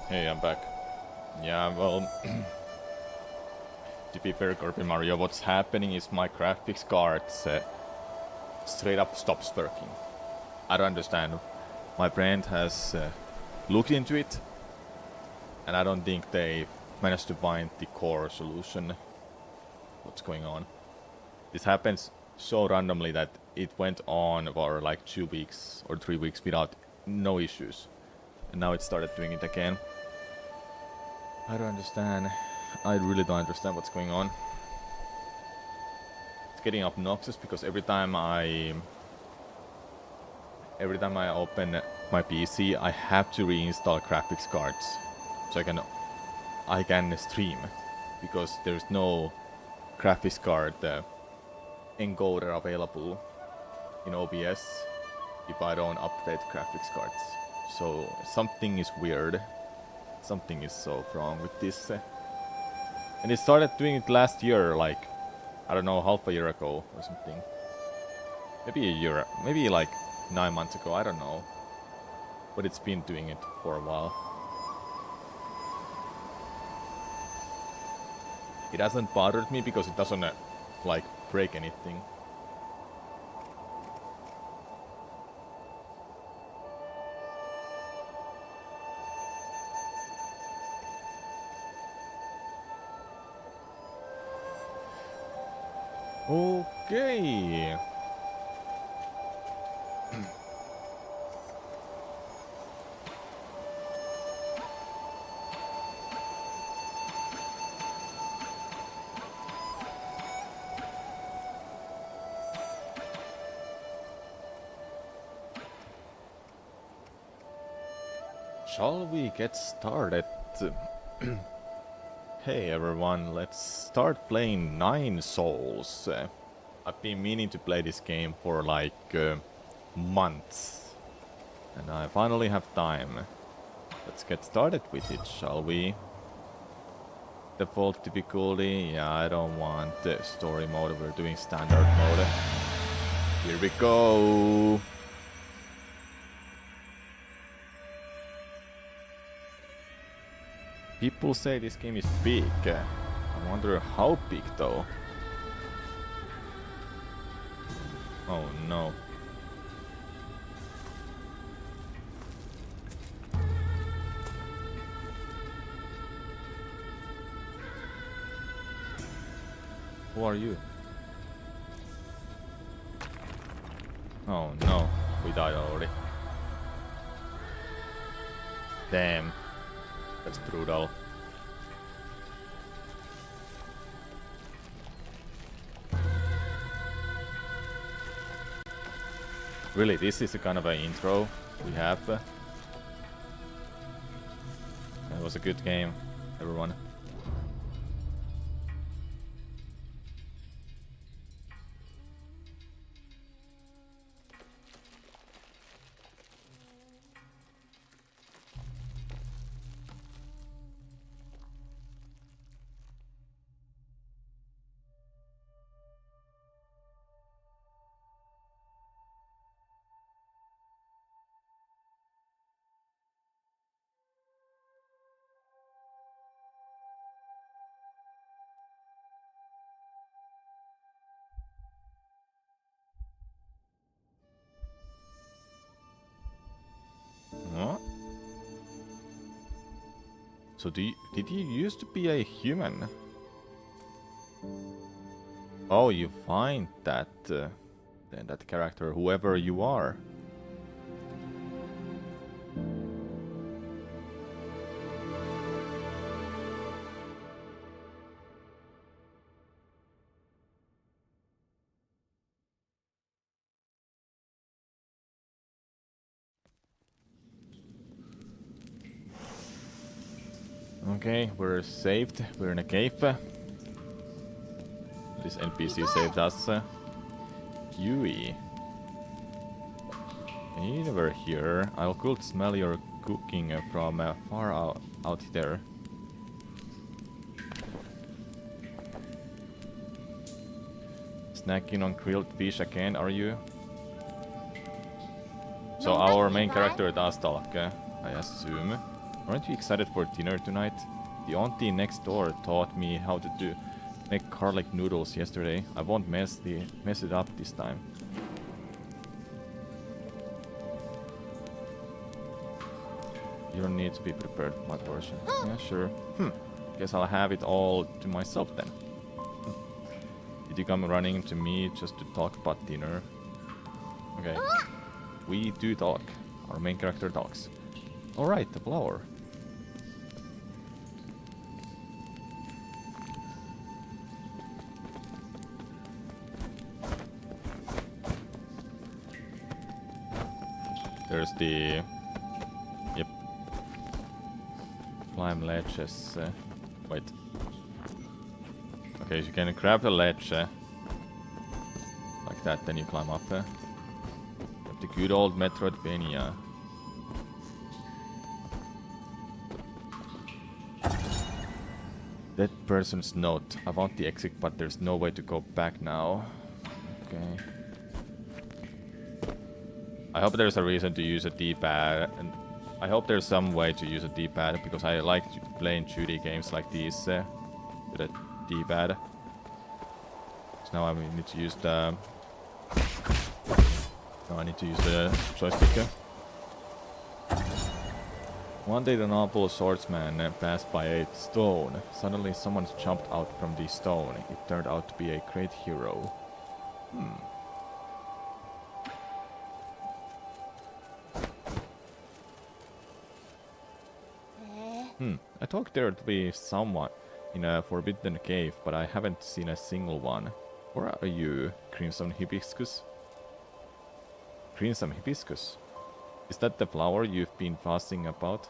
Hey, I'm back. Yeah, well, to be fair, Kirby Mario, what's happening is my graphics cards straight up stops working. I don't understand. My friend has looked into it, and I don't think they managed to find the core solution. What's going on? This happens so randomly that it went on for like 2 weeks or 3 weeks without no issues. And now it started doing it again. I don't understand. I really don't understand what's going on. It's getting obnoxious because every time I open my PC, I have to reinstall graphics cards so I can stream, because there's no graphics card encoder available in OBS if I don't update graphics cards. So something is weird. Something is so wrong with this. And it started doing it last year, like, I don't know, half a year ago or something. Maybe a year, maybe like 9 months ago, I don't know. But it's been doing it for a while. It hasn't bothered me because it doesn't, like, break anything. Okay. Shall we get started? Hey everyone, let's start playing Nine Souls. I've been meaning to play this game for like months, and I finally have time. Let's get started with it, shall we? Default difficulty, yeah, I don't want the story mode, we're doing standard mode. Here we go! People say this game is big. I wonder how big though. Oh no. Who are you? Oh no, we died already. Damn. That's brutal. Really, this is a kind of an intro we have. It was a good game, everyone. Huh? So did you used to be a human? Oh, you find that then that character, whoever you are. Okay, we're saved. We're in a cave. This NPC saved us. Yui. You never here. I could smell your cooking from far out there. Snacking on grilled fish again, are you? So our main character does talk, I assume. Aren't you excited for dinner tonight? The auntie next door taught me how to make garlic noodles yesterday. I won't mess it up this time. You don't need to be prepared, my portion. Yeah, sure. Guess I'll have it all to myself then. Did you come running to me just to talk about dinner? Okay. We do talk. Our main character talks. Alright, the flower. There's the... Yep. Climb ledges. Wait. Okay, so you can grab the ledge. Like that, then you climb up. The good old Metroidvania. That person's note. I want the exit, but there's no way to go back now. Okay. I hope there's a reason to use a D-pad, and I hope there's some way to use a D-pad, because I like playing 2D games like these with a D-pad. So now I need to use the... No, I need to use the joystick. One day the noble swordsman passed by a stone. Suddenly someone jumped out from the stone. It turned out to be a great hero. I thought there would be someone in a forbidden cave, but I haven't seen a single one. Where are you, Crimson Hibiscus? Crimson Hibiscus? Is that the flower you've been fussing about?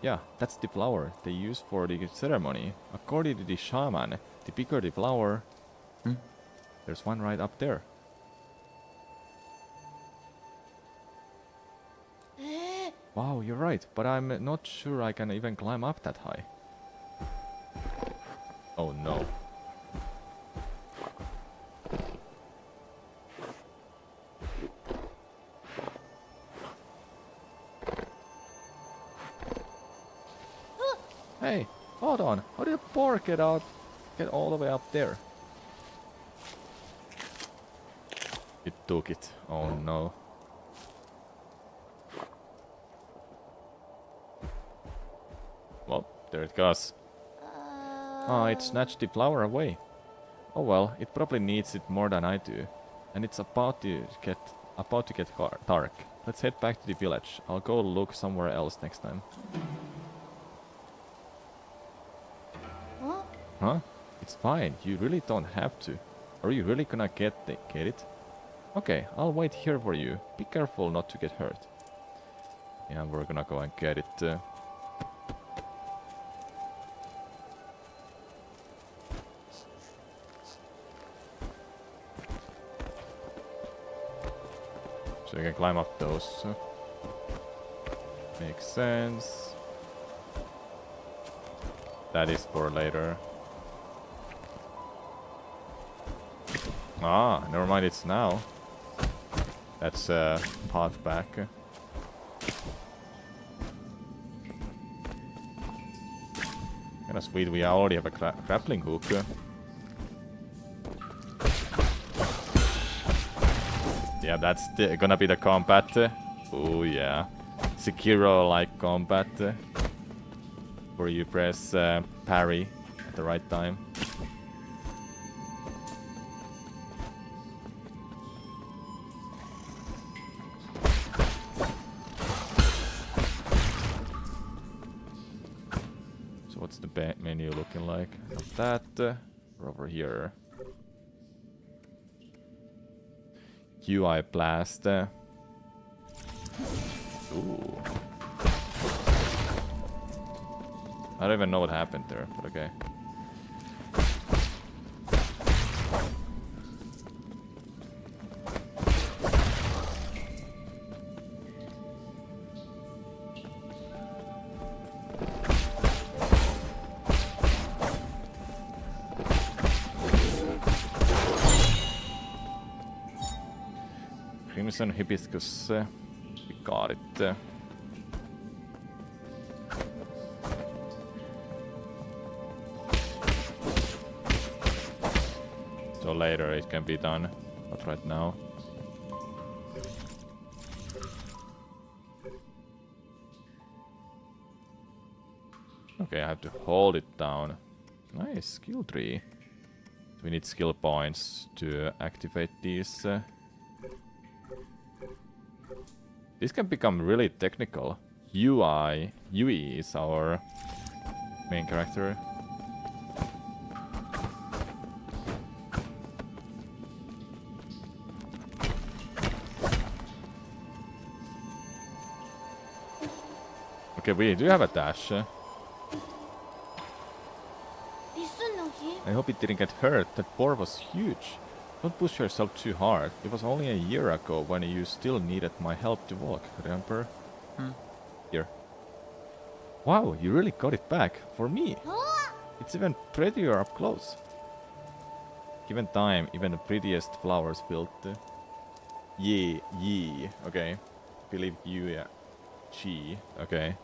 Yeah, that's the flower they use for the ceremony. According to the shaman, the bigger the flower... There's one right up there. Wow, you're right, but I'm not sure I can even climb up that high. Oh no. Hey, hold on. How did the boar get all the way up there? It took it. Oh no. Well, there it goes. Ah, it snatched the flower away. Oh well, it probably needs it more than I do. And it's about to get dark. Let's head back to the village. I'll go look somewhere else next time. Huh? It's fine. You really don't have to. Are you really gonna get it? Okay, I'll wait here for you. Be careful not to get hurt. Yeah, we're gonna go and get it. So you can climb up those. Makes sense. That is for later. Ah, never mind, it's now. That's path back. Kinda sweet, we already have a grappling hook. Yeah, that's gonna be the combat. Oh yeah. Sekiro-like combat. Where you press parry at the right time. So what's the menu looking like? Not that. We're over here. UI blast. Ooh. I don't even know what happened there, but okay. Crimson Hibiscus. We got it. later it can be done, but right now. Okay, I have to hold it down. Nice, skill tree. We need skill points to activate these. This can become really technical. Yui is our main character. Okay, we do have a dash. I hope it didn't get hurt. That boar was huge. Don't push yourself too hard. It was only a year ago when you still needed my help to walk, remember? Here. Wow, you really got it back. For me. It's even prettier up close. Given time, even the prettiest flowers wilt. Ye. Okay. Believe you, yeah. Chi. Okay.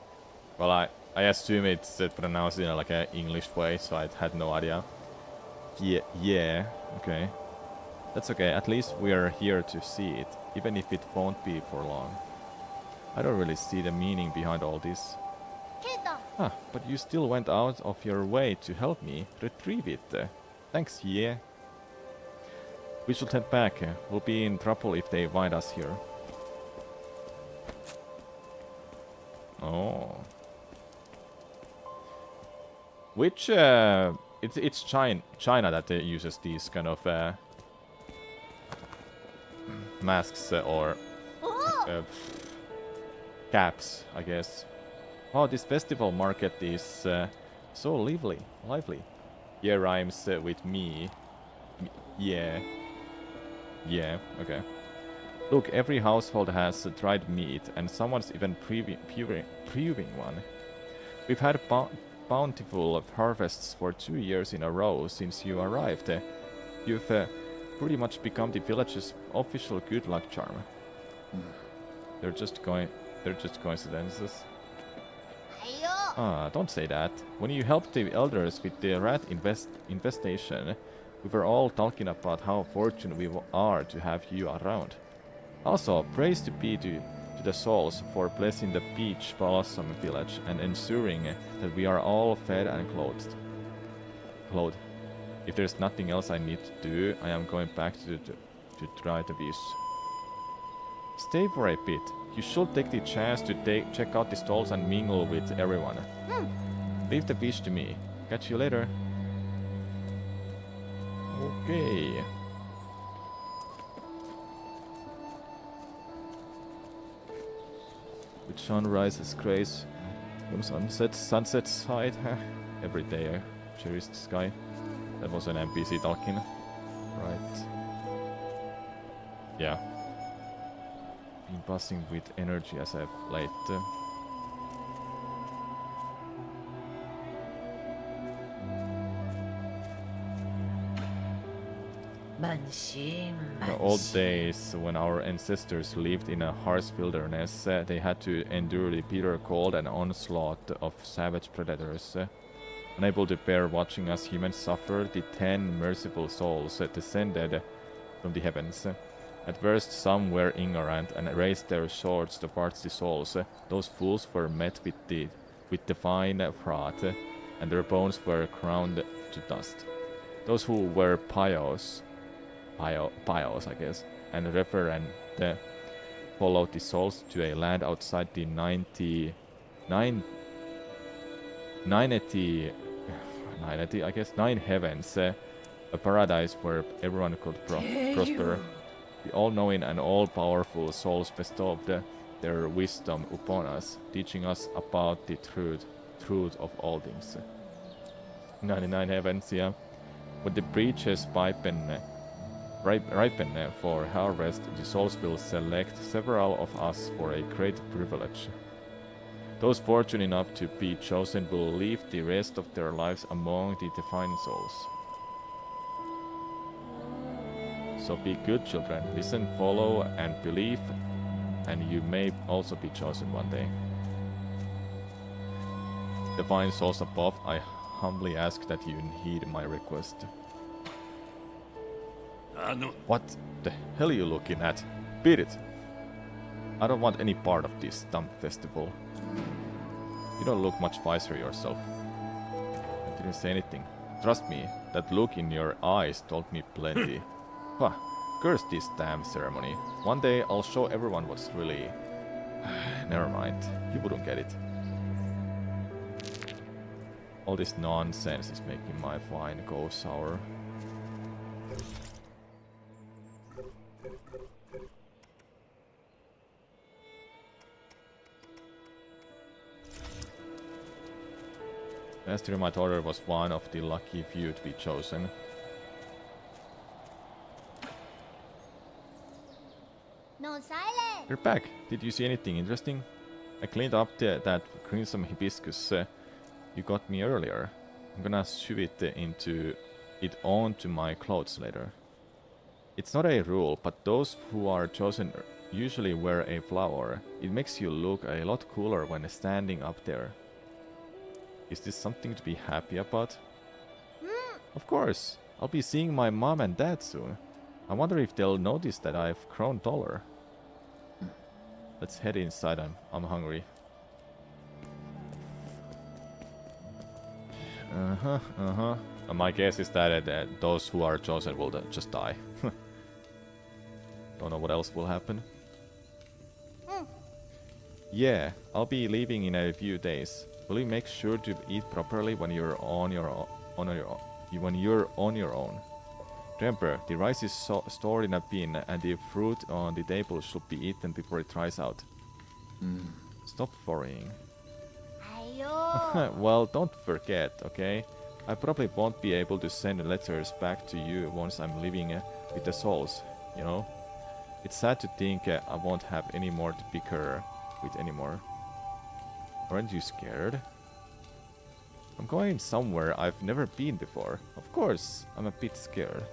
Well, I assume it's pronounced in like an English way, so I had no idea. Yeah. Okay. That's okay. At least we are here to see it, even if it won't be for long. I don't really see the meaning behind all this. Ah, but you still went out of your way to help me retrieve it. Thanks, yeah. We should head back. We'll be in trouble if they find us here. Oh. Which, it's China that uses these kind of masks or caps, I guess. Oh, this festival market is so lively. Yeah rhymes with me. Yeah. Yeah, okay. Look, every household has dried meat, and someone's even brewing one. We've had bountiful harvests for 2 years in a row since you arrived. You've pretty much become the village's official good luck charm. They're just coincidences. Ah, don't say that. When you helped the elders with the rat infestation, we were all talking about how fortunate we are to have you around. Also, praise to be to the souls for blessing the Peach Blossom village and ensuring that we are all fed and clothed. If there's nothing else I need to do, I am going back to try the beach. Stay for a bit. You should take the chance to check out the stalls and mingle with everyone. Leave the beach to me. Catch you later. Okay. With sunrises grace from sunset side. Every day I cherish the sky. That was an NPC talking. Right. Yeah. Been buzzing with energy as I've late. In the old days, when our ancestors lived in a harsh wilderness, they had to endure the bitter cold and onslaught of savage predators. Unable to bear watching us humans suffer, the 10 merciful souls descended from the heavens. At first, some were ignorant and raised their swords towards the souls. Those fools were met with divine wrath, and their bones were ground to dust. Those who were pious, I guess, and reverent followed the souls to a land outside the 90, I guess, 9 heavens, a paradise where everyone could prosper. The all-knowing and all-powerful souls bestowed their wisdom upon us, teaching us about the truth of all things. 99 heavens, yeah. When the breaches ripen for harvest, the souls will select several of us for a great privilege. Those fortunate enough to be chosen will live the rest of their lives among the divine souls. So be good, children. Listen, follow, and believe, and you may also be chosen one day. Divine souls above, I humbly ask that you heed my request. What the hell are you looking at? Beat it! I don't want any part of this dumb festival. You don't look much wiser yourself. I didn't say anything. Trust me, that look in your eyes told me plenty. Huh, curse this damn ceremony. One day I'll show everyone what's really... Never mind, you wouldn't get it. All this nonsense is making my wine go sour. Last year my daughter was one of the lucky few to be chosen. No silence. You're back. Did you see anything interesting? I cleaned up that crimson hibiscus you got me earlier. I'm gonna shove it onto my clothes later. It's not a rule, but those who are chosen usually wear a flower. It makes you look a lot cooler when standing up there. Is this something to be happy about? Of course. I'll be seeing my mom and dad soon. I wonder if they'll notice that I've grown taller. Let's head inside. I'm hungry. My guess is that those who are chosen will just die. Don't know what else will happen. Yeah, I'll be leaving in a few days. Will you make sure to eat properly when you're on your own? Remember, the rice is stored in a bin, and the fruit on the table should be eaten before it dries out. Stop worrying. Ayo. Well, don't forget, okay? I probably won't be able to send letters back to you once I'm living with the souls, you know? It's sad to think I won't have any more to bicker with anymore. Aren't you scared? I'm going somewhere I've never been before. Of course, I'm a bit scared.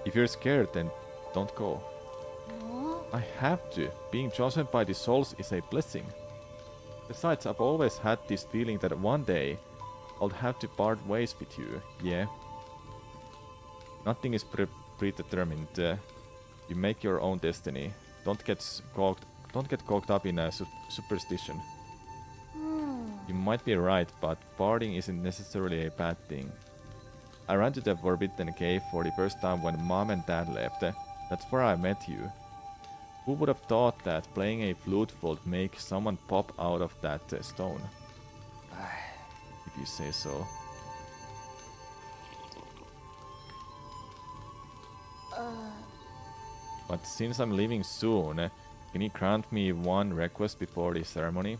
If you're scared, then don't go. I have to. Being chosen by the souls is a blessing. Besides, I've always had this feeling that one day I'll have to part ways with you, yeah? Nothing is predetermined. You make your own destiny. Don't get caught up in a superstition. You might be right, but parting isn't necessarily a bad thing. I ran to the Forbidden Cave for the first time when Mom and Dad left. That's where I met you. Who would have thought that playing a flute would make someone pop out of that stone? If you say so. But since I'm leaving soon, can you grant me one request before the ceremony?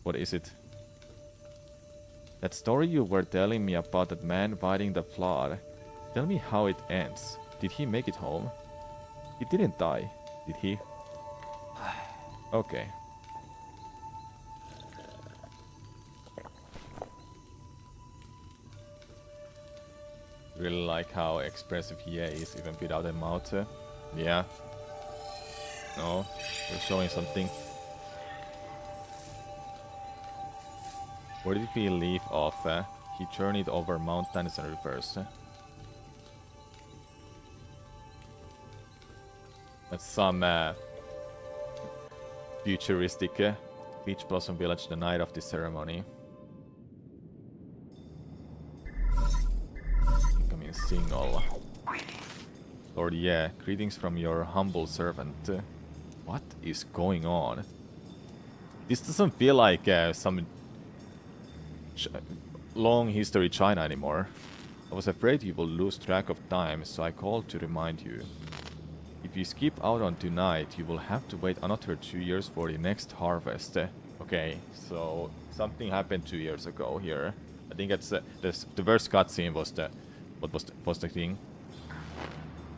What is it? That story you were telling me about that man fighting the flood. Tell me how it ends. Did he make it home? He didn't die, did he? Okay. Really like how expressive he is, even without a mouth. Yeah. No, we're showing something. Where did we leave off? He journeyed over mountains and rivers. That's some futuristic Peach Blossom Village the night of the ceremony. Incoming signal. Lord, yeah, greetings from your humble servant. What is going on? This doesn't feel like some long history China anymore. I was afraid you will lose track of time, so I called to remind you. If you skip out on tonight, you will have to wait another 2 years for the next harvest. Okay, so something happened 2 years ago here. I think that's the first cutscene was was the thing.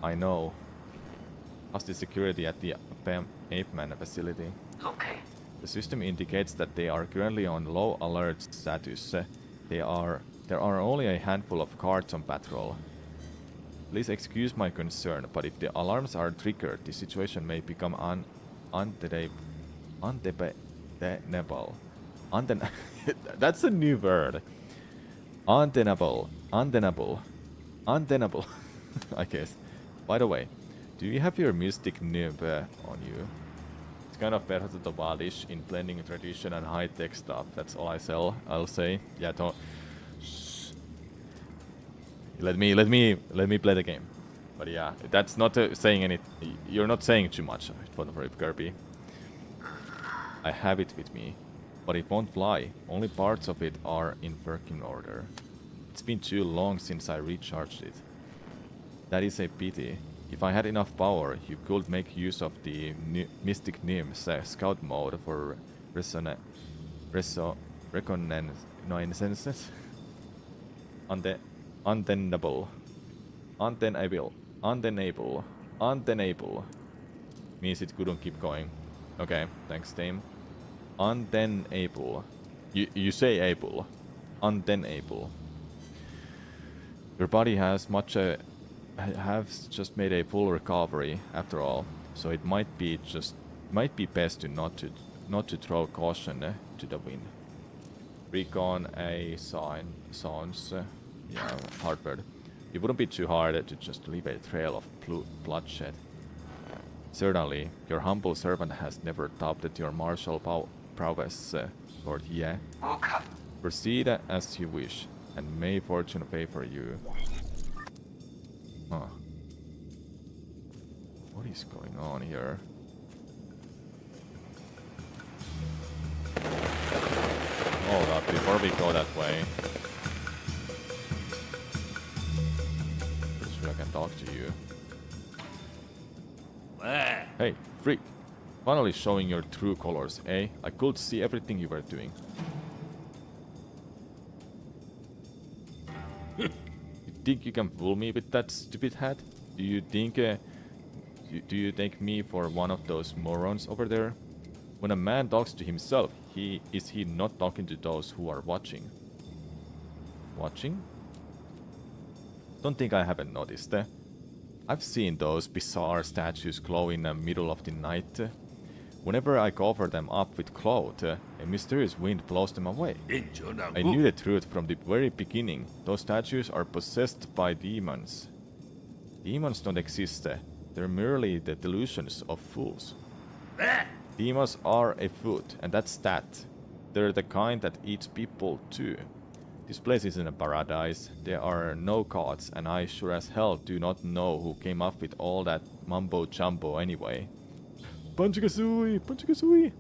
I know. How's the security at the Ape Man facility? Okay. The system indicates that they are currently on low alert status. There are only a handful of guards on patrol. Please excuse my concern, but if the alarms are triggered, the situation may become untenable. That's a new word. Untenable. Untenable, I guess. By the way, do you have your mystic nib on you? It's kind of better to the wildish in blending tradition and high-tech stuff. That's all I'll say. Yeah, don't. Shh. Let me play the game. But yeah, that's not saying any. You're not saying too much for Kirby. I have it with me, but it won't fly. Only parts of it are in working order. It's been too long since I recharged it. That is a pity. If I had enough power, you could make use of the Mystic Nim's scout mode for reconnaissance. Untenable. Untenable. Means it couldn't keep going. Okay, thanks, team. Untenable. You say able. Untenable. Your body has just made a full recovery after all, so it might be best to not to throw caution to the wind. Recon a sounds yeah, hard word. It wouldn't be too hard to just leave a trail of bloodshed. Certainly, your humble servant has never doubted your martial prowess, Lord Ye. Proceed as you wish, and may fortune favor you. Huh. What is going on here? Hold up, before we go that way. Pretty sure I can talk to you. Hey, freak. Finally showing your true colors, eh? I could see everything you were doing. You think you can fool me with that stupid hat? Do you think do you take me for one of those morons over there? When a man talks to himself, is he not talking to those who are watching? Watching? Don't think I haven't noticed. I've seen those bizarre statues glow in the middle of the night. Whenever I cover them up with cloth, a mysterious wind blows them away. I knew the truth from the very beginning. Those statues are possessed by demons. Demons don't exist. They're merely the delusions of fools. Demons are a food, and that's that. They're the kind that eats people too. This place isn't a paradise. There are no gods, and I sure as hell do not know who came up with all that mumbo jumbo anyway. Banjo-Kazooie! Banjo-Kazooie!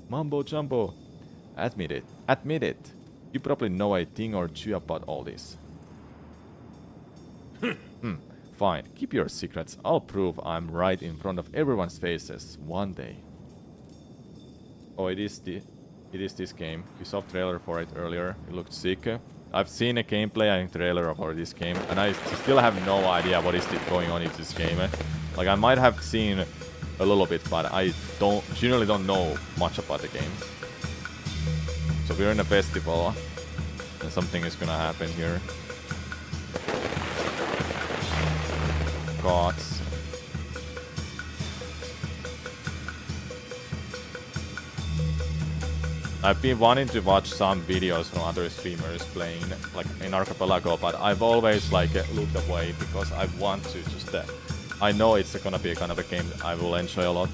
Mumbo jumbo. Admit it. Admit it. You probably know a thing or two about all this. Fine. Keep your secrets. I'll prove I'm right in front of everyone's faces one day. Oh, it is this game. We saw a trailer for it earlier. It looked sick. I've seen a gameplay and trailer for this game, and I still have no idea what is going on in this game. Like, I might have seen a little bit, but I generally don't know much about the game. So we're in a festival, and something is gonna happen here. Gods. I've been wanting to watch some videos from other streamers playing like in Archipelago, but I've always like looked away because I want to just I know it's gonna be a kind of a game that I will enjoy a lot.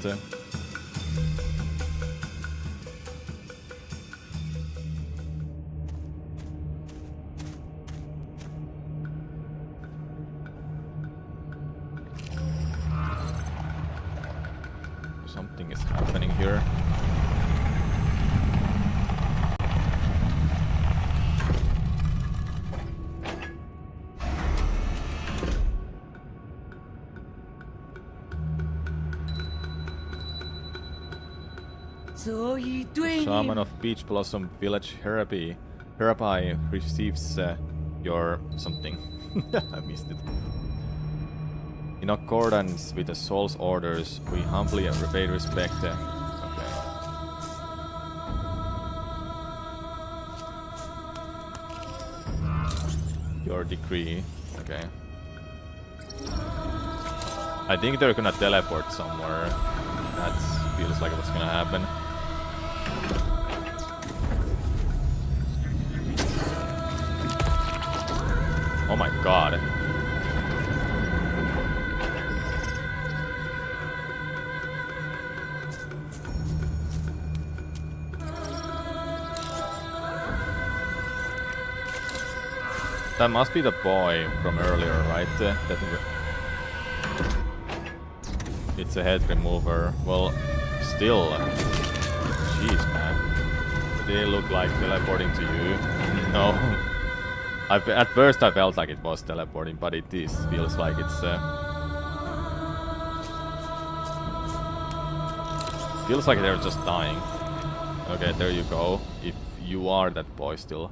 Something is happening here. Shaman of Peach Blossom Village Herapi receives your something. I missed it. In accordance with the soul's orders, we humbly pay respect. Okay. Your decree. Okay. I think they're gonna teleport somewhere. That feels like what's gonna happen. Oh my god. That must be the boy from earlier, right? It's a head remover. Well, still. Jeez, man. They look like teleporting to you. No. At first I felt like it was teleporting, but it feels like it's... feels like they're just dying. Okay, there you go. If you are that boy still.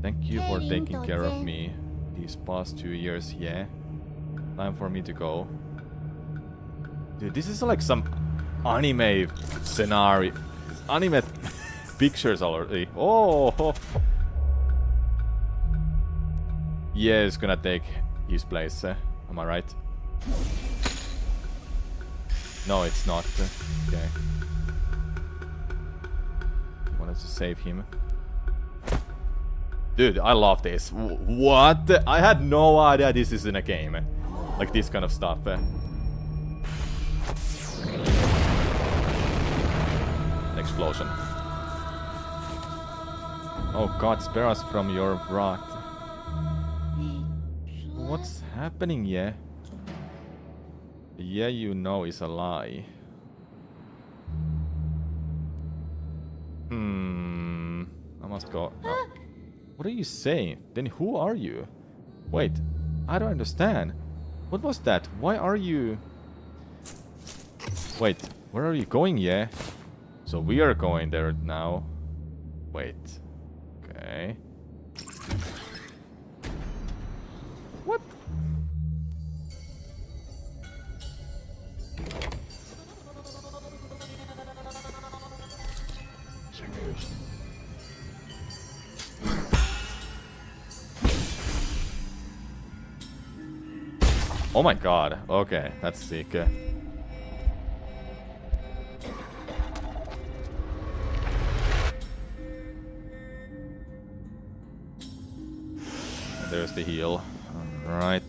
Thank you for taking care of me these past 2 years, yeah? Time for me to go. Dude, this is like some anime scenario. Anime pictures already. Oh! Yeah, it's gonna take his place. Am I right? No, it's not. Okay. Wanted to save him. Dude, I love this. What? I had no idea this is in a game. Like this kind of stuff. Explosion. Oh god, spare us from your wrath. What's happening, yeah? Yeah, you know is a lie. I must go. No. What are you saying? Then who are you? Wait, I don't understand. What was that? Why are you... Wait, where are you going, yeah? So we are going there now. Wait. Okay. What? Oh my god. Okay, that's sick. There's the heal. Alright.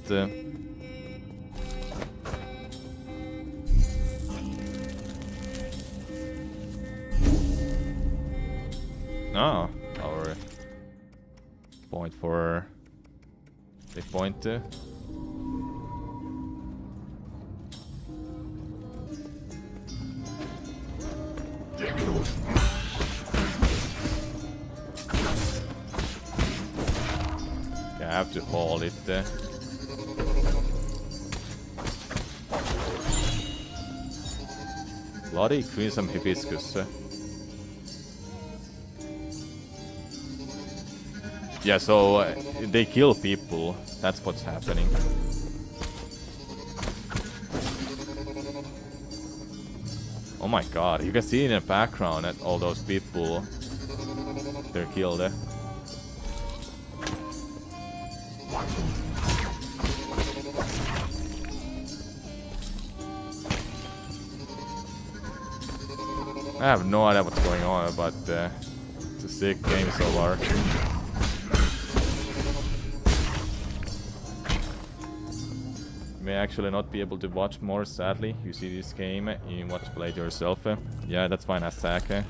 Oh, our point for the point. I have to hold it. Bloody crimson hibiscus. Yeah, so they kill people. That's what's happening. Oh my god, you can see in the background that all those people, they're killed. I have no idea what's going on, but it's a sick game so far. You may actually not be able to watch more, sadly. You see this game, you want to play it yourself. Yeah, that's fine, Asaka.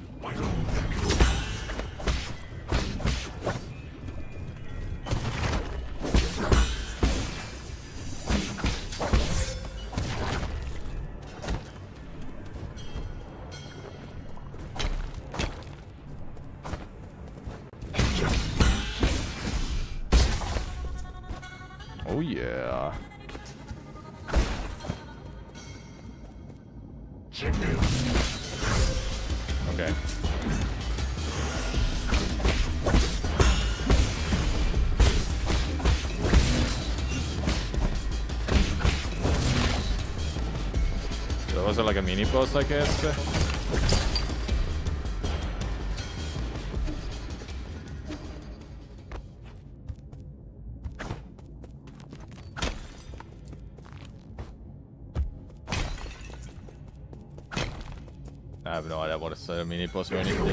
Oh yeah. Okay. So was it like a mini boss, I guess? I have no idea what it's a mini boss or anything.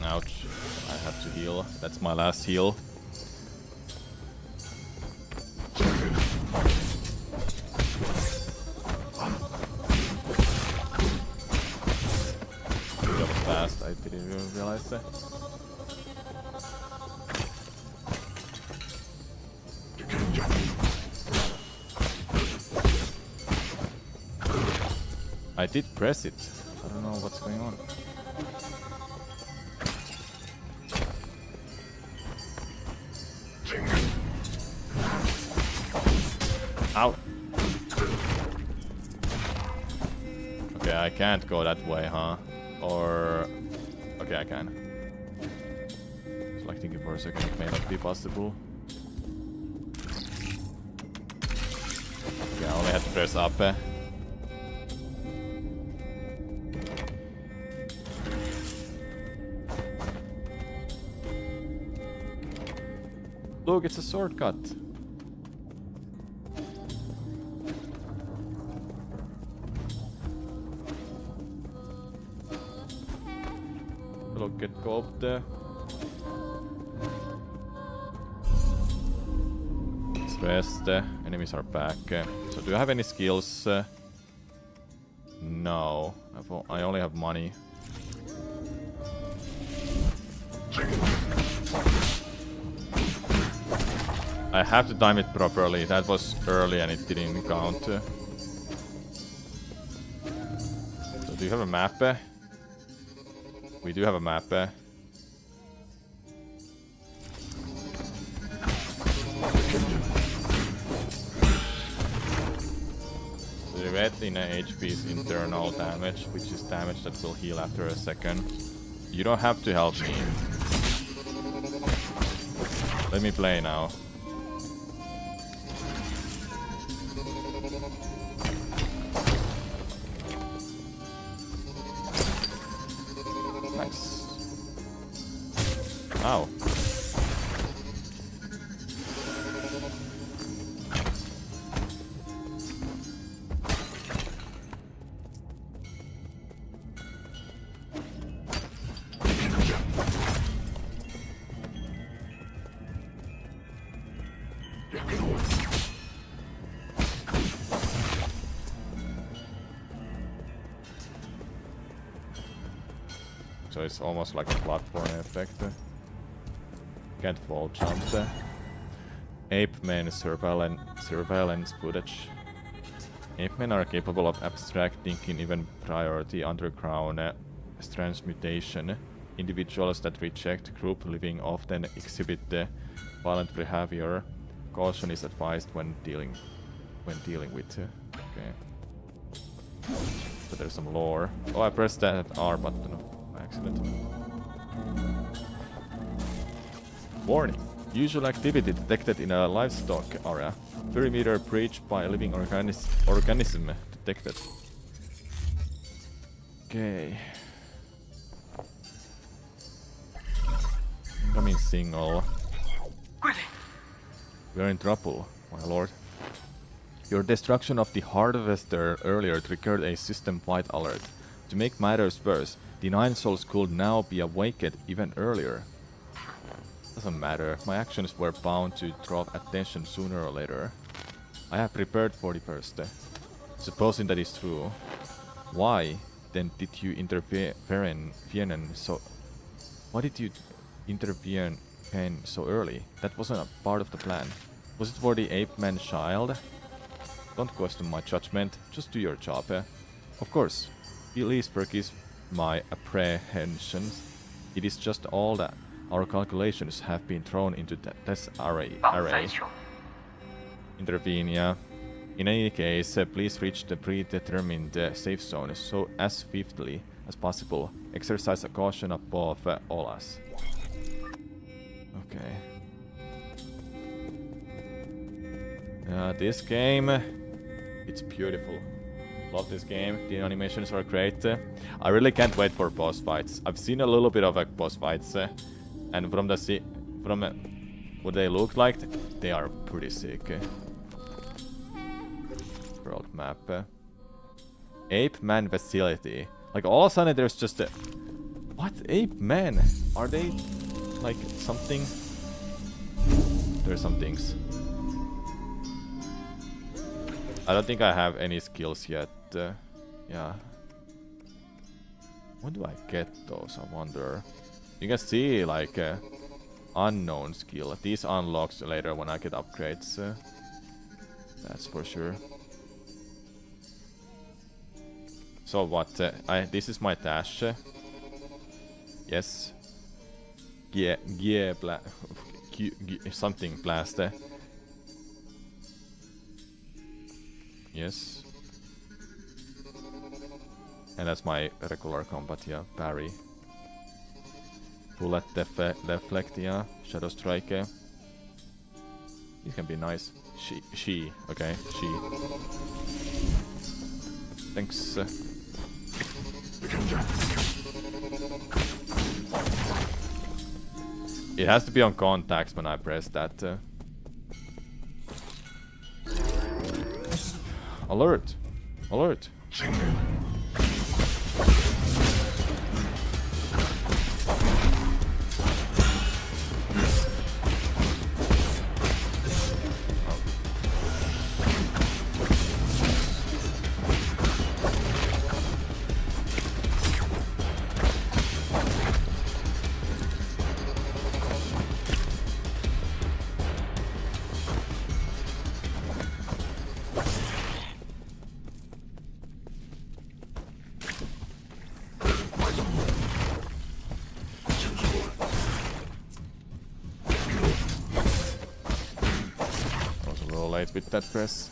Ouch. I have to heal. That's my last heal. fast. I didn't even realize that. I did press it. I don't know what's going on. Ow! Okay, I can't go that way, huh? Or... Okay, I can. Just like thinking for a second, it may not be possible. Okay, I only have to press up. Look, it's a shortcut. Look at Cope. Rest. Enemies are back. So do you have any skills? No. I only have money. I have to time it properly. That was early and it didn't count. So do you have a map? We do have a map. The red in HP is internal damage, which is damage that will heal after a second. You don't have to help me. Let me play now. Nice. Ow. So it's almost like a platform effect. Can't fall jump. Ape men surveillance footage. Ape men are capable of abstract thinking even prior to underground transmutation. Individuals that reject group living often exhibit violent behavior. Caution is advised when dealing with. Okay. So there's some lore. Oh, I pressed that R button. Accident. Warning. Usual activity detected in a livestock area. Perimeter breach by a living organism detected. Okay. Incoming signal. We are in trouble, my lord. Your destruction of the Harvester earlier triggered a system-wide alert. To make matters worse, the 9 souls could now be awakened even earlier. Doesn't matter, my actions were bound to draw attention sooner or later. I have prepared for the worst. Supposing that is true, why then did you intervene so... Why did you intervene so early? That wasn't a part of the plan. Was it for the ape-man child? Don't question my judgment, just do your job. Of course, please forgive my apprehensions. It is just all that our calculations have been thrown into this array. Intervene, yeah. In any case, please reach the predetermined safe zone so as swiftly as possible. Exercise a caution above all us. Okay. This game, it's beautiful. Love this game. The animations are great. I really can't wait for boss fights. I've seen a little bit of boss fights, and from what they look like, they are pretty sick. World map. Ape Man facility. Like all of a sudden, there's just a... What? Ape Man? Are they like something? There's some things. I don't think I have any skills yet. Yeah. When do I get those? I wonder. You can see like unknown skill. These unlocks later when I get upgrades. That's for sure. So what? This is my dash. Yes. Yeah, something blast. Yes. And that's my regular combat, yeah. Parry. Bullet deflect, yeah. Shadow strike. It can be nice. She. Okay, she. Thanks. It has to be on contacts when I press that. Alert! Alert! With that press.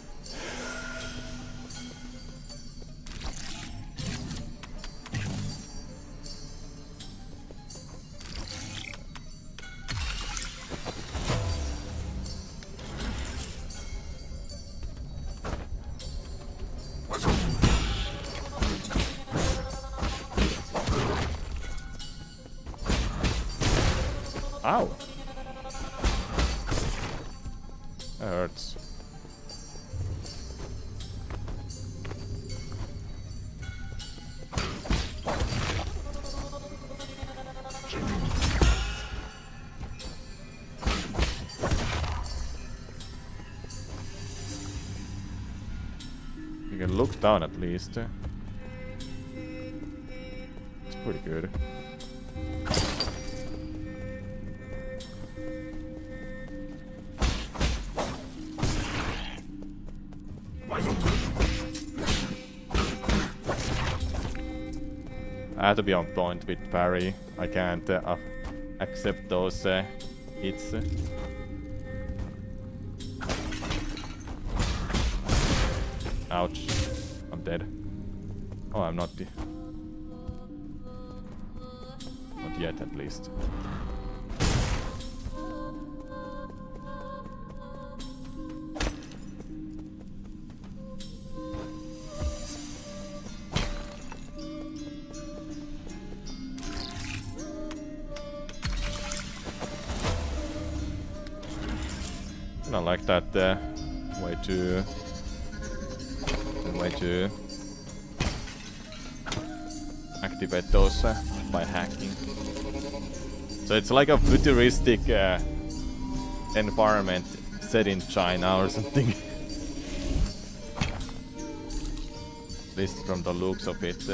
Ow! That hurts. You can look down at least. It's pretty good. I have to be on point with parry. I can't accept those hits. Ouch. I'm dead. Oh, I'm not. Not yet, at least. I like that way to activate those by hacking. So it's like a futuristic environment set in China or something. At least from the looks of it.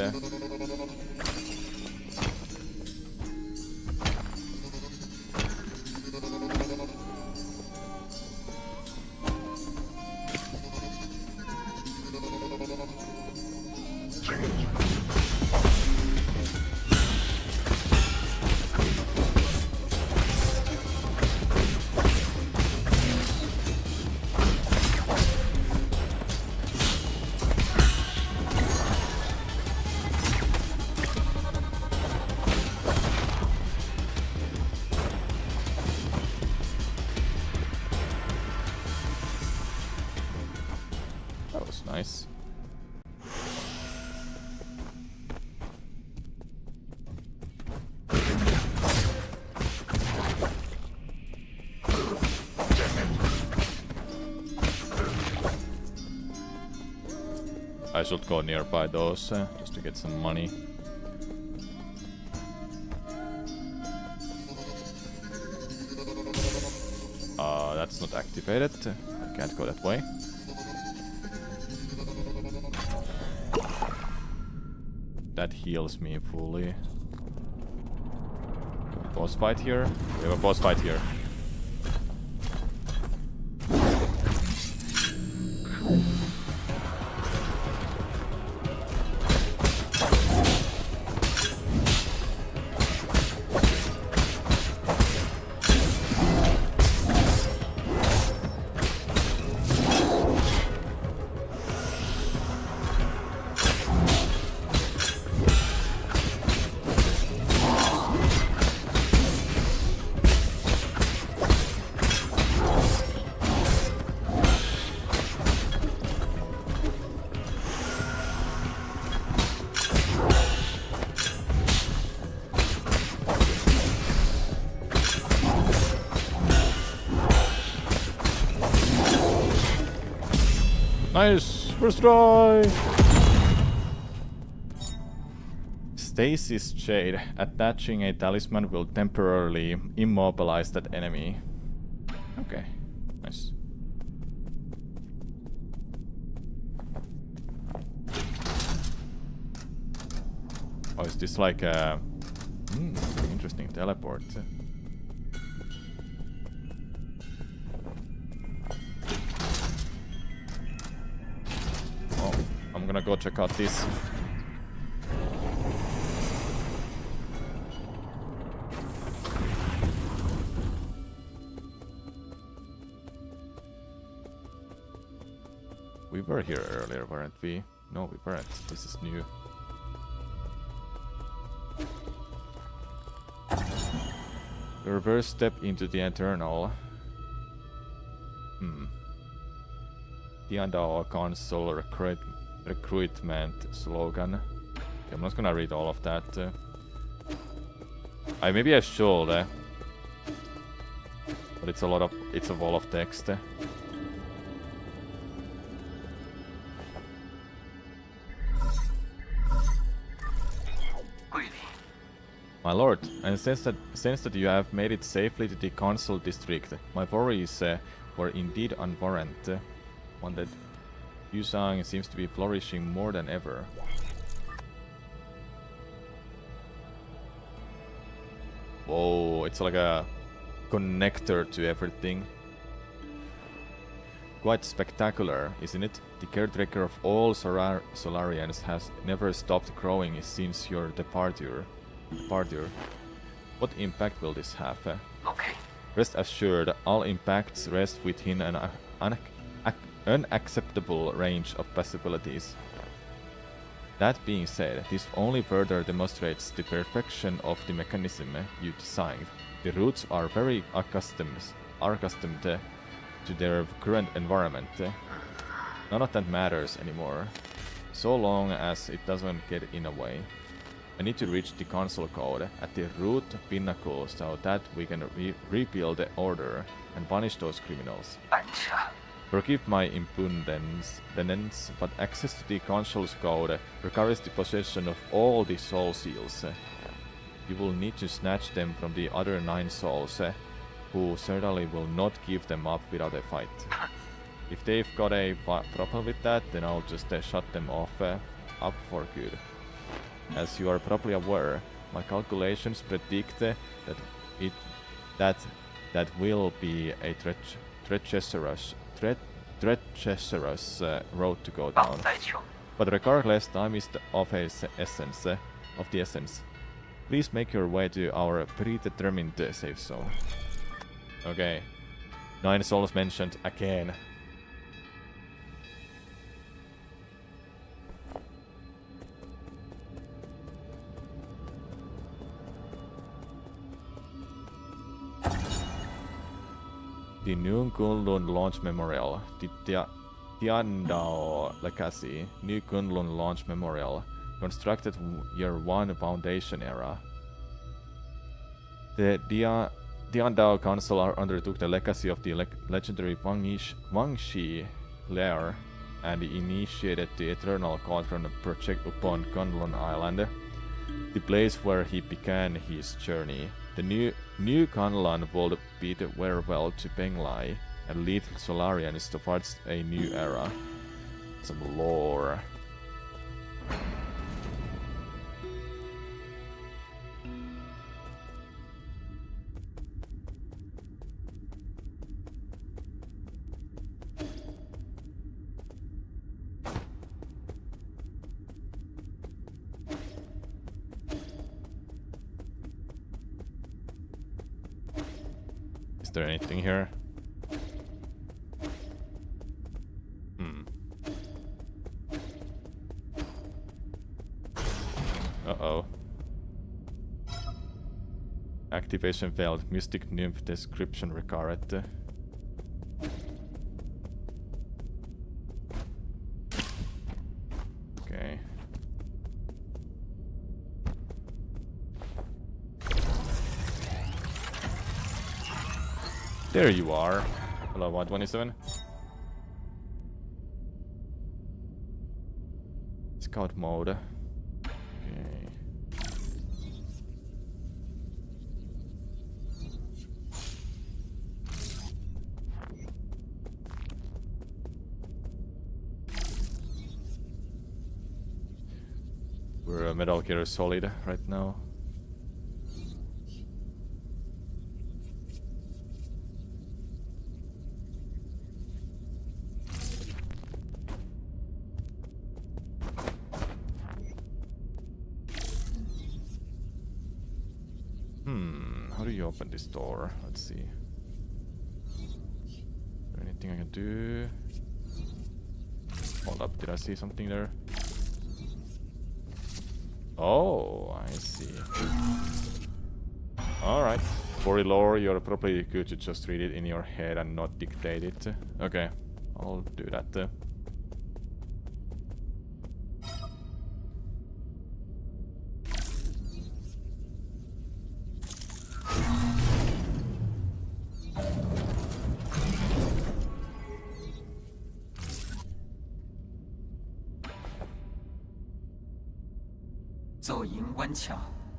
That was nice. I should go nearby those just to get some money. That's not activated. I can't go that way. that heals me fully. Boss fight here? We have a boss fight here. Nice! First try! Stasis Shade. Attaching a talisman will temporarily immobilize that enemy. Okay. Nice. Oh, is this like a... interesting teleport. Oh, I'm gonna go check out this. We were here earlier, weren't we? No, we weren't. This is new. The reverse step into the eternal. Tiandao console recruitment slogan. Okay, I'm not gonna read all of that. Maybe I should, but it's a wall of text. My lord, and since that you have made it safely to the Council District, my worries were indeed unwarranted. One that Yusang seems to be flourishing more than ever. Whoa, it's like a connector to everything. Quite spectacular, isn't it? The caretaker of all Solarians has never stopped growing since your departure. What impact will this have? Okay. Rest assured, all impacts rest within an unacceptable range of possibilities. That being said, this only further demonstrates the perfection of the mechanism you designed. The roots are very accustomed to their current environment. None of that matters anymore, so long as it doesn't get in the way. I need to reach the console code at the root pinnacle so that we can rebuild the order and punish those criminals. Forgive my impudence, but access to the console's code requires the possession of all the soul seals. You will need to snatch them from the other 9 souls, who certainly will not give them up without a fight. If they've got a problem with that, then I'll just shut them off up for good. As you are probably aware, my calculations predict that will be a treacherous road to go down. But regardless, time is of the essence. Please make your way to our predetermined safe zone. Okay. 9 souls mentioned again. The New Kunlun Launch Memorial. The Tiandao Legacy. New Kunlun Launch Memorial. Constructed year 1 Foundation era. The Tiandao Council undertook the legacy of the legendary Wang Shi lair and initiated the Eternal Cauldron project upon Kunlun Island, the place where he began his journey. The new Kunlun will bid farewell to Penglai and lead Solarians towards a new era. Some lore. there anything here? Uh-oh. Activation failed. Mystic Nymph description required. Okay. There you are. Hello, 127. Scout mode. Okay. We're Metal Gear Solid right now. How do you open this door? Let's see. Is there anything I can do? Hold up, did I see something there? Oh, I see. Alright. For lore, you're probably good to just read it in your head and not dictate it. Okay, I'll do that.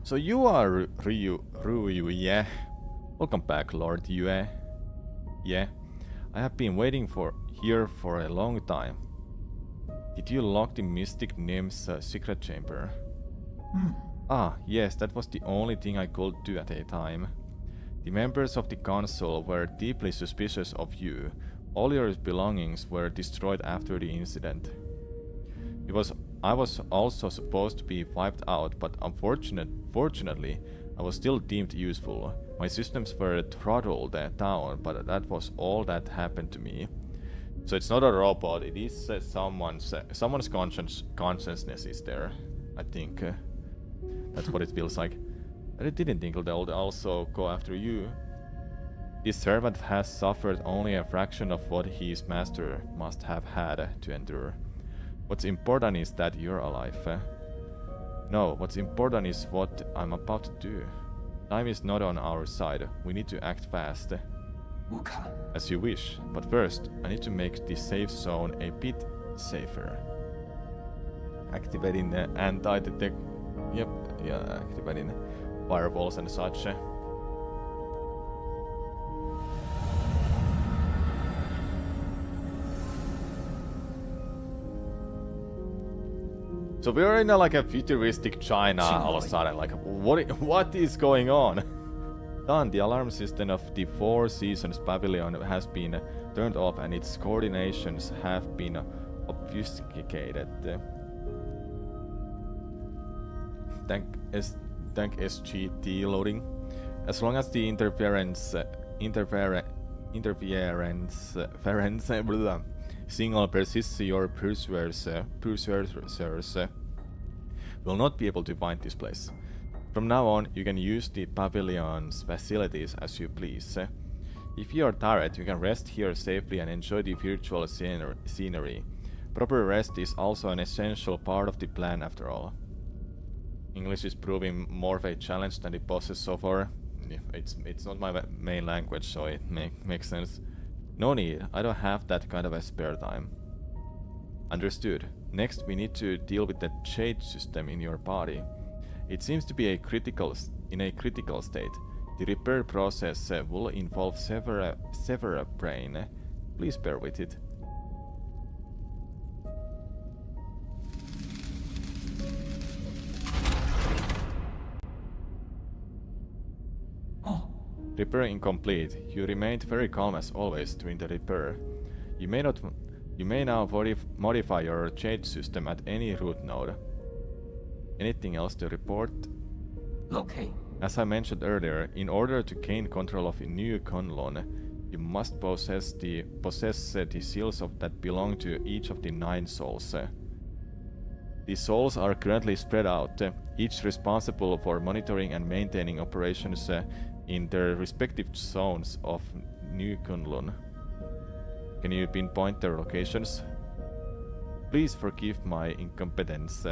So you are Ryu, yeah? Welcome back, Lord Yue. Yeah, I have been waiting here for a long time. Did you lock the Mystic Nymph's secret chamber? Ah, yes, that was the only thing I could do at a time. The members of the council were deeply suspicious of you. All your belongings were destroyed after the incident. I was also supposed to be wiped out, but fortunately, I was still deemed useful. My systems were throttled down, but that was all that happened to me. So it's not a robot, it is someone's consciousness is there, I think. That's what it feels like. But I didn't think they'll also go after you. This servant has suffered only a fraction of what his master must have had to endure. What's important is that you're alive. No, what's important is what I'm about to do. Time is not on our side. We need to act fast. As you wish, but first, I need to make the safe zone a bit safer. Activating the anti-detect... Yep, yeah, activating firewalls and such. So we're in like a futuristic China all of a sudden. Like, what is going on? Done. The alarm system of the Four Seasons Pavilion has been turned off and its coordinations have been obfuscated. Thank SGT loading. As long as the interference signal persists, your pursuers will not be able to find this place. From now on, you can use the pavilion's facilities as you please. If you are tired, you can rest here safely and enjoy the virtual scenery. Proper rest is also an essential part of the plan after all. English is proving more of a challenge than the bosses so far. It's not my main language, so it makes sense. No need, I don't have that kind of a spare time. Understood. Next, we need to deal with the jade system in your body. It seems to be in a critical state. The repair process will involve sever a brain. Please bear with it. Repair incomplete. You remained very calm as always during the repair. You may now modify your jade system at any root node. Anything else to report? Locate As I mentioned earlier, in order to gain control of New Kunlun, you must possess the seals that belong to each of the 9 souls. These souls are currently spread out, each responsible for monitoring and maintaining operations in their respective zones of New Kunlun. Can you pinpoint their locations? Please forgive my incompetence.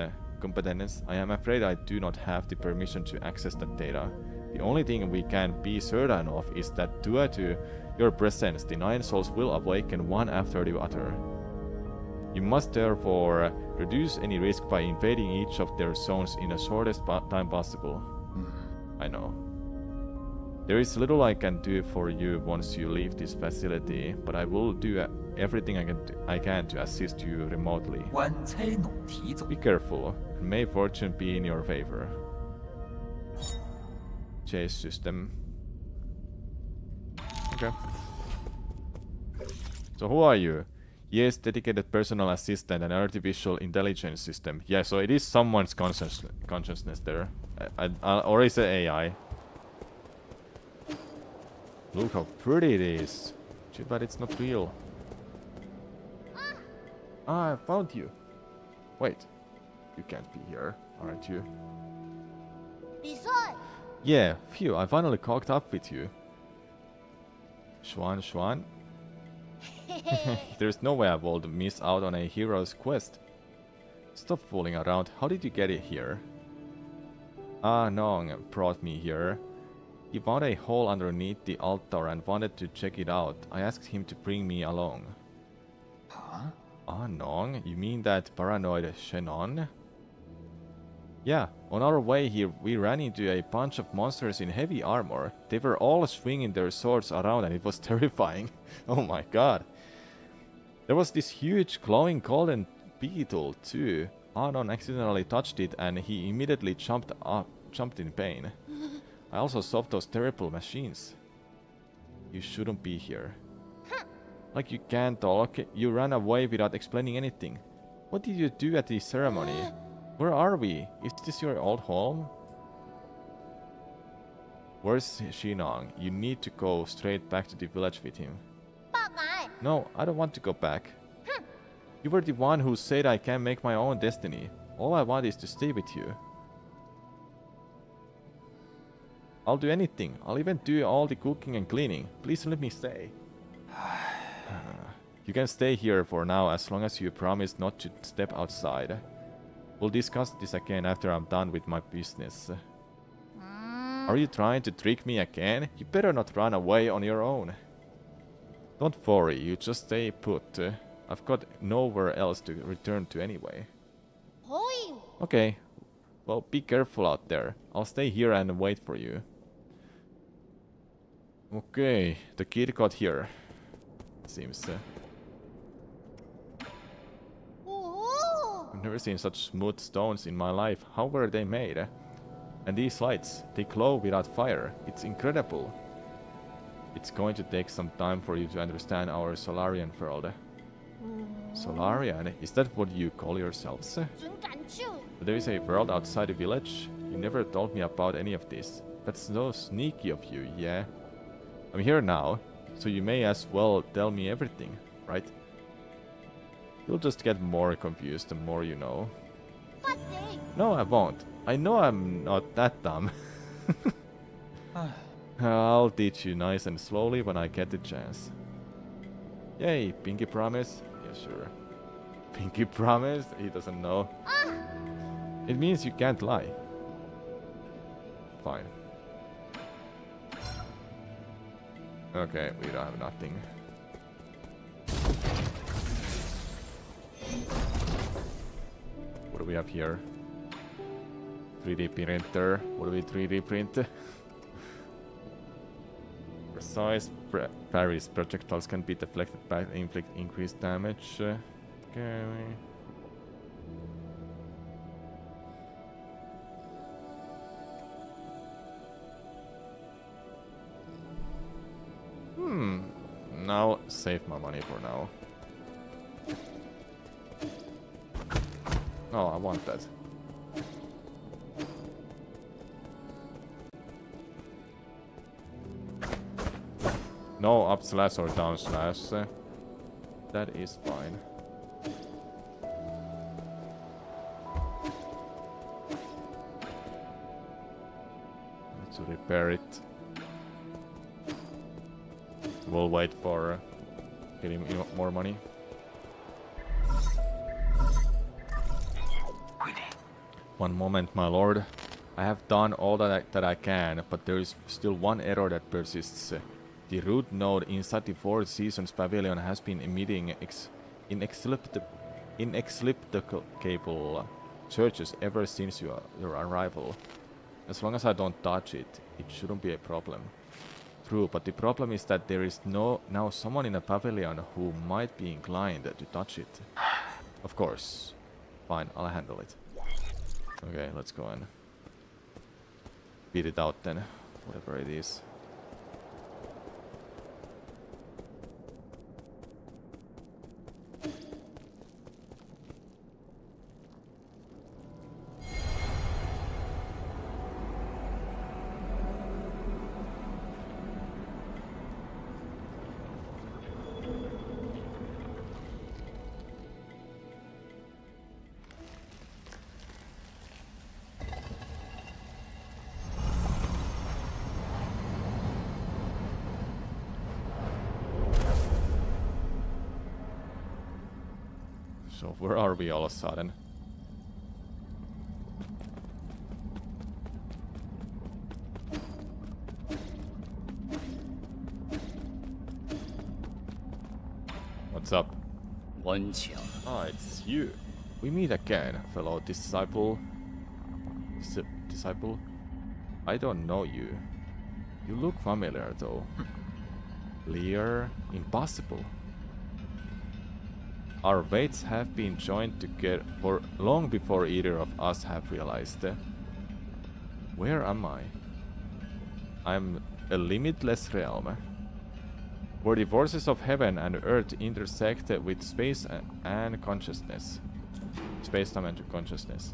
I am afraid I do not have the permission to access that data. The only thing we can be certain of is that due to your presence, the 9 souls will awaken one after the other. You must therefore reduce any risk by invading each of their zones in the shortest time possible. I know. There is little I can do for you once you leave this facility, but I will do everything I can to assist you remotely. Be careful, and may fortune be in your favor. Chase system. Okay. So who are you? Yes, dedicated personal assistant and artificial intelligence system. Yeah, so it is someone's consciousness there. Or is it AI? Look how pretty it is. Too bad it's not real. Ah, I found you. Wait. You can't be here, aren't you? Besides, Yeah, phew, I finally caught up with you. Schwan. There's no way I would miss out on a hero's quest. Stop fooling around. How did you get it here? Ah, Nong brought me here. He found a hole underneath the altar and wanted to check it out. I asked him to bring me along. Huh? Ah, Nong? You mean that paranoid Shannon? Yeah, on our way here we ran into a bunch of monsters in heavy armor. They were all swinging their swords around and it was terrifying. Oh my god. There was this huge glowing golden beetle too. Anon accidentally touched it and he immediately jumped in pain. I also saw those terrible machines. You shouldn't be here. Like you can't talk, you ran away without explaining anything. What did you do at the ceremony? Where are we? Is this your old home? Where's Shinong? You need to go straight back to the village with him. No, I don't want to go back. You were the one who said I can make my own destiny. All I want is to stay with you. I'll do anything. I'll even do all the cooking and cleaning. Please let me stay. You can stay here for now as long as you promise not to step outside. We'll discuss this again after I'm done with my business. Are you trying to trick me again? You better not run away on your own. Don't worry, you just stay put. I've got nowhere else to return to anyway. Okay. Well, be careful out there. I'll stay here and wait for you. Okay, the kid got here. Seems. I've never seen such smooth stones in my life. How were they made? And these lights, they glow without fire. It's incredible. It's going to take some time for you to understand our Solarian world. Solarian? Is that what you call yourselves? There is a world outside the village? You never told me about any of this. That's so sneaky of you, yeah? I'm here now, so you may as well tell me everything, right? You'll just get more confused the more you know. No, I won't. I know I'm not that dumb. I'll teach you nice and slowly when I get the chance. Yay, pinky promise? Yeah, sure. Pinky promise? He doesn't know. It means you can't lie. Fine. Okay, we don't have nothing. What do we have here? 3D printer. What do we 3D print? Precise parries. Projectiles can be deflected back and inflict increased damage. Okay. Now save my money for now. Oh, I want that. no up slash or down slash. That is fine. Need to repair it. We'll wait for getting more money. One moment, my lord. I have done all that I can, but there is still one error that persists. The root node inside the Four Seasons Pavilion has been emitting inexplicable searches ever since your arrival. As long as I don't touch it, it shouldn't be a problem. True, but the problem is that there is now someone in the pavilion who might be inclined to touch it. Of course. Fine, I'll handle it. Okay, let's go and beat it out then, whatever it is. So where are we all of a sudden? What's up? Ah, it's you. We meet again, fellow disciple. Disciple? I don't know you. You look familiar though. Lear? Impossible. Our fates have been joined together for long before either of us have realized. Where am I? I'm a limitless realm, where the forces of heaven and earth intersect with space and consciousness. Space-time and consciousness.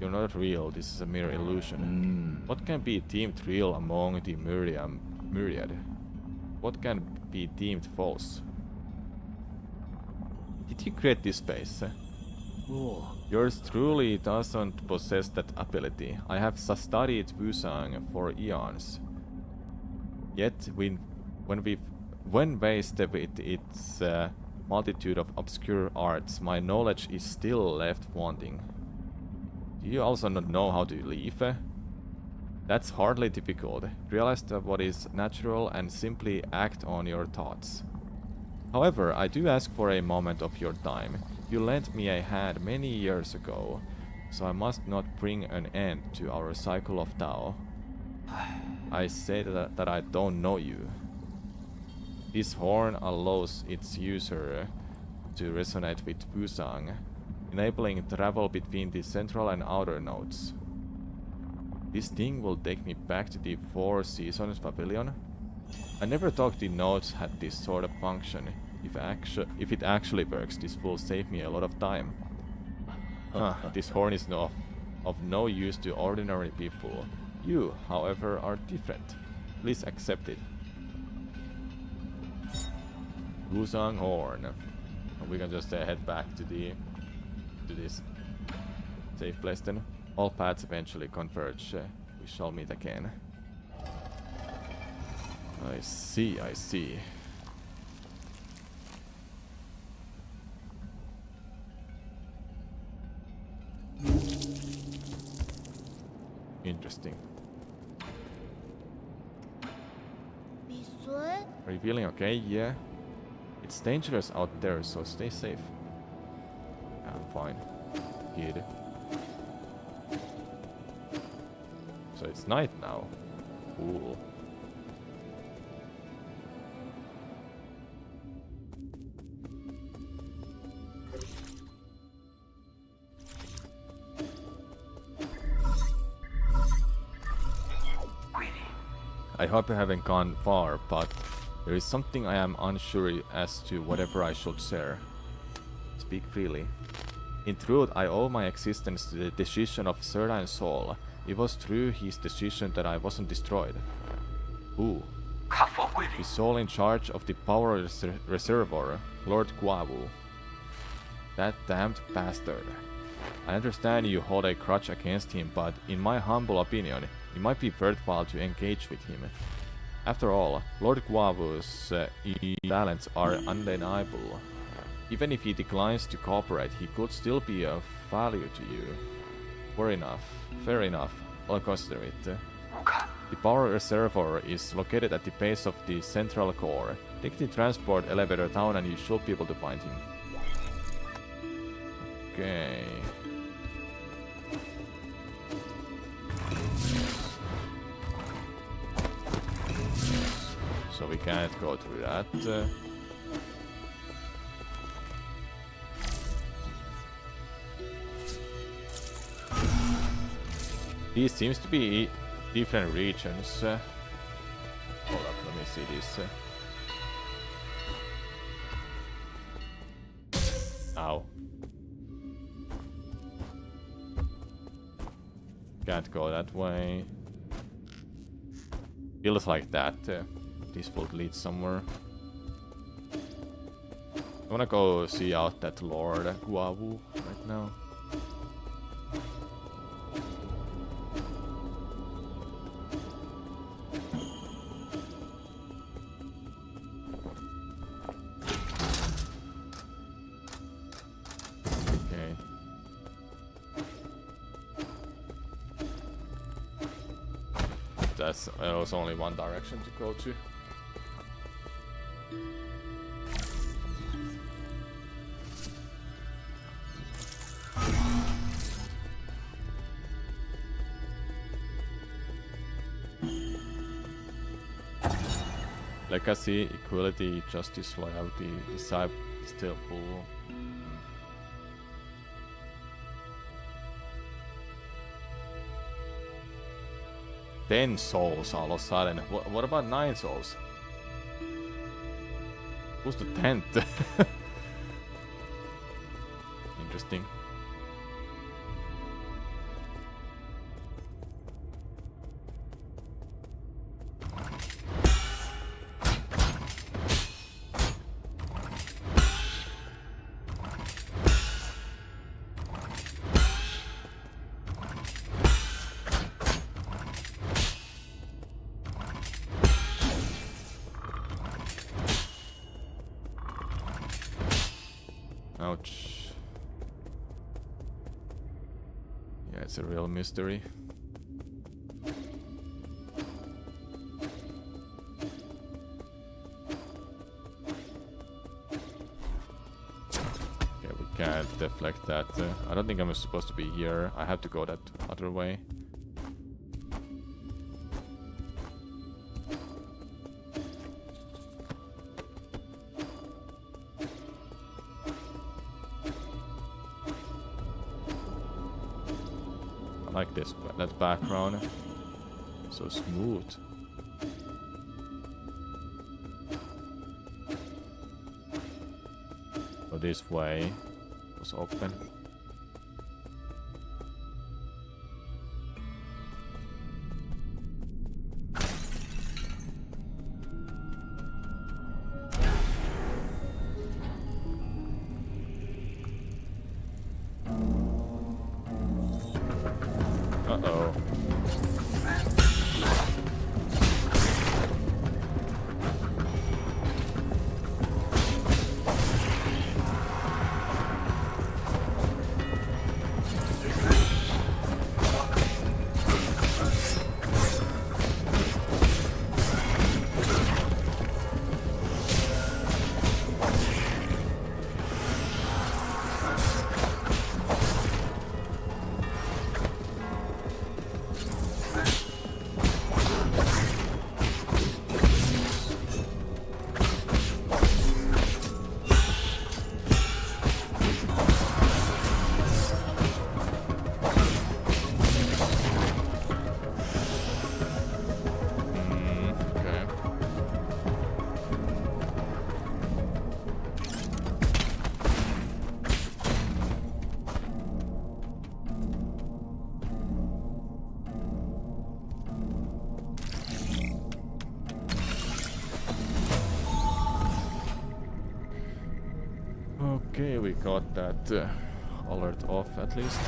You're not real, this is a mere illusion. What can be deemed real among the myriad? What can be deemed false? Did you create this space? Yours truly doesn't possess that ability. I have studied Wuzang for eons. Yet, when faced with its multitude of obscure arts, my knowledge is still left wanting. Do you also not know how to live? That's hardly difficult. Realize what is natural and simply act on your thoughts. However, I do ask for a moment of your time. You lent me a hand many years ago, so I must not bring an end to our cycle of Tao. I say that I don't know you. This horn allows its user to resonate with Wuzang, enabling travel between the central and outer nodes. This thing will take me back to the Four Seasons Pavilion. I never thought the nodes had this sort of function. If it actually works, this will save me a lot of time. This horn is of no use to ordinary people. You, however, are different. Please accept it. Wuzang horn. And we can just head back to this safe place then. All paths eventually converge. We shall meet again. I see, I see. Interesting. Are you feeling okay? Yeah. It's dangerous out there, so stay safe. I'm fine. Kid. So it's night now. Cool. I hope I haven't gone far, but there is something I am unsure as to whatever I should share. Speak freely. In truth, I owe my existence to the decision of Certain Soul. It was through his decision that I wasn't destroyed. Who? 卡佛归零。 His soul in charge of the power reservoir, Lord Guawu. That damned bastard. I understand you hold a grudge against him, but in my humble opinion, it might be worthwhile to engage with him. After all, Lord Guawu's talents are undeniable. Even if he declines to cooperate, he could still be of value to you. Fair enough, I'll consider it. 无看， The power reservoir is located at the base of the central core. Take the transport elevator down and you should be able to find him. Okay. So we can't go through that. These seems to be different regions. Hold up, let me see this. Ow. Can't go that way. Feels like that. This will lead somewhere. I wanna go see out that Lord Guawu right now. Okay. There was only one direction to go to. Legacy, equality, justice, loyalty, disciple, still full. 10 souls all of a sudden. What about 9 souls? Who's the 10th? Interesting. Ouch. Yeah, it's a real mystery. Okay, we can't deflect that. I don't think I'm supposed to be here. I have to go that other way. I like this, that background. So smooth. So this way was open. Uh-oh. Okay, we got that alert off at least.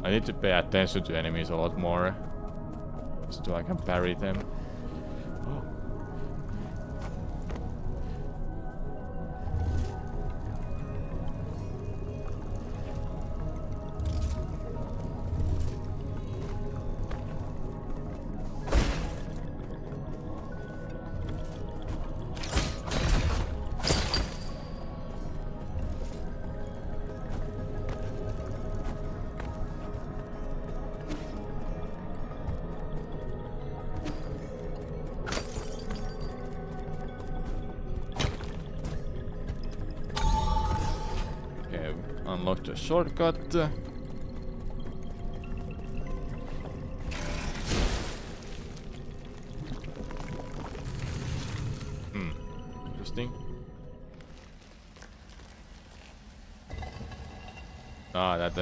I need to pay attention to enemies a lot more, so I can parry them. Oh. Unlocked a shortcut. Interesting. Ah, that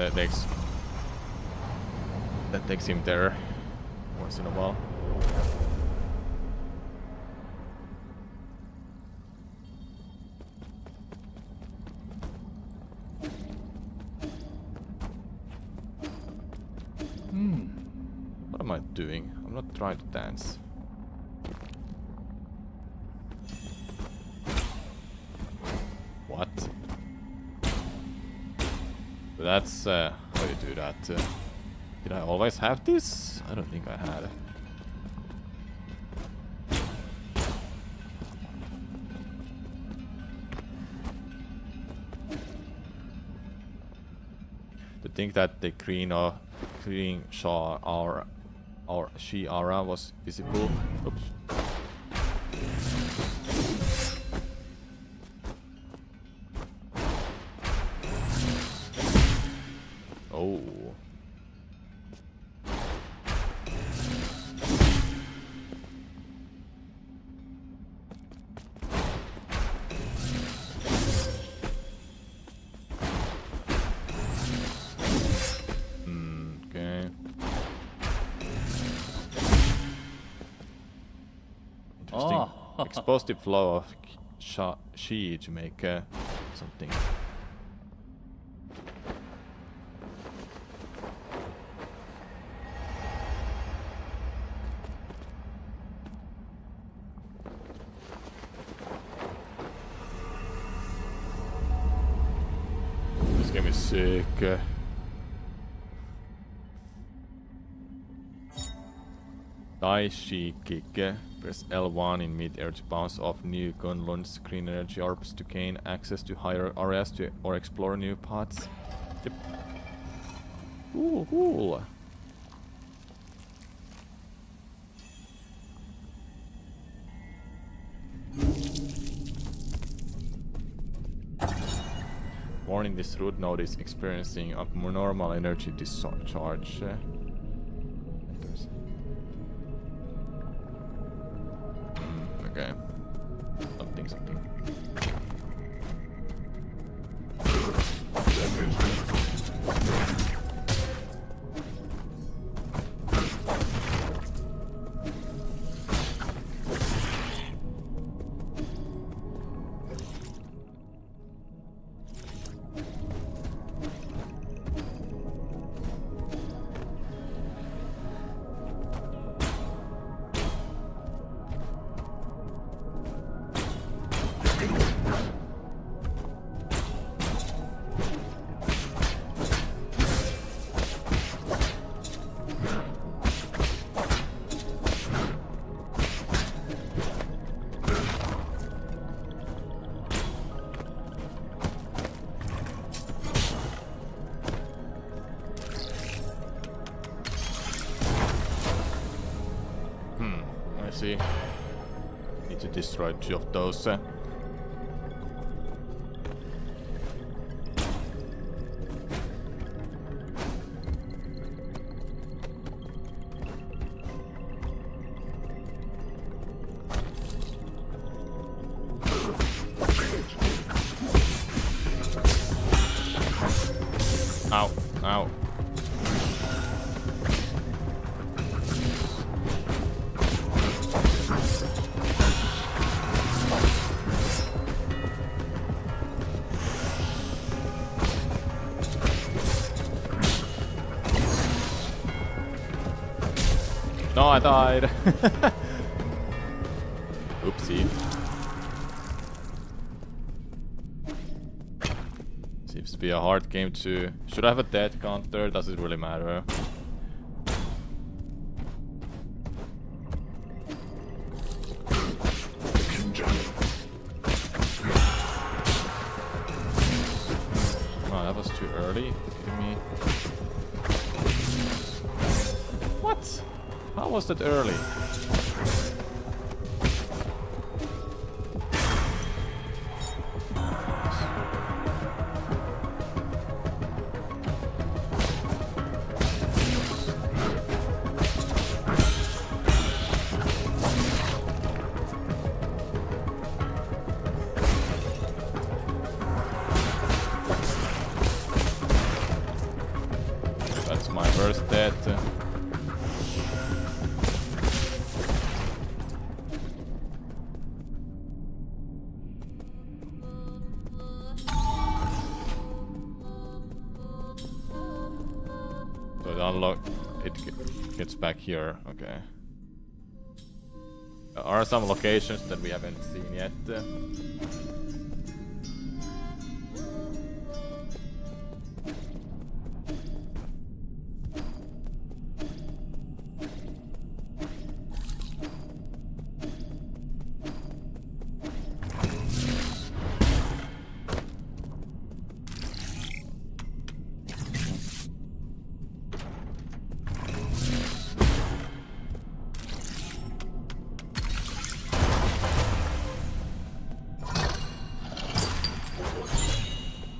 takes him there once in a while. What am I doing? I'm not trying to dance. What? That's how you do that. Did I always have this? I don't think I had. To think that the green Shah or Shi'ara was visible. Oops. Oh. Okay. Interesting. Expose the flow of Shi to make something. This game is sick. Tai Shi Kick. Press L1 in mid-air to bounce off new Gunlun's green energy orbs to gain access to higher areas or explore new paths. Yep. Ooh, cool. Warning, this root node is experiencing abnormal energy discharge. Okay. Something. See, need to destroy 2 of those. No, I died. Oopsie. Seems to be a hard game to... Should I have a death counter? Does it really matter? Oh, that was too early. Are you kidding me? What? How was that early? That's my first death. So it unlock. It gets back here. Okay. There are some locations that we haven't seen yet.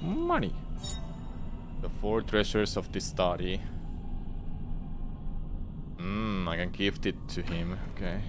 Money. The 4 treasures of the study. I can gift it to him. Okay.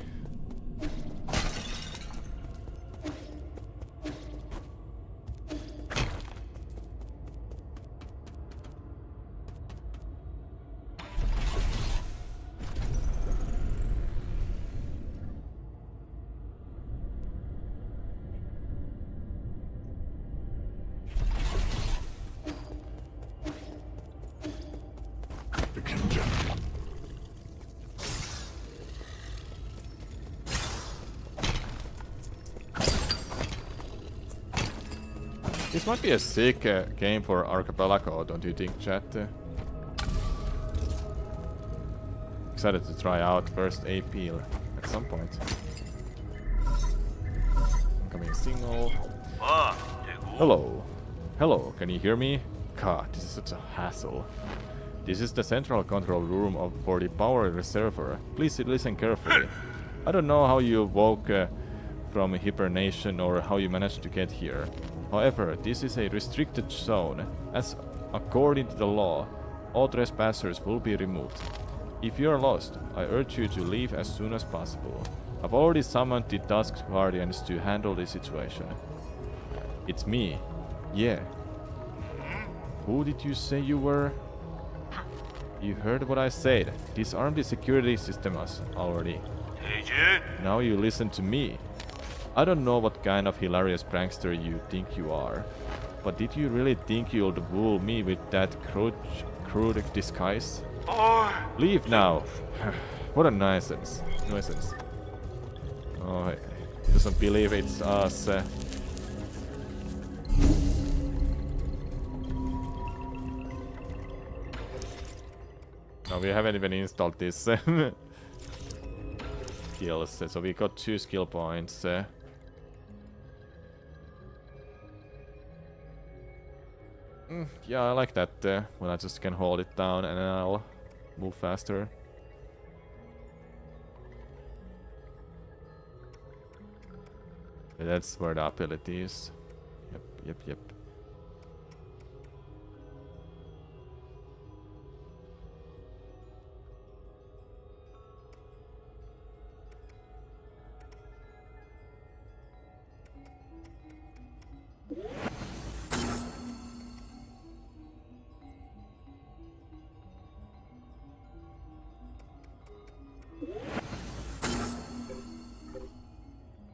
This might be a sick game for Archipelago, don't you think, chat? Excited to try out first AP at some point. Incoming signal. Hello. Hello, can you hear me? God, this is such a hassle. This is the central control room for the power reservoir. Please listen carefully. I don't know how you woke from hibernation or how you managed to get here. However, this is a restricted zone, as according to the law, all trespassers will be removed. If you are lost, I urge you to leave as soon as possible. I've already summoned the Dusk Guardians to handle the situation. It's me. Yeah. Who did you say you were? You heard what I said. Disarm the security systems already. Now you listen to me. I don't know what kind of hilarious prankster you think you are, but did you really think you'll fool me with that crude disguise? Leave now! What a nuisance. Oh, he doesn't believe it's us. No, we haven't even installed this skills, so we got 2 skill points. Yeah, I like that when I just can hold it down and then I'll move faster. That's where the ability is. Yep.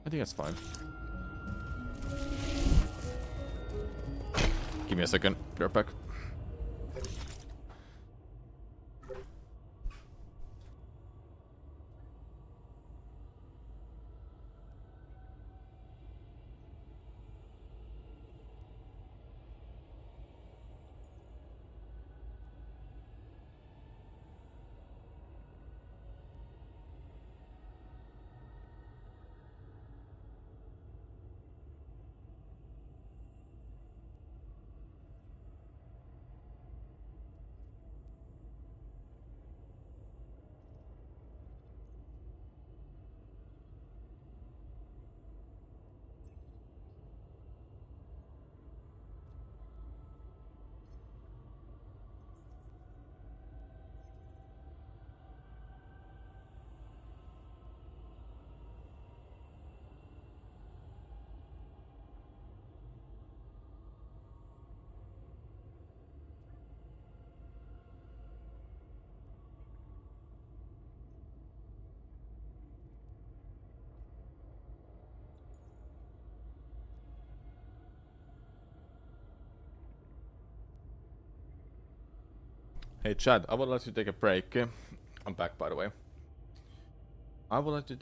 I think that's fine. Give me a second. Be right back. Hey Chad, I would like to take a break. I'm back, by the way. I would like to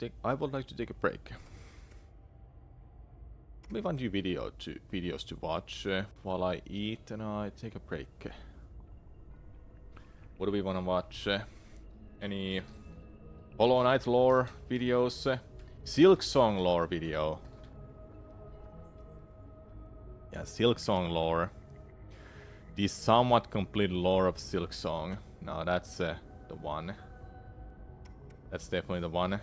take a break. We want you videos to watch while I eat and I take a break. What do we want to watch? Any Hollow Knight lore videos? Silksong lore video. Yeah, Silksong lore. The somewhat complete lore of Silksong. No, that's the one. That's definitely the one.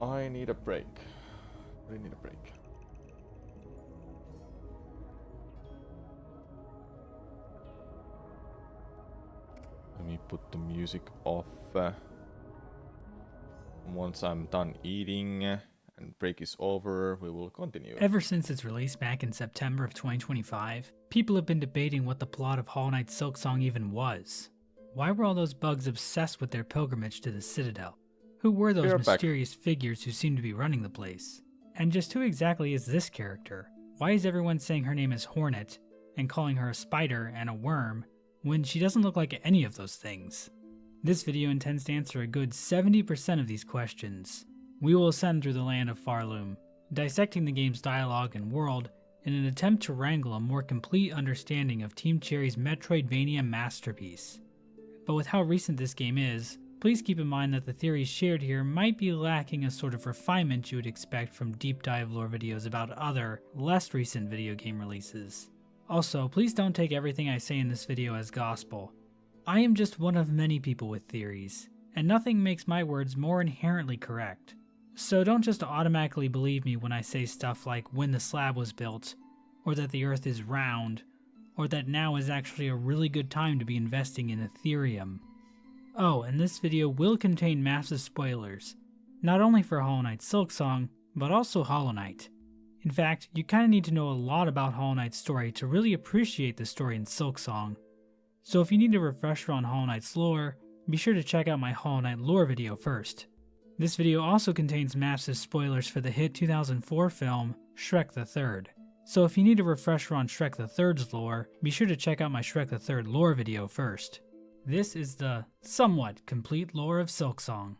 I need a break. I need a break. Let me put the music off. Once I'm done eating and break is over, we will continue. Ever since its release back in September of 2025, people have been debating what the plot of Hollow Knight Silksong even was. Why were all those bugs obsessed with their pilgrimage to the Citadel? Who were those mysterious figures who seemed to be running the place? And just who exactly is this character? Why is everyone saying her name is Hornet and calling her a spider and a worm when she doesn't look like any of those things? This video intends to answer a good 70% of these questions. We will ascend through the land of Farloom, dissecting the game's dialogue and world in an attempt to wrangle a more complete understanding of Team Cherry's Metroidvania masterpiece. But with how recent this game is, please keep in mind that the theories shared here might be lacking a sort of refinement you would expect from deep dive lore videos about other, less recent video game releases. Also, please don't take everything I say in this video as gospel. I am just one of many people with theories, and nothing makes my words more inherently correct. So don't just automatically believe me when I say stuff like when the slab was built, or that the earth is round, or that now is actually a really good time to be investing in Ethereum. Oh, and this video will contain massive spoilers, not only for Hollow Knight Silksong, but also Hollow Knight. In fact, you kinda need to know a lot about Hollow Knight's story to really appreciate the story in Silksong. So if you need a refresher on Hollow Knight's lore, be sure to check out my Hollow Knight lore video first. This video also contains massive spoilers for the hit 2004 film, Shrek the Third. So if you need a refresher on Shrek the Third's lore, be sure to check out my Shrek the Third lore video first. This is the somewhat complete lore of Silksong.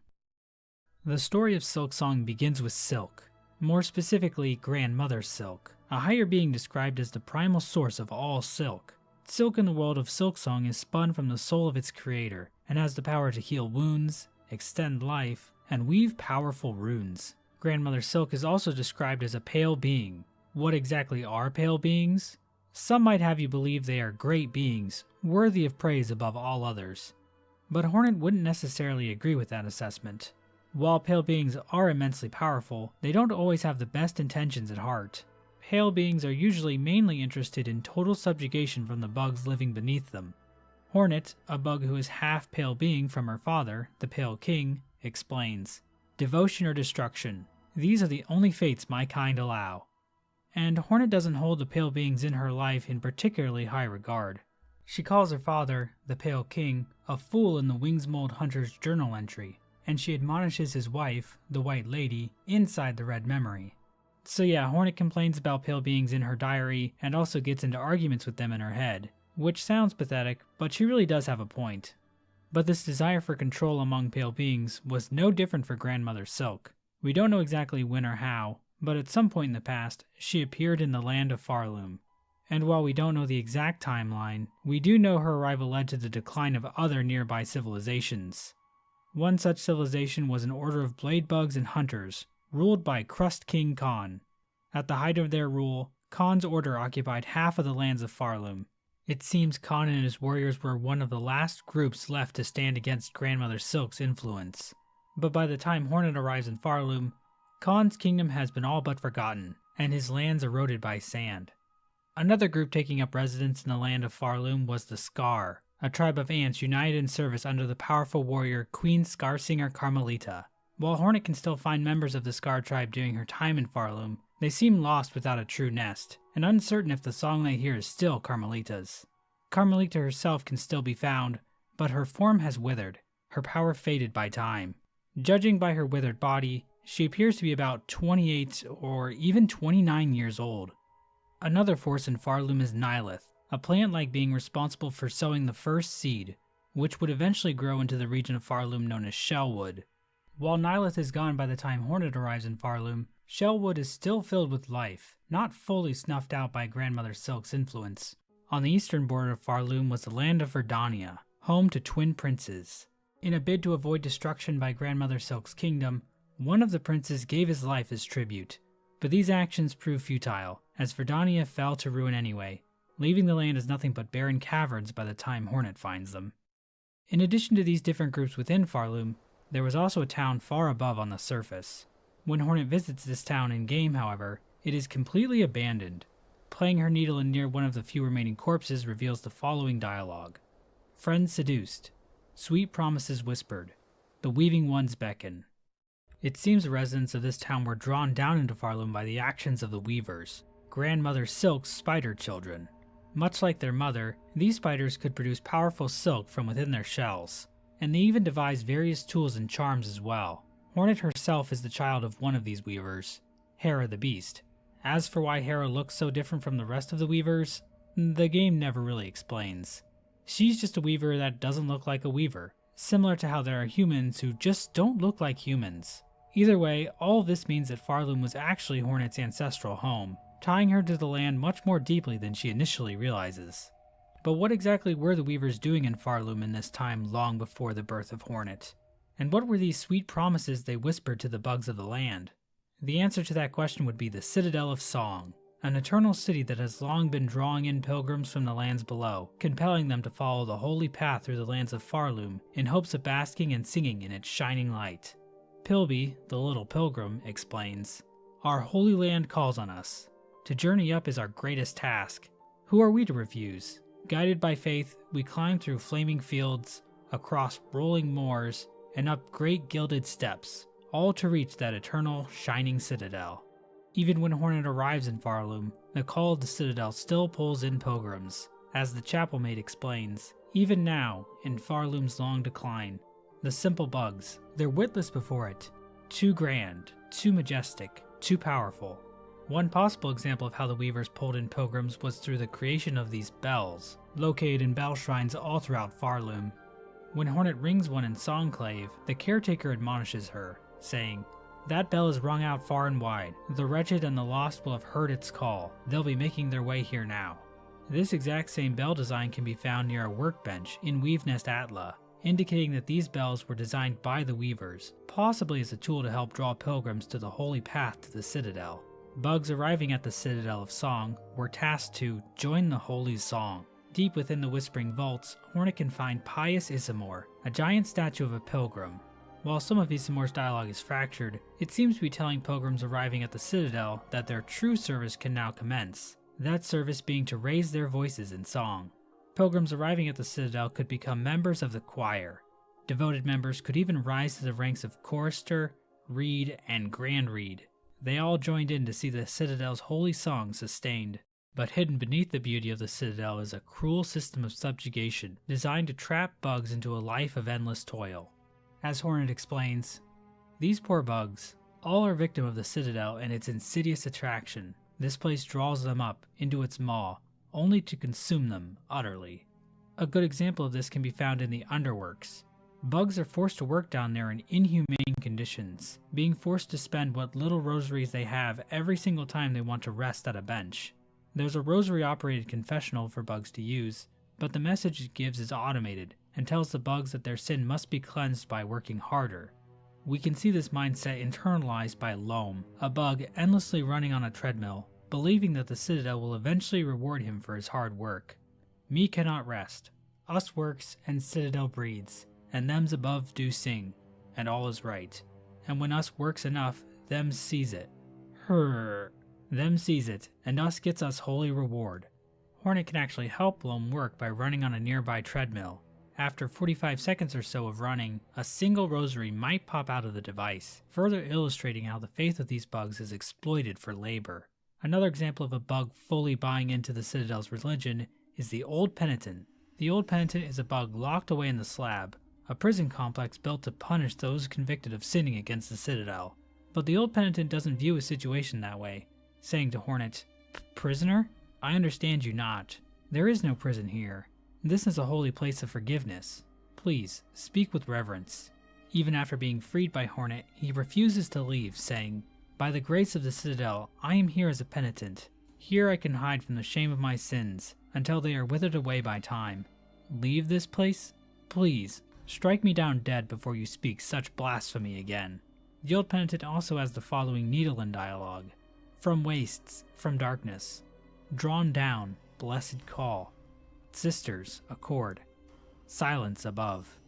The story of Silksong begins with Silk, more specifically Grandmother Silk, a higher being described as the primal source of all silk. Silk in the world of Silksong is spun from the soul of its creator, and has the power to heal wounds, extend life, and weave powerful runes. Grandmother Silk is also described as a pale being. What exactly are pale beings? Some might have you believe they are great beings, worthy of praise above all others. But Hornet wouldn't necessarily agree with that assessment. While pale beings are immensely powerful, they don't always have the best intentions at heart. Pale beings are usually mainly interested in total subjugation from the bugs living beneath them. Hornet, a bug who is half pale being from her father, the Pale King, explains, "Devotion or destruction, these are the only fates my kind allow." And Hornet doesn't hold the pale beings in her life in particularly high regard. She calls her father, the Pale King, a fool in the Wingsmold Hunter's journal entry, and she admonishes his wife, the White Lady, inside the Red Memory. So yeah, Hornet complains about pale beings in her diary and also gets into arguments with them in her head, which sounds pathetic, but she really does have a point. But this desire for control among pale beings was no different for Grandmother Silk. We don't know exactly when or how, but at some point in the past, she appeared in the land of Farloom. And while we don't know the exact timeline, we do know her arrival led to the decline of other nearby civilizations. One such civilization was an order of blade bugs and hunters, ruled by Crust King Khan. At the height of their rule, Khan's order occupied half of the lands of Farloom. It seems Khan and his warriors were one of the last groups left to stand against Grandmother Silk's influence. But by the time Hornet arrives in Farloom, Khan's kingdom has been all but forgotten, and his lands eroded by sand. Another group taking up residence in the land of Farloom was the Scar, a tribe of ants united in service under the powerful warrior Queen Scarsinger Carmelita. While Hornet can still find members of the Scar tribe during her time in Farloom, they seem lost without a true nest, and uncertain if the song they hear is still Carmelita's. Carmelita herself can still be found, but her form has withered, her power faded by time. Judging by her withered body, She appears to be about 28 or even 29 years old. Another force in Farloom is Nihilith, a plant-like being responsible for sowing the first seed, which would eventually grow into the region of Farloom known as Shellwood. While Nihilith is gone by the time Hornet arrives in Farloom, Shellwood is still filled with life, not fully snuffed out by Grandmother Silk's influence. On the eastern border of Farloom was the land of Verdania, home to twin princes. In a bid to avoid destruction by Grandmother Silk's kingdom, one of the princes gave his life as tribute, but these actions proved futile, as Verdania fell to ruin anyway, leaving the land as nothing but barren caverns by the time Hornet finds them. In addition to these different groups within Farloom, there was also a town far above on the surface. When Hornet visits this town in-game, however, it is completely abandoned. Playing her needle in near one of the few remaining corpses reveals the following dialogue. Friends seduced. Sweet promises whispered. The weaving ones beckon. It seems the residents of this town were drawn down into Farloom by the actions of the Weavers, Grandmother Silk's spider children. Much like their mother, these spiders could produce powerful silk from within their shells, and they even devised various tools and charms as well. Hornet herself is the child of one of these Weavers, Hera the Beast. As for why Hera looks so different from the rest of the Weavers, the game never really explains. She's just a Weaver that doesn't look like a Weaver, similar to how there are humans who just don't look like humans. Either way, all of this means that Farloom was actually Hornet's ancestral home, tying her to the land much more deeply than she initially realizes. But what exactly were the Weavers doing in Farloom in this time long before the birth of Hornet? And what were these sweet promises they whispered to the bugs of the land? The answer to that question would be the Citadel of Song, an eternal city that has long been drawing in pilgrims from the lands below, compelling them to follow the holy path through the lands of Farloom in hopes of basking and singing in its shining light. Pilby, the little pilgrim, explains, "Our holy land calls on us. To journey up is our greatest task. Who are we to refuse? Guided by faith, we climb through flaming fields, across rolling moors, and up great gilded steps, all to reach that eternal, shining citadel." Even when Hornet arrives in Farloom, the call of the citadel still pulls in pilgrims. As the chapel maid explains, even now, in Farloom's long decline, the simple bugs, they're witless before it. Too grand, too majestic, too powerful. One possible example of how the Weavers pulled in pilgrims was through the creation of these bells, located in bell shrines all throughout Farloom. When Hornet rings one in Songclave, the caretaker admonishes her, saying, "That bell is rung out far and wide. The wretched and the lost will have heard its call. They'll be making their way here now." This exact same bell design can be found near a workbench in Weavenest Atla, indicating that these bells were designed by the Weavers, possibly as a tool to help draw pilgrims to the holy path to the Citadel. Bugs arriving at the Citadel of Song were tasked to join the holy song. Deep within the Whispering Vaults, Hornet can find Pious Isamor, a giant statue of a pilgrim. While some of Isamor's dialogue is fractured, it seems to be telling pilgrims arriving at the Citadel that their true service can now commence, that service being to raise their voices in song. Pilgrims arriving at the Citadel could become members of the choir. Devoted members could even rise to the ranks of chorister, reed, and grand reed. They all joined in to see the Citadel's holy song sustained. But hidden beneath the beauty of the Citadel is a cruel system of subjugation designed to trap bugs into a life of endless toil. As Hornet explains, "These poor bugs, all are victim of the Citadel and its insidious attraction. This place draws them up into its maw, only to consume them utterly." A good example of this can be found in the Underworks. Bugs are forced to work down there in inhumane conditions, being forced to spend what little rosaries they have every single time they want to rest at a bench. There's a rosary-operated confessional for bugs to use, but the message it gives is automated and tells the bugs that their sin must be cleansed by working harder. We can see this mindset internalized by Loam, a bug endlessly running on a treadmill, believing that the Citadel will eventually reward him for his hard work. "Me cannot rest. Us works and Citadel breeds, and them's above do sing, and all is right. And when us works enough, them sees it. Her. Them sees it, and us gets us holy reward." Hornet can actually help Loam work by running on a nearby treadmill. After 45 seconds or so of running, a single rosary might pop out of the device, further illustrating how the faith of these bugs is exploited for labor. Another example of a bug fully buying into the Citadel's religion is the Old Penitent. The Old Penitent is a bug locked away in the Slab, a prison complex built to punish those convicted of sinning against the Citadel. But the old penitent doesn't view his situation that way, saying to Hornet, "Prisoner? I understand you not. There is no prison here. This is a holy place of forgiveness. Please, speak with reverence." Even after being freed by Hornet, he refuses to leave, saying, "By the grace of the Citadel, I am here as a penitent. Here I can hide from the shame of my sins, until they are withered away by time. Leave this place? Please, strike me down dead before you speak such blasphemy again." The old penitent also has the following Needle dialogue. "From wastes, from darkness. Drawn down, blessed call. Sisters, accord. Silence above."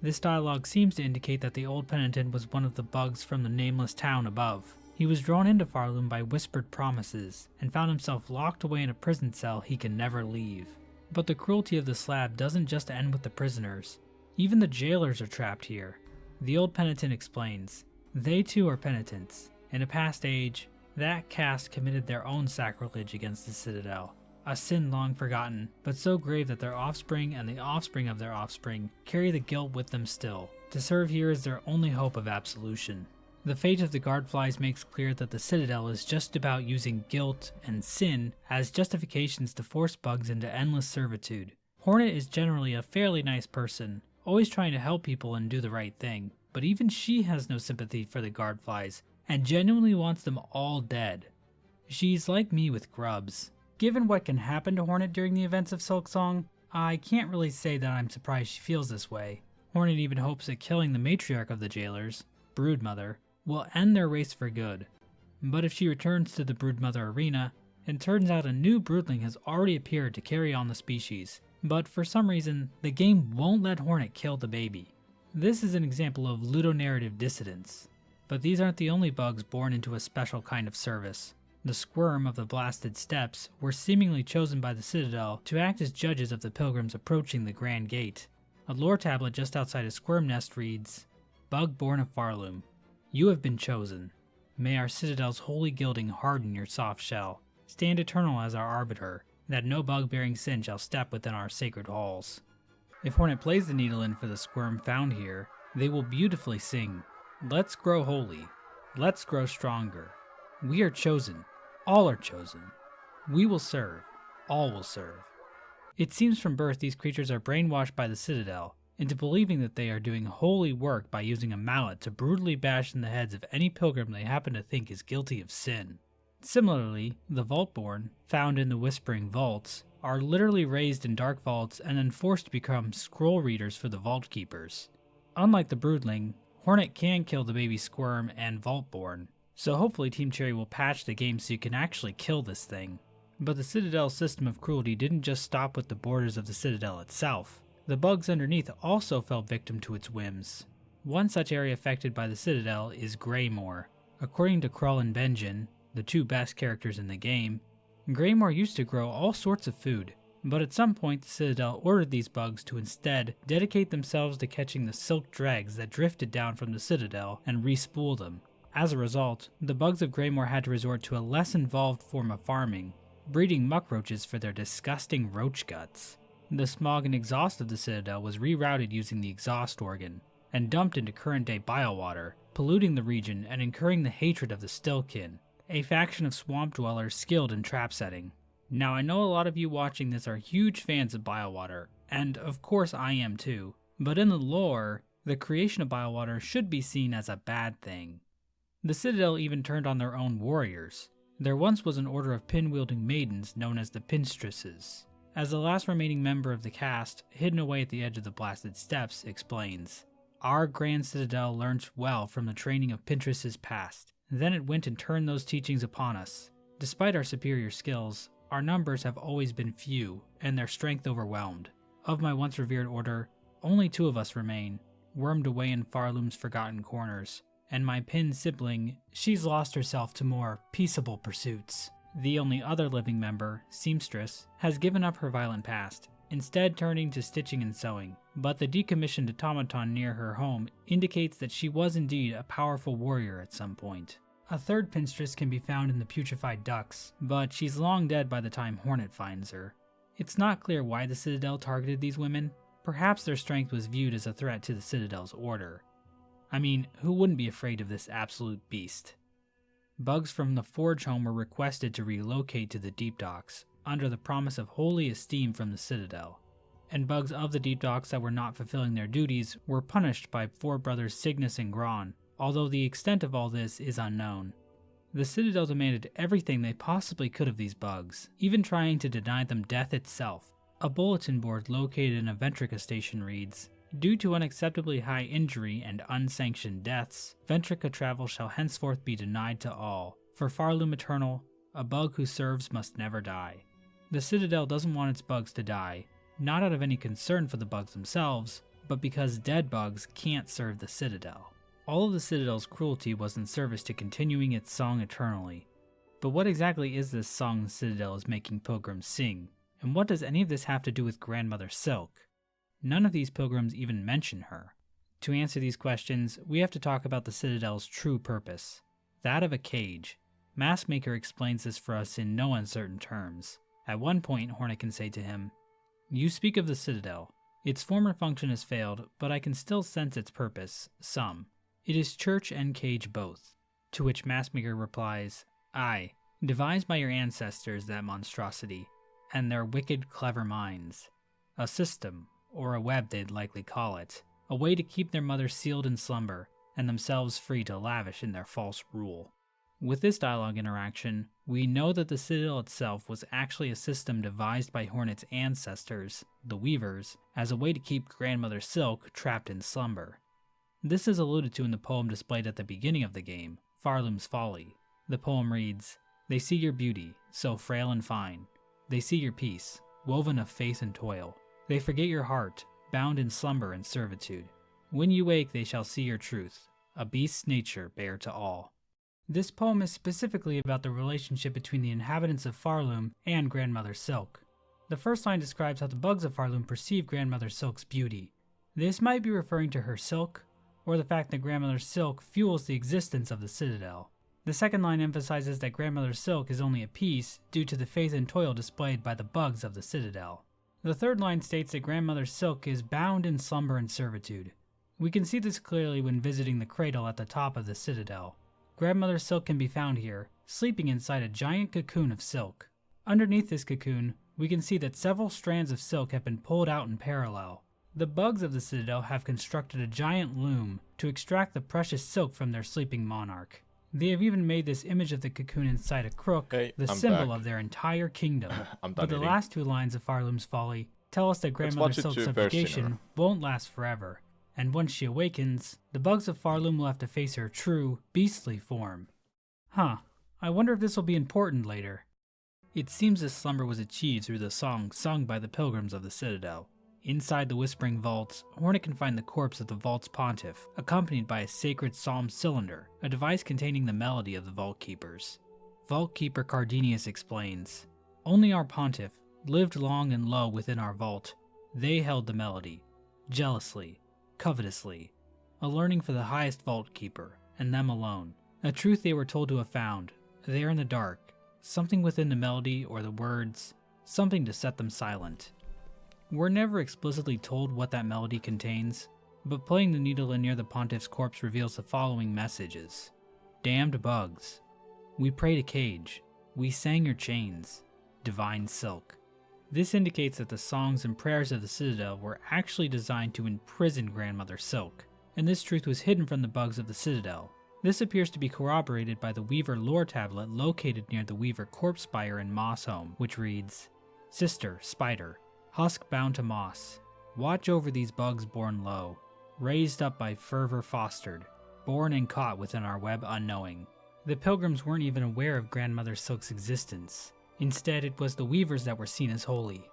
This dialogue seems to indicate that the old penitent was one of the bugs from the nameless town above. He was drawn into Farloom by whispered promises, and found himself locked away in a prison cell he can never leave. But the cruelty of the slab doesn't just end with the prisoners. Even the jailers are trapped here. The old penitent explains, "They too are penitents. In a past age, that caste committed their own sacrilege against the Citadel, a sin long forgotten, but so grave that their offspring and the offspring of their offspring carry the guilt with them still. To serve here is their only hope of absolution." The fate of the Guardflies makes clear that the Citadel is just about using guilt and sin as justifications to force bugs into endless servitude. Hornet is generally a fairly nice person, always trying to help people and do the right thing, but even she has no sympathy for the Guardflies, and genuinely wants them all dead. She's like me with grubs. Given what can happen to Hornet during the events of Silksong, I can't really say that I'm surprised she feels this way. Hornet even hopes that killing the matriarch of the jailers, Broodmother, will end their race for good. But if she returns to the Broodmother arena, it turns out a new broodling has already appeared to carry on the species. But for some reason, the game won't let Hornet kill the baby. This is an example of ludonarrative dissidence. But these aren't the only bugs born into a special kind of service. The Squirm of the Blasted Steppes were seemingly chosen by the Citadel to act as judges of the pilgrims approaching the Grand Gate. A lore tablet just outside a Squirm nest reads, "Bug born of Farloom, you have been chosen. May our Citadel's holy gilding harden your soft shell. Stand eternal as our arbiter, that no bug-bearing sin shall step within our sacred halls." If Hornet plays the needle in for the Squirm found here, they will beautifully sing, "Let's grow holy. Let's grow stronger. We are chosen. All are chosen. We will serve. All will serve." It seems from birth these creatures are brainwashed by the Citadel into believing that they are doing holy work by using a mallet to brutally bash in the heads of any pilgrim they happen to think is guilty of sin. Similarly, the Vaultborn, found in the Whispering Vaults, are literally raised in dark vaults and then forced to become scroll readers for the Vault Keepers. Unlike the Broodling, Hornet can kill the baby Squirm and Vaultborn, so hopefully Team Cherry will patch the game so you can actually kill this thing. But the Citadel's system of cruelty didn't just stop with the borders of the Citadel itself. The bugs underneath also fell victim to its whims. One such area affected by the Citadel is Greymoor. According to Krull and Benjin, the two best characters in the game, Greymoor used to grow all sorts of food, but at some point the Citadel ordered these bugs to instead dedicate themselves to catching the silk dregs that drifted down from the Citadel and re-spool them. As a result, the bugs of Greymoor had to resort to a less involved form of farming, breeding muckroaches for their disgusting roach guts. The smog and exhaust of the Citadel was rerouted using the exhaust organ, and dumped into current-day biowater, polluting the region and incurring the hatred of the Stillkin, a faction of swamp dwellers skilled in trap setting. Now I know a lot of you watching this are huge fans of biowater, and of course I am too, but in the lore, the creation of biowater should be seen as a bad thing. The Citadel even turned on their own warriors. There once was an order of pin-wielding maidens known as the Pinstresses. As the last remaining member of the cast, hidden away at the edge of the Blasted Steppes, explains, "Our Grand Citadel learnt well from the training of Pinstresses past. Then it went and turned those teachings upon us. Despite our superior skills, our numbers have always been few, and their strength overwhelmed. Of my once revered order, only 2 of us remain, wormed away in Farloom's forgotten corners, and my Pin sibling, she's lost herself to more peaceable pursuits. The only other living member, Seamstress, has given up her violent past, instead turning to stitching and sewing, but the decommissioned automaton near her home indicates that she was indeed a powerful warrior at some point. A third Pinstress can be found in the Putrefied Ducks, but she's long dead by the time Hornet finds her. It's not clear why the Citadel targeted these women. Perhaps their strength was viewed as a threat to the Citadel's order. I mean, who wouldn't be afraid of this absolute beast? Bugs from the Forge home were requested to relocate to the Deep Docks, under the promise of holy esteem from the Citadel. And bugs of the Deep Docks that were not fulfilling their duties were punished by four brothers Cygnus and Gron, although the extent of all this is unknown. The Citadel demanded everything they possibly could of these bugs, even trying to deny them death itself. A bulletin board located in a Ventrica station reads, "Due to unacceptably high injury and unsanctioned deaths, Ventrica travel shall henceforth be denied to all. For Farloom Eternal, a bug who serves must never die." The Citadel doesn't want its bugs to die, not out of any concern for the bugs themselves, but because dead bugs can't serve the Citadel. All of the Citadel's cruelty was in service to continuing its song eternally. But what exactly is this song the Citadel is making pilgrims sing, and what does any of this have to do with Grandmother Silk? None of these pilgrims even mention her. To answer these questions, we have to talk about the Citadel's true purpose, that of a cage. Maskmaker explains this for us in no uncertain terms. At one point, Hornet can say to him, "You speak of the Citadel. Its former function has failed, but I can still sense its purpose, some. It is church and cage both." To which Maskmaker replies, "Aye, devised by your ancestors, that monstrosity, and their wicked, clever minds. A system, or a web they'd likely call it, a way to keep their mother sealed in slumber, and themselves free to lavish in their false rule." With this dialogue interaction, we know that the Citadel itself was actually a system devised by Hornet's ancestors, the Weavers, as a way to keep Grandmother Silk trapped in slumber. This is alluded to in the poem displayed at the beginning of the game, Farloom's Folly. The poem reads, "They see your beauty, so frail and fine. They see your peace, woven of faith and toil. They forget your heart, bound in slumber and servitude. When you wake they shall see your truth, a beast's nature bare to all." This poem is specifically about the relationship between the inhabitants of Farloom and Grandmother Silk. The first line describes how the bugs of Farloom perceive Grandmother Silk's beauty. This might be referring to her silk, or the fact that Grandmother Silk fuels the existence of the Citadel. The second line emphasizes that Grandmother Silk is only a piece due to the faith and toil displayed by the bugs of the Citadel. The third line states that Grandmother Silk is bound in slumber and servitude. We can see this clearly when visiting the cradle at the top of the Citadel. Grandmother Silk can be found here, sleeping inside a giant cocoon of silk. Underneath this cocoon, we can see that several strands of silk have been pulled out in parallel. The bugs of the Citadel have constructed a giant loom to extract the precious silk from their sleeping monarch. They have even made this image of the cocoon inside a crook Hey, the I'm symbol back. of their entire kingdom. I'm done But the eating. last two lines of Farloom's Folly tell us that Grandmother watch it Silk's to subjugation version. won't last forever, and once she awakens, the bugs of Farloom will have to face her true, beastly form. Huh, I wonder if this will be important later. It seems this slumber was achieved through the song sung by the pilgrims of the Citadel. Inside the Whispering Vaults, Hornet can find the corpse of the Vault's pontiff, accompanied by a sacred psalm cylinder, a device containing the melody of the Vault Keepers. Vault Keeper Cardenius explains, "Only our pontiff lived long and low within our vault. They held the melody, jealously, covetously, a learning for the highest Vault Keeper, and them alone. A truth they were told to have found, there in the dark, something within the melody or the words, something to set them silent." We're never explicitly told what that melody contains, but playing the needle in near the pontiff's corpse reveals the following messages. Damned bugs. We prayed a cage. We sang your chains. Divine silk. This indicates that the songs and prayers of the Citadel were actually designed to imprison Grandmother Silk, and this truth was hidden from the bugs of the Citadel. This appears to be corroborated by the Weaver lore tablet located near the Weaver corpse spire in Moss Home, which reads, "Sister, Spider, husk bound to moss, watch over these bugs born low, raised up by fervor fostered, born and caught within our web unknowing." The pilgrims weren't even aware of Grandmother Silk's existence. Instead, it was the Weavers that were seen as holy.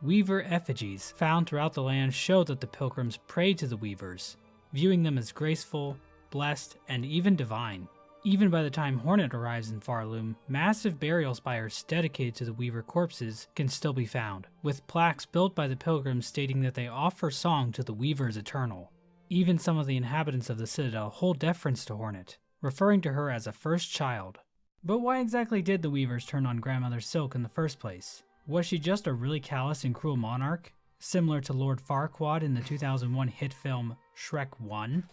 Weaver effigies found throughout the land show that the pilgrims prayed to the Weavers, viewing them as graceful, blessed, and even divine. Even by the time Hornet arrives in Farloom, massive burial spires dedicated to the Weaver corpses can still be found, with plaques built by the pilgrims stating that they offer song to the Weavers eternal. Even some of the inhabitants of the Citadel hold deference to Hornet, referring to her as a first child. But why exactly did the Weavers turn on Grandmother Silk in the first place? Was she just a really callous and cruel monarch, similar to Lord Farquaad in the 2001 hit film Shrek 1?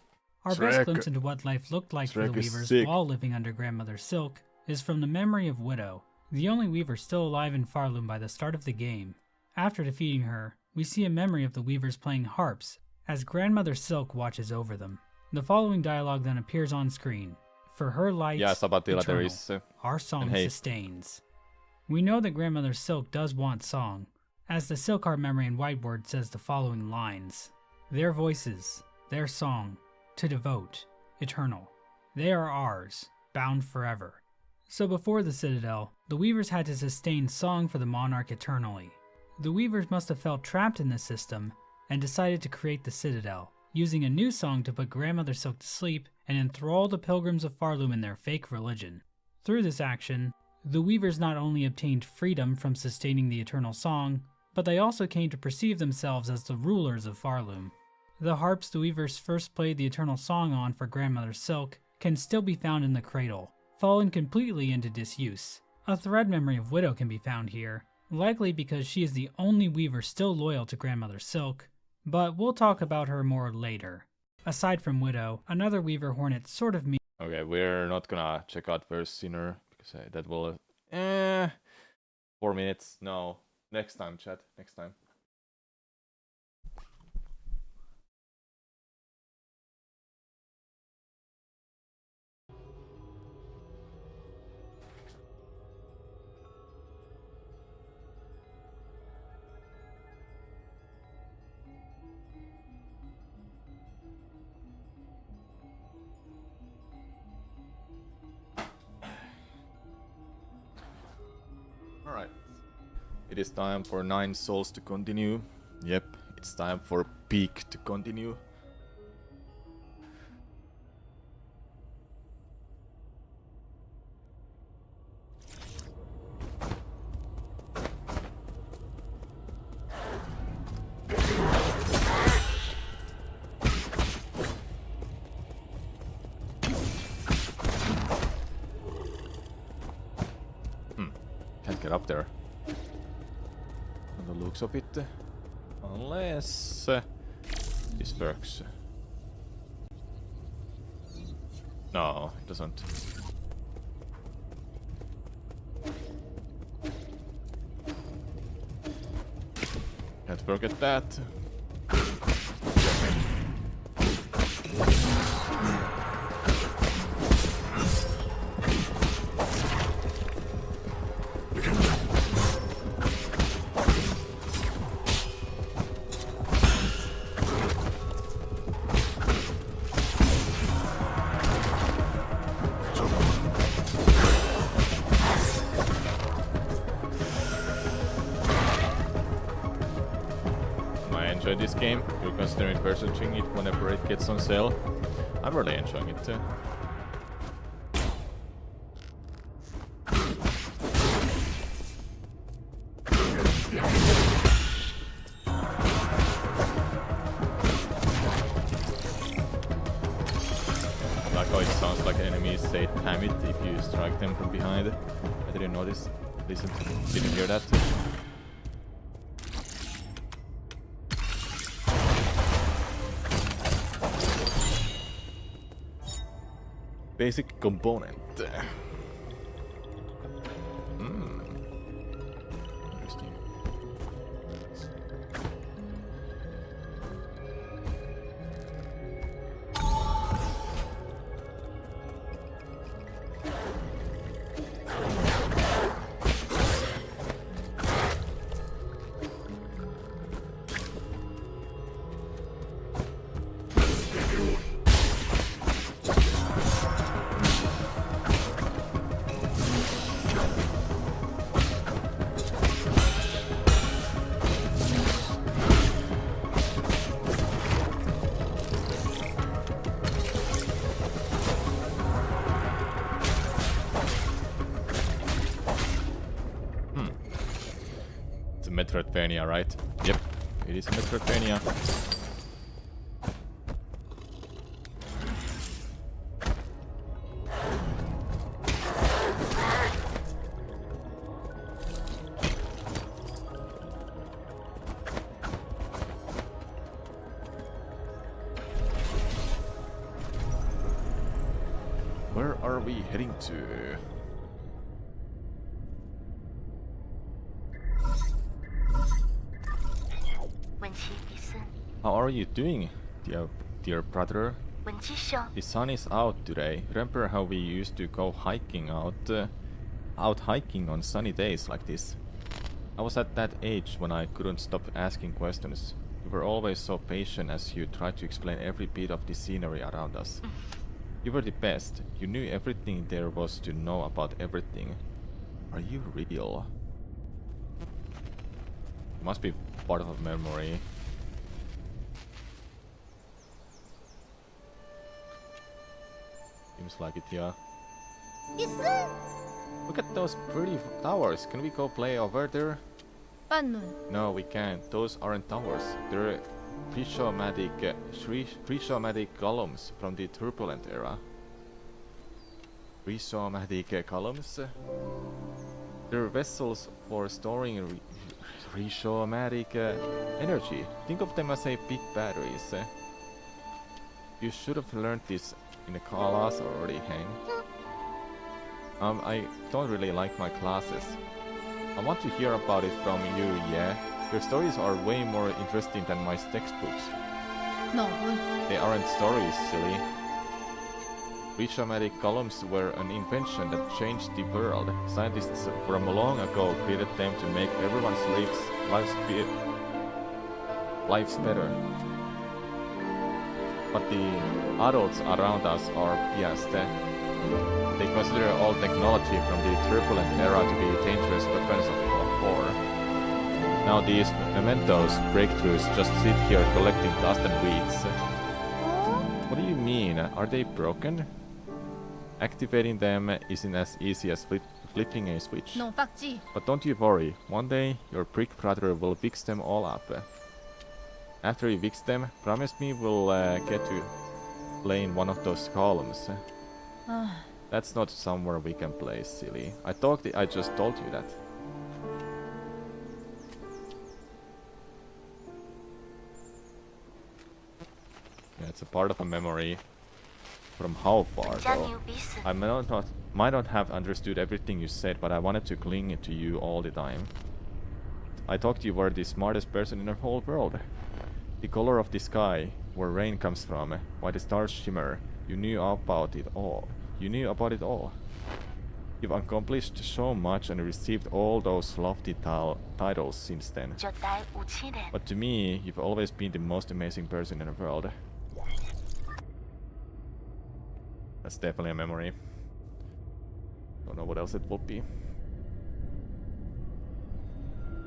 Our best glimpse into what life looked like for the Shrek is Weavers sick. while living under Grandmother Silk is from the memory of Widow, the only Weaver still alive in Farloom by the start of the game. After defeating her, we see a memory of the Weavers playing harps as Grandmother Silk watches over them. The following dialogue then appears on screen. For her light, Yeah, Sabatilla, there eternal, is... our song hey. sustains. We know that Grandmother Silk does want song, as the Silkheart memory in Whiteward says the following lines. Their voices, their song, to devote, eternal. They are ours, bound forever. So before the Citadel, the Weavers had to sustain song for the Monarch eternally. The Weavers must have felt trapped in this system and decided to create the Citadel, using a new song to put Grandmother Silk to sleep and enthrall the pilgrims of Farloom in their fake religion. Through this action, the Weavers not only obtained freedom from sustaining the eternal song, but they also came to perceive themselves as the rulers of Farloom. The harps the Weavers first played the eternal song on for Grandmother Silk can still be found in the cradle, fallen completely into disuse. A thread memory of Widow can be found here, likely because she is the only Weaver still loyal to Grandmother Silk, but we'll talk about her more later. Aside from Widow, another Weaver Hornet sort of Okay, we're not gonna check out Verse Sinner, because that will... 4 minutes, no. Next time, chat, next time. Alright. It is time for 9 Souls to continue. Yep, it's time for Peak to continue. Can't get up there. On the looks of it. Unless this works. No, it doesn't. Can't forget that. Enjoy this game. You're considering purchasing it whenever it gets on sale. I'm really enjoying it too. Like how it sounds like enemies say "damn it" if you strike them from behind. I didn't notice. Didn't hear that. Basic component. Interesting. Metroidvania, right? Yep, it is Metroidvania. we heading to? How are you doing, dear brother? The sun is out today. Remember how we used to go hiking out hiking on sunny days like this? I was at that age when I couldn't stop asking questions. You were always so patient as you tried to explain every bit of the scenery around us. You were the best. You knew everything there was to know about everything. Are you real? It must be part of a memory. Seems like it, yeah. Listen! Look at those pretty towers. Can we go play over there? No, we can't. Those aren't towers. They're prismatic columns from the turbulent era. Prismatic columns? They're vessels for storing prismatic energy. Think of them as a big batteries. You should have learned this in the class already, Hang. I don't really like my classes. I want to hear about it from you, yeah? Your stories are way more interesting than my textbooks. No. They aren't stories, silly. Prismatic columns were an invention that changed the world. Scientists from long ago created them to make everyone's lives better. But the adults around us are biased. They consider all technology from the turbulent era to be dangerous weapons of war. Now these mementos breakthroughs just sit here collecting dust and weeds. What do you mean? Are they broken? Activating them isn't as easy as flipping a switch. Non facci. But don't you worry, one day your prick brother will fix them all up. After he fixes them, promise me we'll get to play in one of those columns. That's not somewhere we can play, silly. I just told you that. Yeah, it's a part of a memory. From how far, though? I might not have understood everything you said, but I wanted to cling to you all the time. I thought you were the smartest person in the whole world. The color of the sky, where rain comes from, why the stars shimmer. You knew about it all. You knew about it all. You've accomplished so much and received all those lofty titles since then. But to me, you've always been the most amazing person in the world. That's definitely a memory. Don't know what else it would be.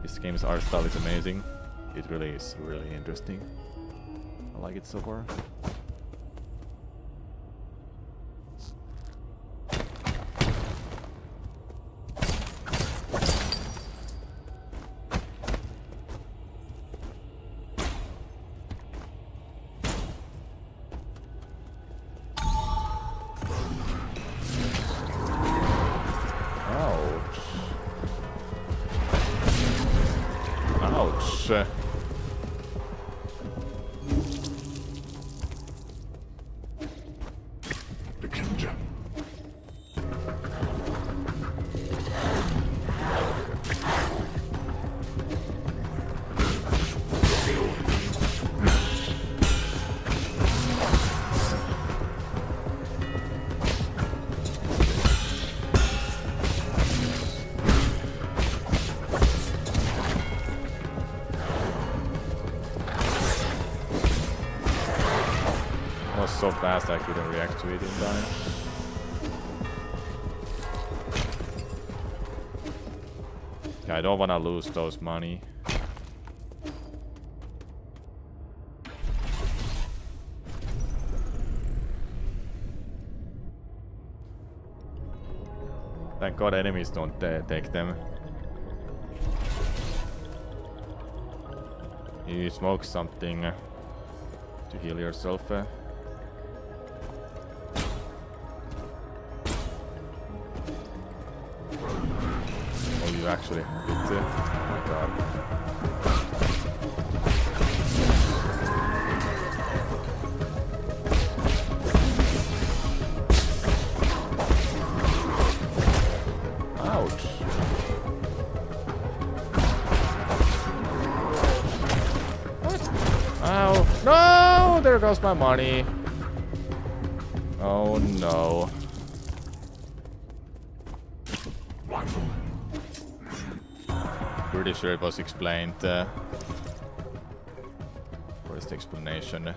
This game's art style is amazing. It really is really interesting. I like it so far. Ouch. So fast I couldn't react to it in time. Yeah, I don't wanna lose those money. Thank God enemies don't take them. You smoke something to heal yourself. Actually, it's it. Oh my God. There goes my money. Oh no. Pretty sure it was explained. Where's the explanation?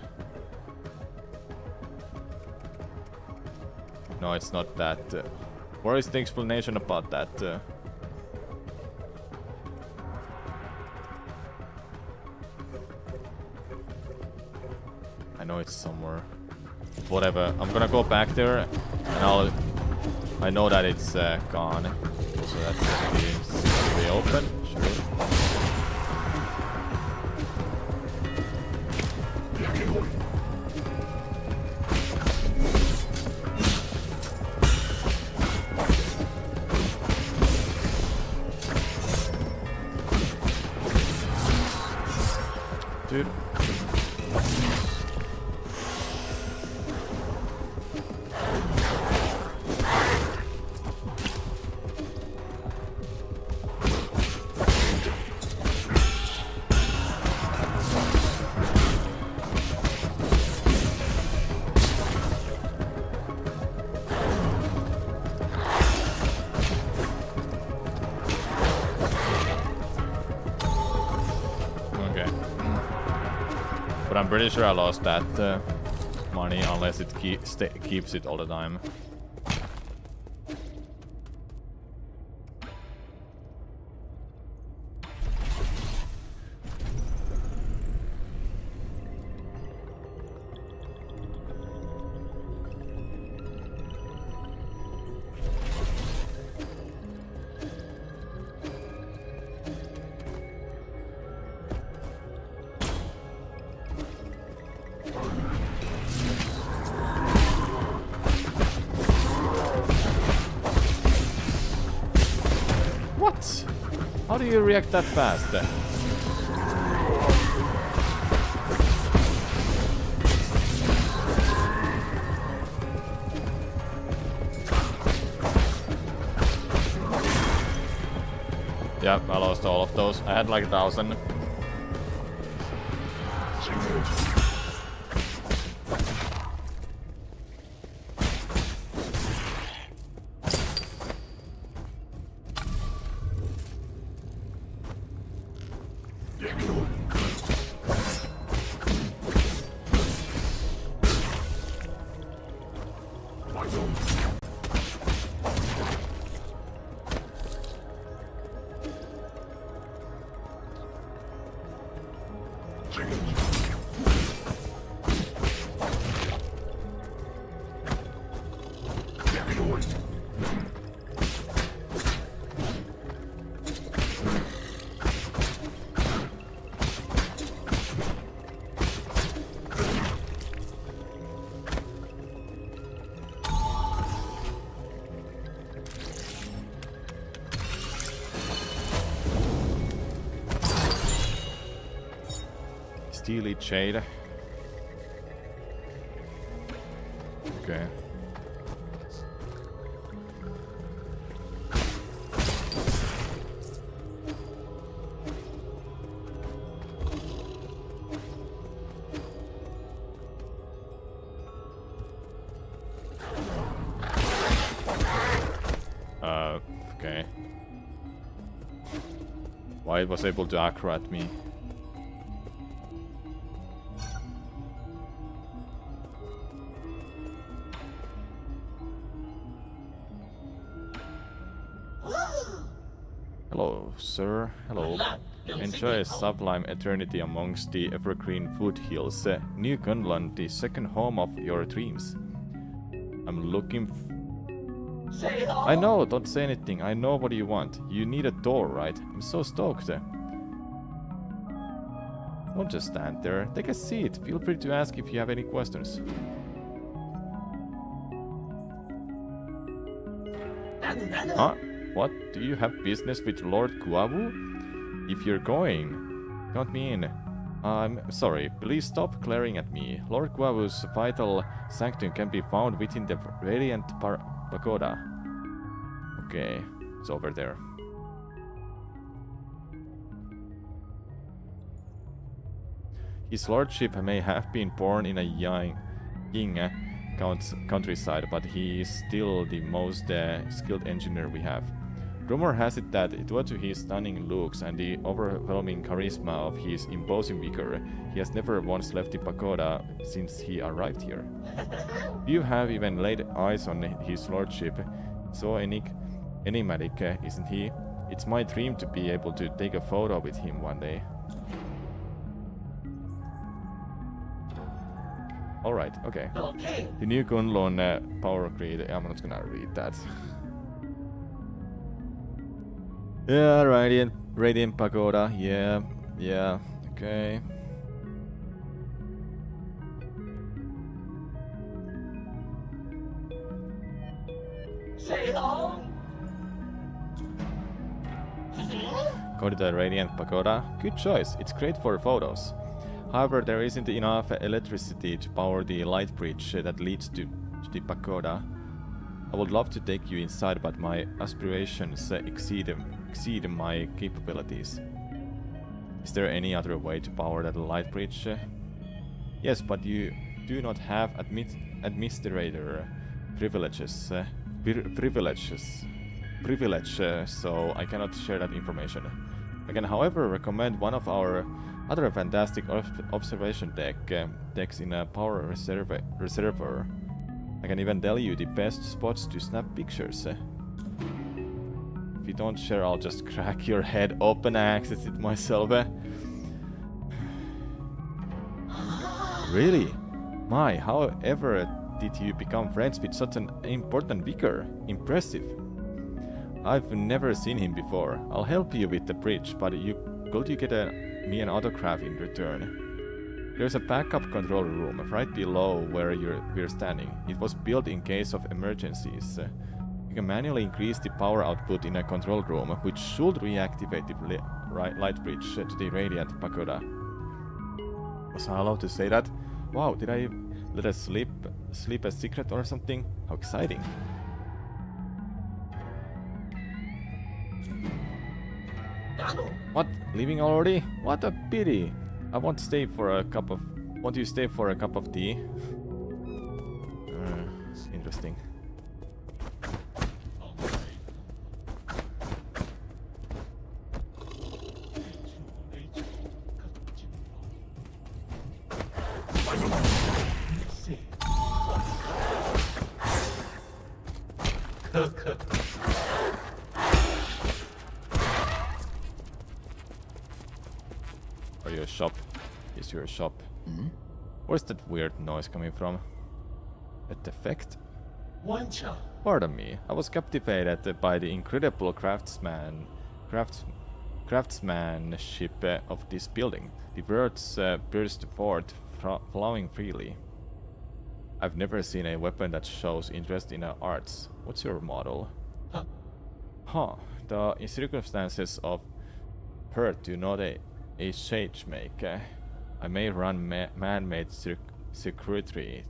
No, it's not that. Where is the explanation about that? I know it's somewhere. Whatever. I'm gonna go back there, and I know that it's gone. So that's gonna be open. Sure. Dude. But I'm pretty sure I lost that money unless it keeps it all the time. What? How do you react that fast? Yep, I lost all of those. I had like 1,000. Steely Jade. Okay. Okay. Why it was able to aggro at me? Hello, sir. Hello. Enjoy a sublime eternity amongst the evergreen foothills. New Gunland, the second home of your dreams. I'm looking I know, don't say anything. I know what you want. You need a door, right? I'm so stoked. Don't just stand there. Take a seat. Feel free to ask if you have any questions. Huh? What? Do you have business with Lord Guavu? If you're going, count me in. I'm sorry, please stop glaring at me. Lord Guavu's vital sanctum can be found within the Radiant Pagoda. Okay, it's over there. His lordship may have been born in a Ying countryside, but he is still the most skilled engineer we have. Rumor has it that due to his stunning looks and the overwhelming charisma of his imposing vigor, he has never once left the pagoda since he arrived here. You have even laid eyes on his lordship. So enigmatic, isn't he? It's my dream to be able to take a photo with him one day. Alright, okay. The new Kunlun power grid. I'm not gonna read that. Yeah, Radiant Pagoda. Yeah, okay. Go to the Radiant Pagoda. Good choice. It's great for photos. However, there isn't enough electricity to power the light bridge that leads to the pagoda. I would love to take you inside, but my aspirations exceed my capabilities. Is there any other way to power that light bridge? Yes, but you do not have administrator privileges, so I cannot share that information. I can, however, recommend one of our other fantastic observation decks in a power reservoir. I can even tell you the best spots to snap pictures. If you don't share, I'll just crack your head open and access it myself. Really? My, however did you become friends with such an important vicar? Impressive. I've never seen him before. I'll help you with the bridge, but could you get me an autograph in return? There's a backup control room right below where we're standing. It was built in case of emergencies. You can manually increase the power output in a control room, which should reactivate the light bridge to the Radiant Pagoda. Was I allowed to say that? Wow, did I let us sleep a secret or something? How exciting. What? Leaving already? What a pity. I want to stay for a cup of... Want you stay for a cup of tea? Interesting. Are you a shop? Is your shop? Hmm? Where's that weird noise coming from? A defect? Pardon me, I was captivated by the incredible craftsmanship of this building. The words burst forth, flowing freely. I've never seen a weapon that shows interest in arts. What's your model? Huh. The circumstances of hurt do not a change make. I may run man-made circuitry,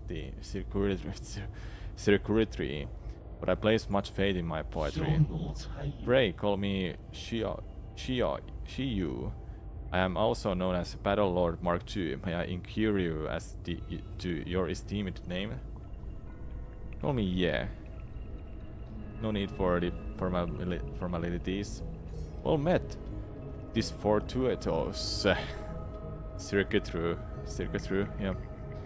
but I place much faith in my poetry. Pray call me Shiyu. I am also known as Battle Lord Mark II. May I inquire you as to your esteemed name? Call me yeah. No need for the formalities. Well met. This fortuitous circuitry, yeah,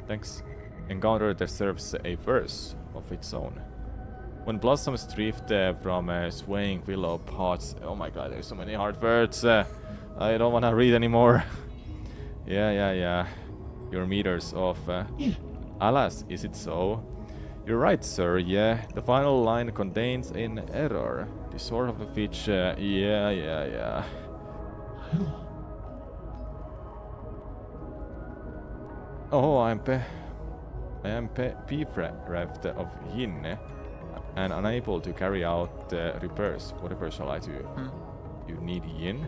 thanks. Encounter deserves a verse of its own. When blossoms drift from swaying willow pods. Oh my god, there's so many hard words. I don't wanna read anymore. Yeah. Your meter's off. Alas, is it so? You're right, sir, yeah. The final line contains an error. The sort of a which, yeah. Oh, I am bereft of Yin and unable to carry out repairs. Whatever shall I do? You need Yin?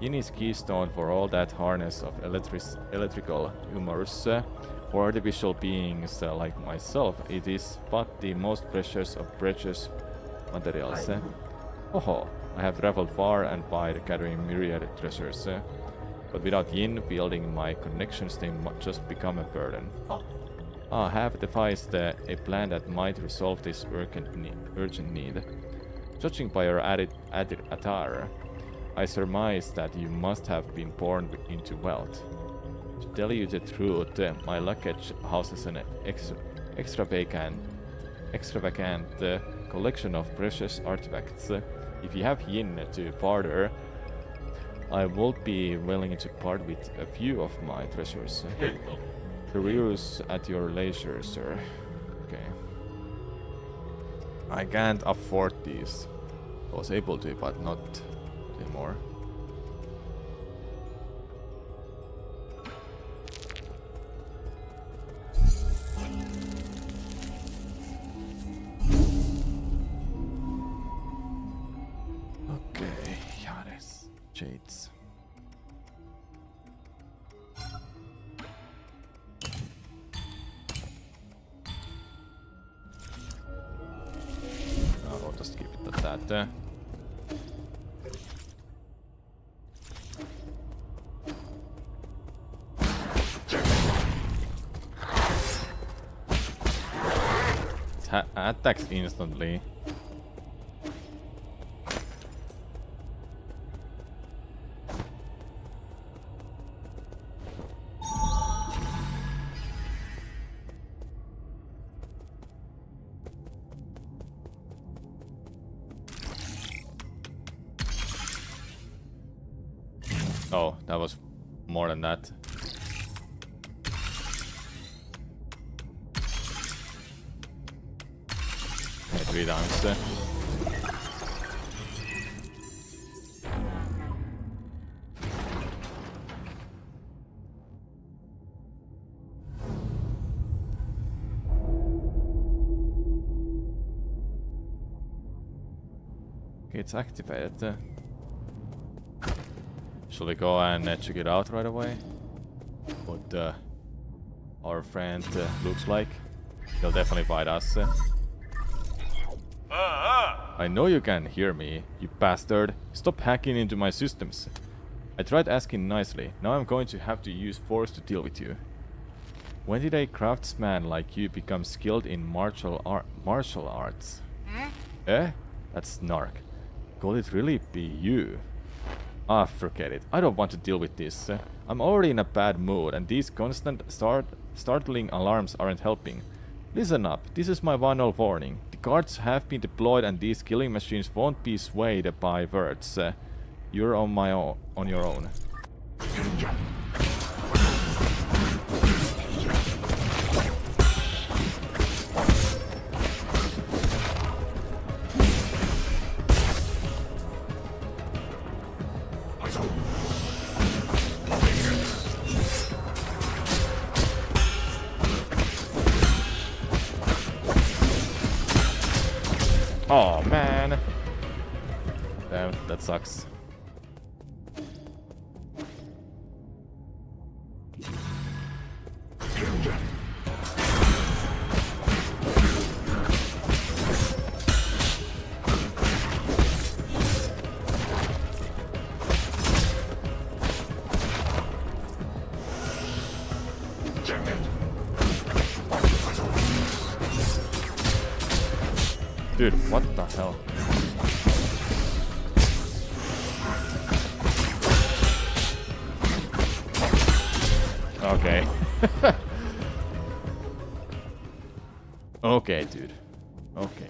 Yin is keystone for all that harness of electrical humors. For artificial beings like myself, it is but the most precious of precious materials. Oh, I have traveled far and wide gathering myriad treasures. But without Yin building my connections, they just become a burden. I have devised a plan that might resolve this urgent need. Judging by your attire, I surmise that you must have been born into wealth. To tell you the truth, my luggage houses an extravagant collection of precious artifacts. If you have Yin to barter, I will be willing to part with a few of my treasures. Peruse at your leisure, sir. Okay. I can't afford these. I was able to, but not anymore. Okay, Yaris, Jades. I'll just keep it at that. Attacks instantly. Oh, that was more than that. Okay, 3 times. Okay, it's activated. Shall we go and check it out right away? What our friend looks like? He'll definitely fight us. I know you can hear me, you bastard. Stop hacking into my systems. I tried asking nicely. Now I'm going to have to use force to deal with you. When did a craftsman like you become skilled in martial arts? Eh? That's snark. Could it really be you? Ah, forget it. I don't want to deal with this. I'm already in a bad mood, and these constant startling alarms aren't helping. Listen up. This is my final warning. The guards have been deployed, and these killing machines won't be swayed by words. You're on your own. Oh man. Damn, that sucks. Dude, what the hell? Okay. Okay, dude. Okay.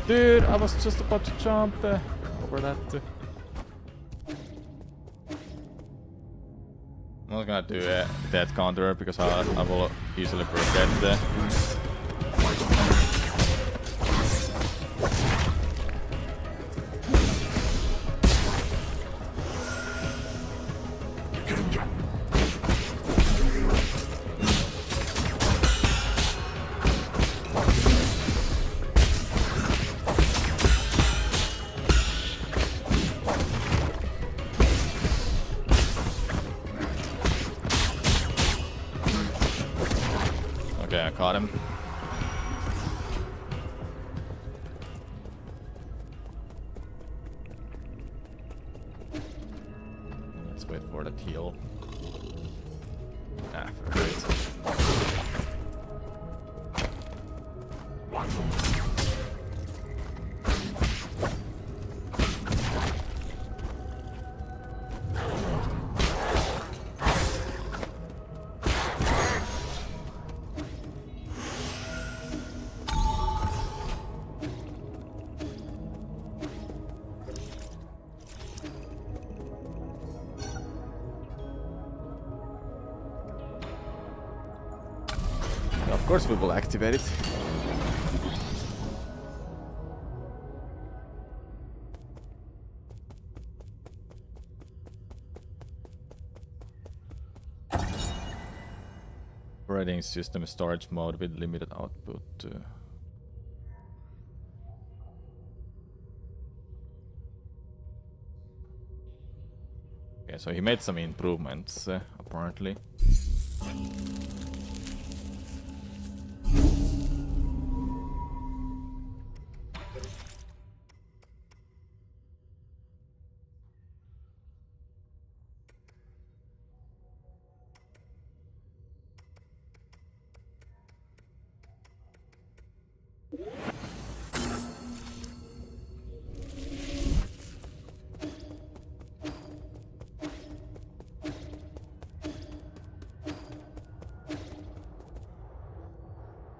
Dude, I was just about to jump over that. I'm not gonna do a death counter because I will easily forget. caught him. Let's wait for that heal. Ah, forget it. Of course we will activate it. Operating system storage mode with limited output. Okay, so he made some improvements, apparently.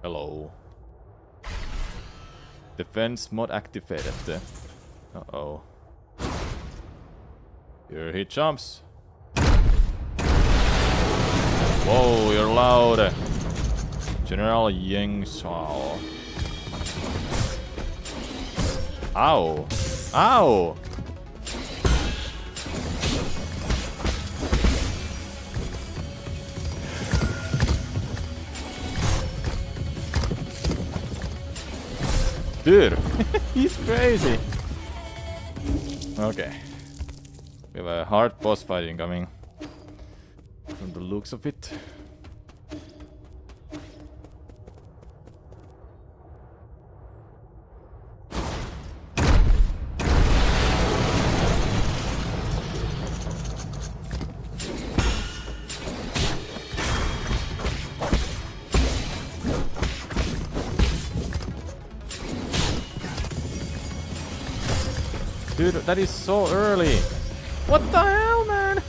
Hello. Defense mod activated. Uh-oh. Here he jumps. Whoa, you're loud. General Yang Shao. Ow. Ow. Dude, he's crazy. Okay. We have a hard boss fight incoming. From the looks of it. Dude, that is so early. What the hell, man?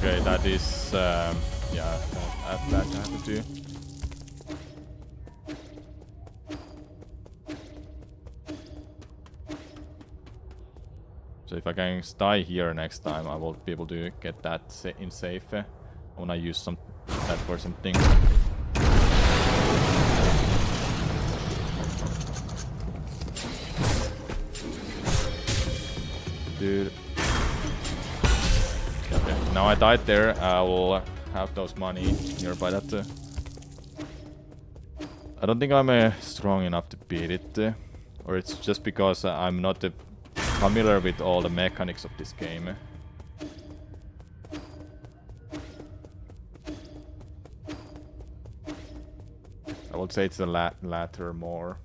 Okay, that is, yeah, that I have to do. So if I can die here next time, I will be able to get that in safe when I use that for something. Dude. Okay, now I died there. I will have those money nearby that. I don't think I'm strong enough to beat it. Or it's just because I'm not familiar with all the mechanics of this game. I would say it's the latter more.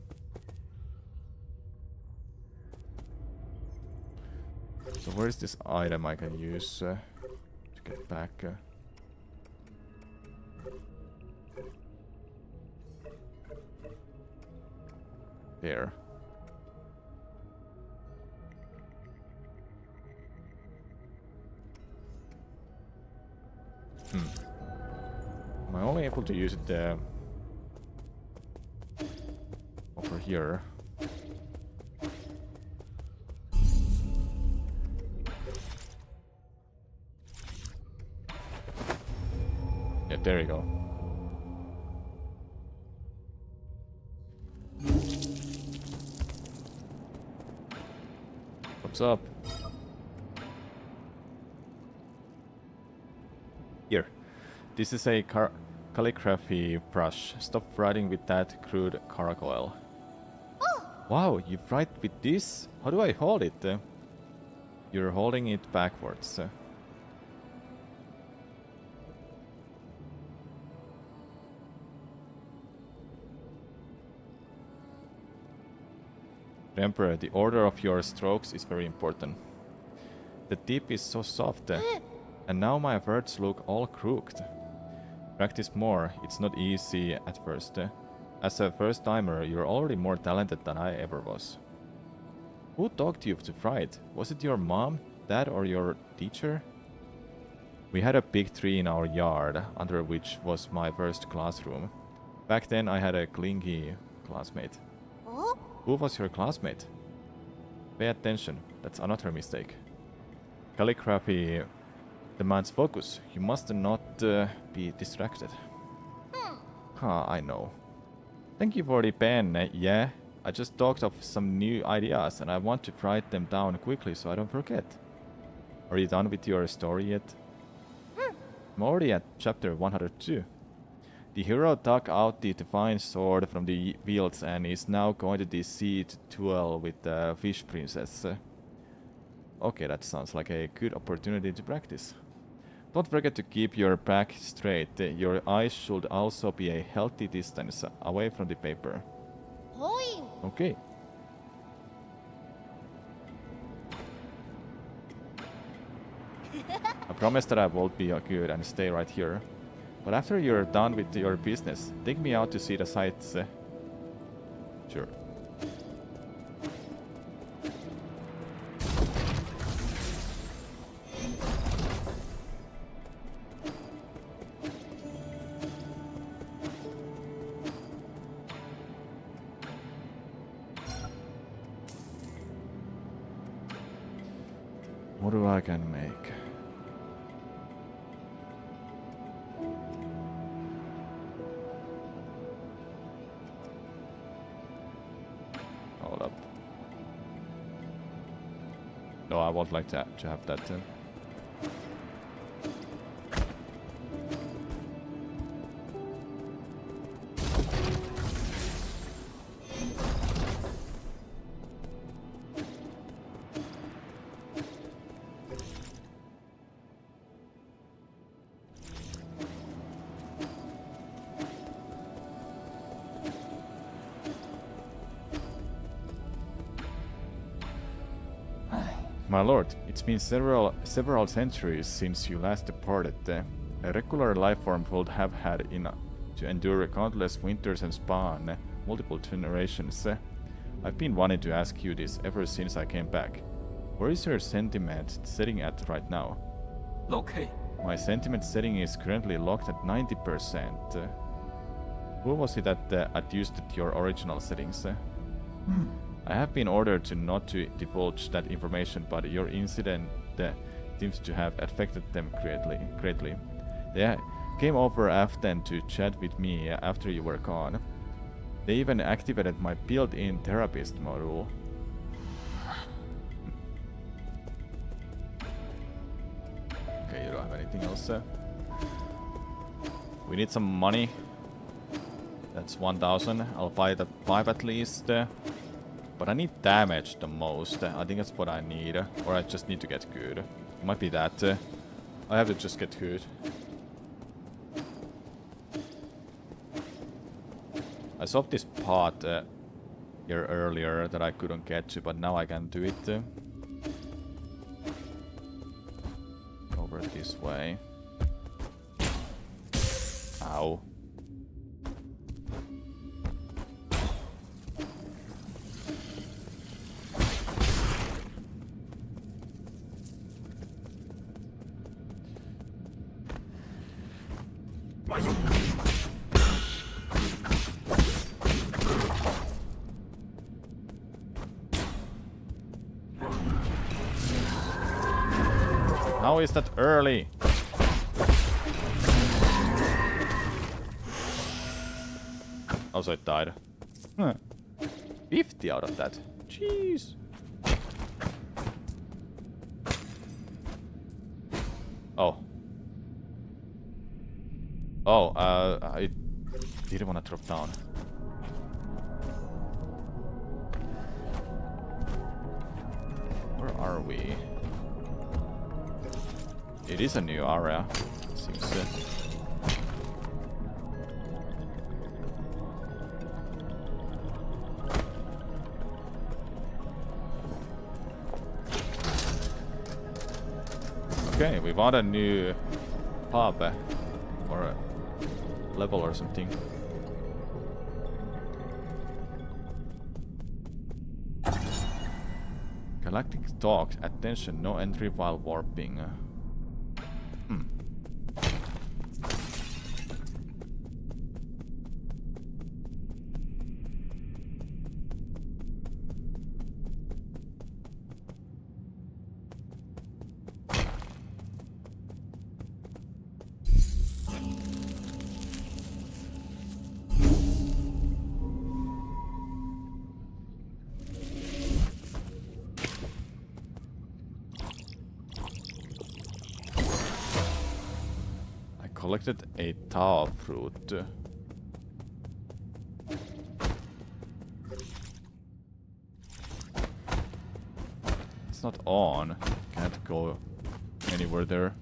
So where is this item I can use to get back? There. Am I only able to use it here. Yeah, there you go. What's up? Here. This is a calligraphy brush. Stop writing with that crude caracoil. Wow, you write with this? How do I hold it? You're holding it backwards. Remember, the order of your strokes is very important. The tip is so soft, and now my words look all crooked. Practice more, it's not easy at first. As a first timer, you're already more talented than I ever was. Who taught you to write? Was it your mom, dad, or your teacher? We had a big tree in our yard, under which was my first classroom. Back then I had a clingy classmate. Oh? Who was your classmate? Pay attention, that's another mistake. Calligraphy demands focus. You must not be distracted. I know. Thank you for the pen. Yeah, I just talked of some new ideas and I want to write them down quickly so I don't forget. Are you done with your story yet? I'm already at chapter 102. The hero dug out the divine sword from the fields and is now going to the sea to duel with the fish princess. Okay, that sounds like a good opportunity to practice. Don't forget to keep your back straight. Your eyes should also be a healthy distance away from the paper. Oi! Okay. I promise that I will be good and stay right here. But after you're done with your business, take me out to see the sights. Sure. What do I can make? Hold up. No, I would like to have that. My lord, it's been several centuries since you last departed. A regular life form would have had to endure countless winters and span multiple generations. I've been wanting to ask you this ever since I came back. Where is your sentiment setting at right now? Okay. My sentiment setting is currently locked at 90%. Who was it that adjusted your original settings? I have been ordered to not to divulge that information, but your incident seems to have affected them greatly. They came over often to chat with me after you were gone. They even activated my built-in therapist module. Okay, you don't have anything else? We need some money. That's 1,000. I'll buy the 5 at least. But I need damage the most. I think that's what I need. Or I just need to get good. It might be that. I have to just get good. I saw this pot here earlier that I couldn't get to, but now I can do it. Over this way. Ow. How is that early? Also, it died. 50 out of that. Jeez. Oh. Oh, I didn't want to drop down. Where are we? It is a new area. Seems Okay, we want a new pub or a level or something. Galactic talks. Attention, no entry while warping. Collected a Tao fruit. It's not on. Can't go anywhere there.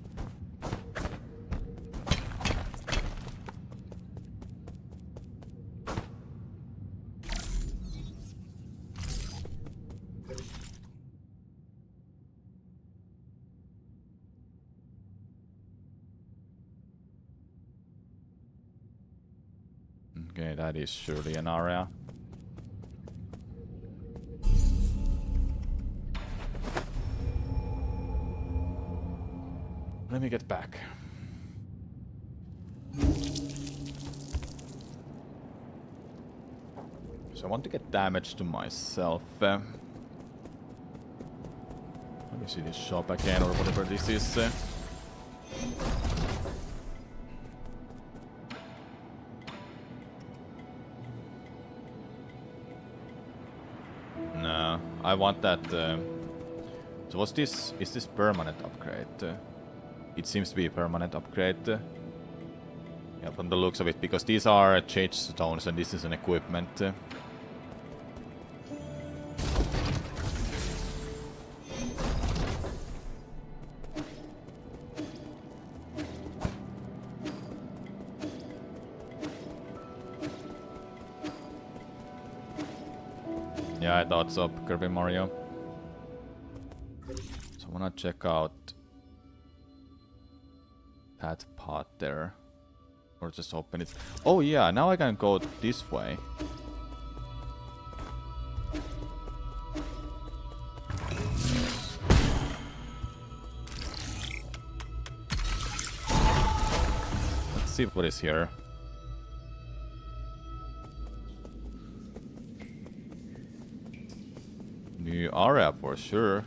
Okay, that is surely an area. Let me get back. So I want to get damage to myself. Let me see this shop again or whatever this is. No, I want that. So what's this? Is this permanent upgrade? It seems to be a permanent upgrade. Yeah, from the looks of it, because these are change stones and this is an equipment. Yeah, I thought so, Kirby Mario. So I wanna check out that part there. Or just open it. Oh yeah, now I can go this way. Let's see what is here. New area for sure.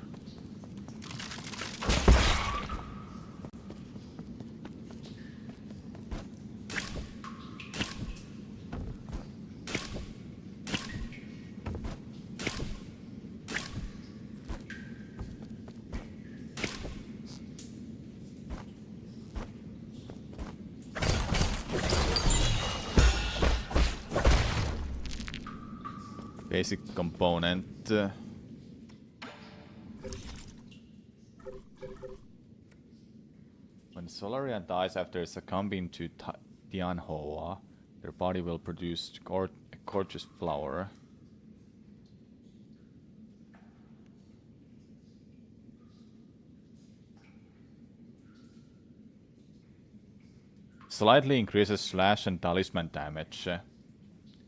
Basic component. When Solarian dies after succumbing to Tianhua, their body will produce a gorgeous flower. Slightly increases slash and talisman damage.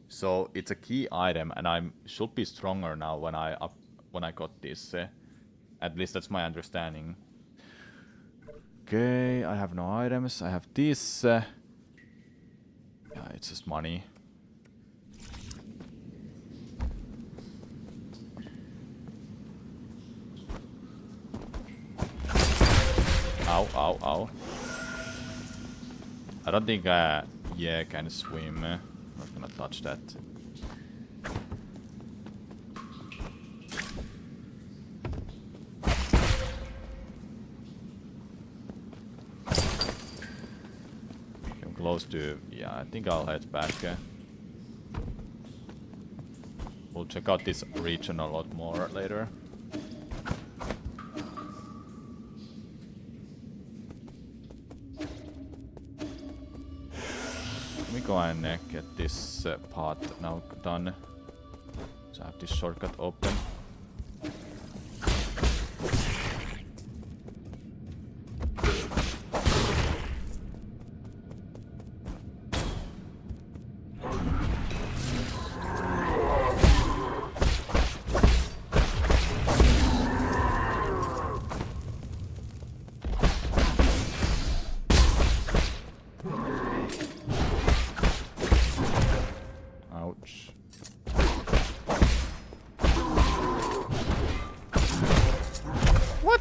So it's a key item, and I should be stronger now when I got this. At least that's my understanding. Okay, I have no items. I have this. Yeah, it's just money. Ow, ow, ow. I don't think yeah, can swim. Not gonna touch that. I'm close to... Yeah, I think I'll head back. We'll check out this region a lot more later. Let me go and get this part now done. So I have this shortcut open. Ouch. What?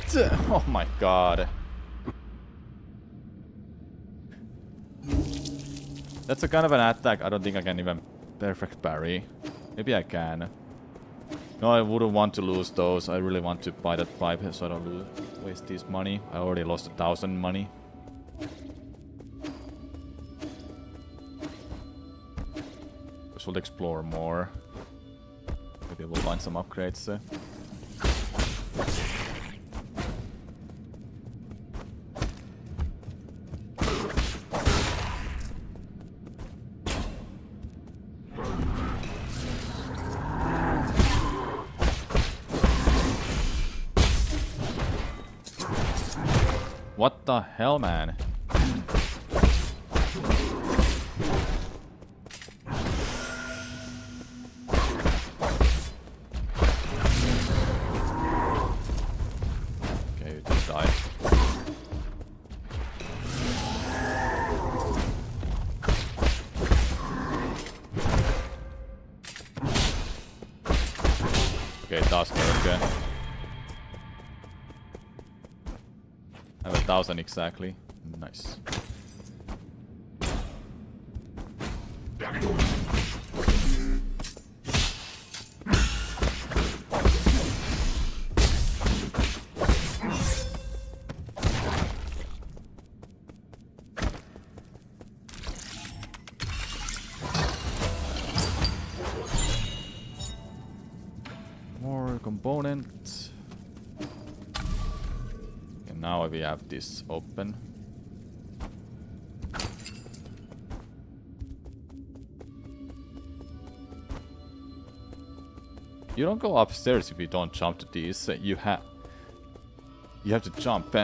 Oh my god. That's a kind of an attack. I don't think I can even perfect parry. Maybe I can. No, I wouldn't want to lose those. I really want to buy that pipe so I don't waste this money. I already lost 1,000 money. We'll explore more. Maybe we'll find some upgrades. What the hell, man? Okay, you just died. Okay, it does work. I have 1,000 exactly. Nice. More components. And now we have this open. You don't go upstairs if you don't jump to these. You have to jump.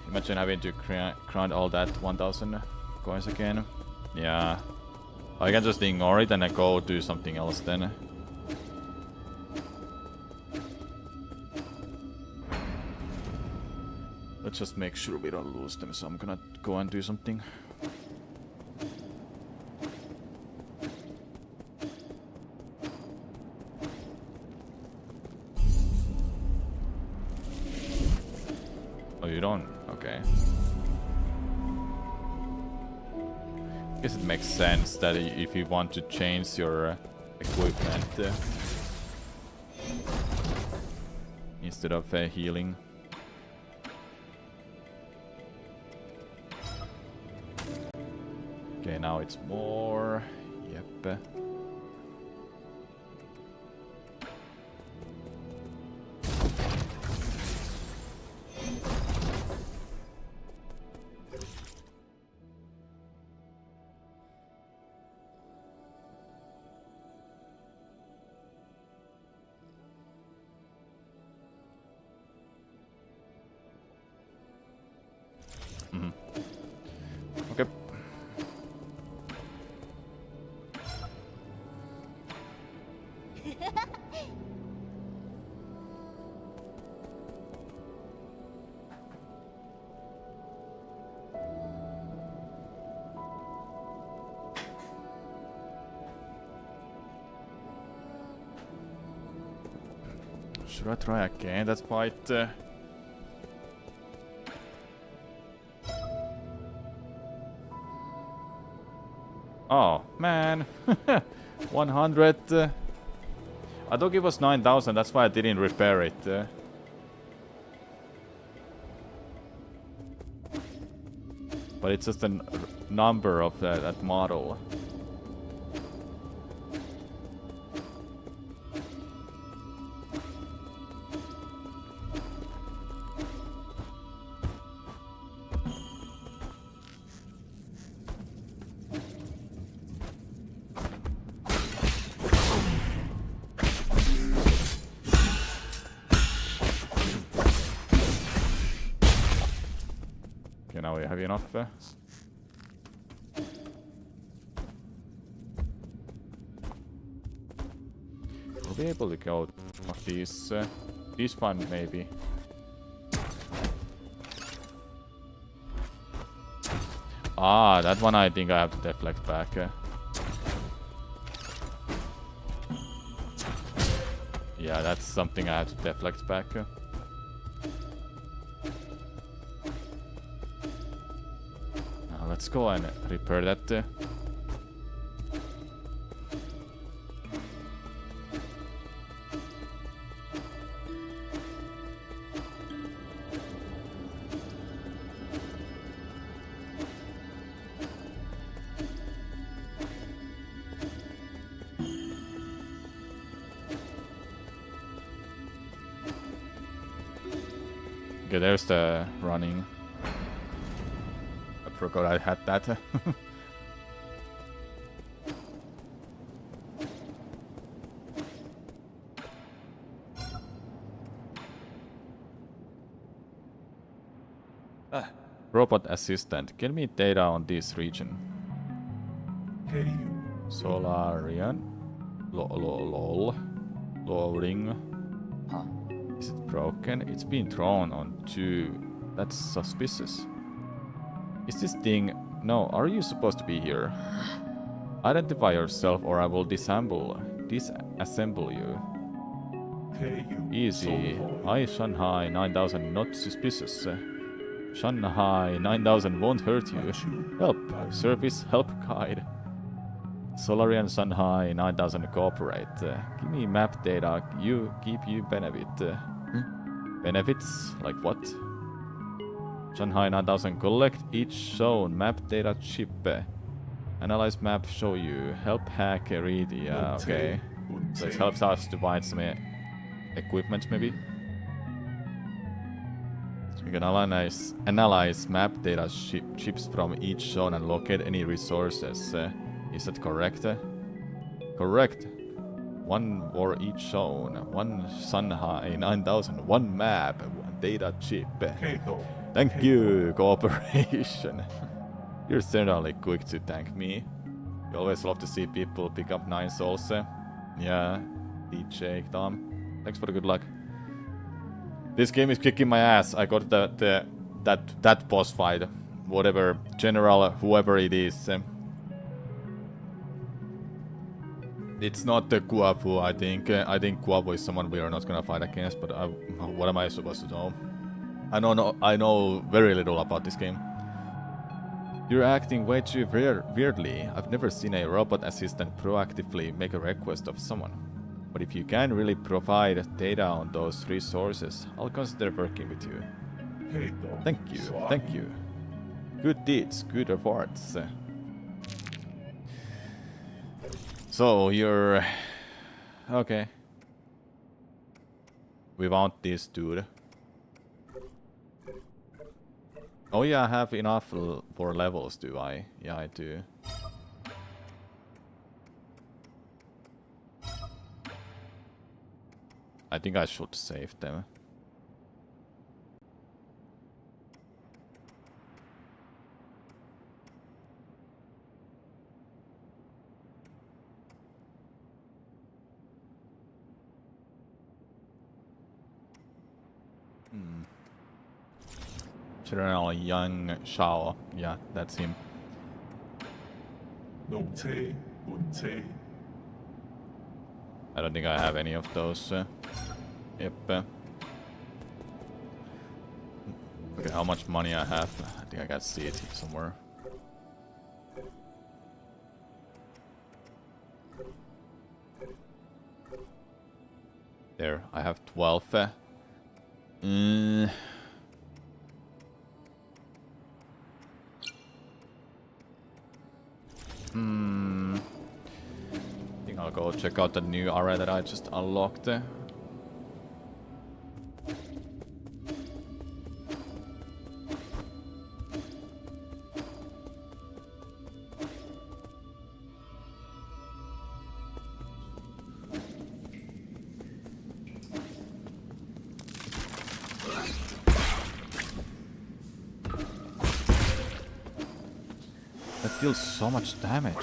Imagine having to grind all that 1,000 coins again. Yeah. I can just ignore it and I go do something else then. Let's just make sure we don't lose them, so I'm gonna go and do something. Oh, you don't? Okay. I guess it makes sense that if you want to change your equipment instead of healing. Okay, now it's more. Yep. Okay. Should I try again? That's quite... Oh, man. 100. I thought it was 9,000, that's why I didn't repair it. But it's just a number of that model. Okay, now we have enough. We'll be able to go of these. This one maybe. Ah, that one I think I have to deflect back. Yeah, that's something I have to deflect back. Let's go and repair that. Okay, there's the running. I forgot I had that. Robot assistant, get me data on this region. Hey, you. Solarian. Lol. Loading. Huh? Is it broken? It's been thrown on 2. That's suspicious. Is this thing... No, are you supposed to be here? Identify yourself or I will disassemble you. Hey, you. Easy. So I, Shanghai 9000, not suspicious. Shanghai 9000 won't hurt you. Help. Service help guide. Solarian Shanghai 9000 cooperate. Give me map data. You give you benefit. Benefits? Like what? Shanghai 9000 collect each shown map data chip. Analyze map show you. Help hack read. Yeah, okay. So it helps us to find some equipment maybe. We can analyze map data chips from each shown and locate any resources. Is that correct? Correct. 1 for each shown. 1 Shanghai 9000. 1 map. 1 data chip. Thank you, cooperation. You're certainly quick to thank me. You always love to see people pick up 9 souls. Yeah, DJ Tom. Thanks for the good luck. This game is kicking my ass. I got that boss fight. Whatever, general, whoever it is. It's not the Guapu, I think. I think Guapu is someone we are not gonna fight against, but what am I supposed to know? I know very little about this game. You're acting way too weirdly. I've never seen a robot assistant proactively make a request of someone. But if you can really provide data on those resources, I'll consider working with you. Thank you, thank you. Good deeds, good rewards. So you're... Okay. We want this dude. Oh yeah, I have enough for levels, do I? Yeah, I do. I think I should save them. General Yang Shao. Yeah, that's him. I don't think I have any of those. Yep. Okay, how much money I have? I think I got see it somewhere. There, I have 12. Mm. I think I'll go check out the new area that I just unlocked. That deals so much damage.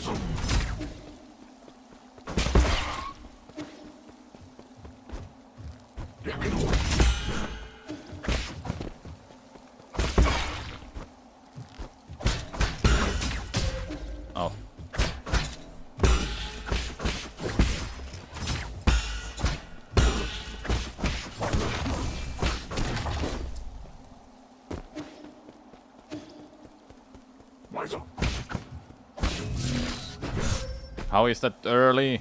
Oh. Wiser. How is that early?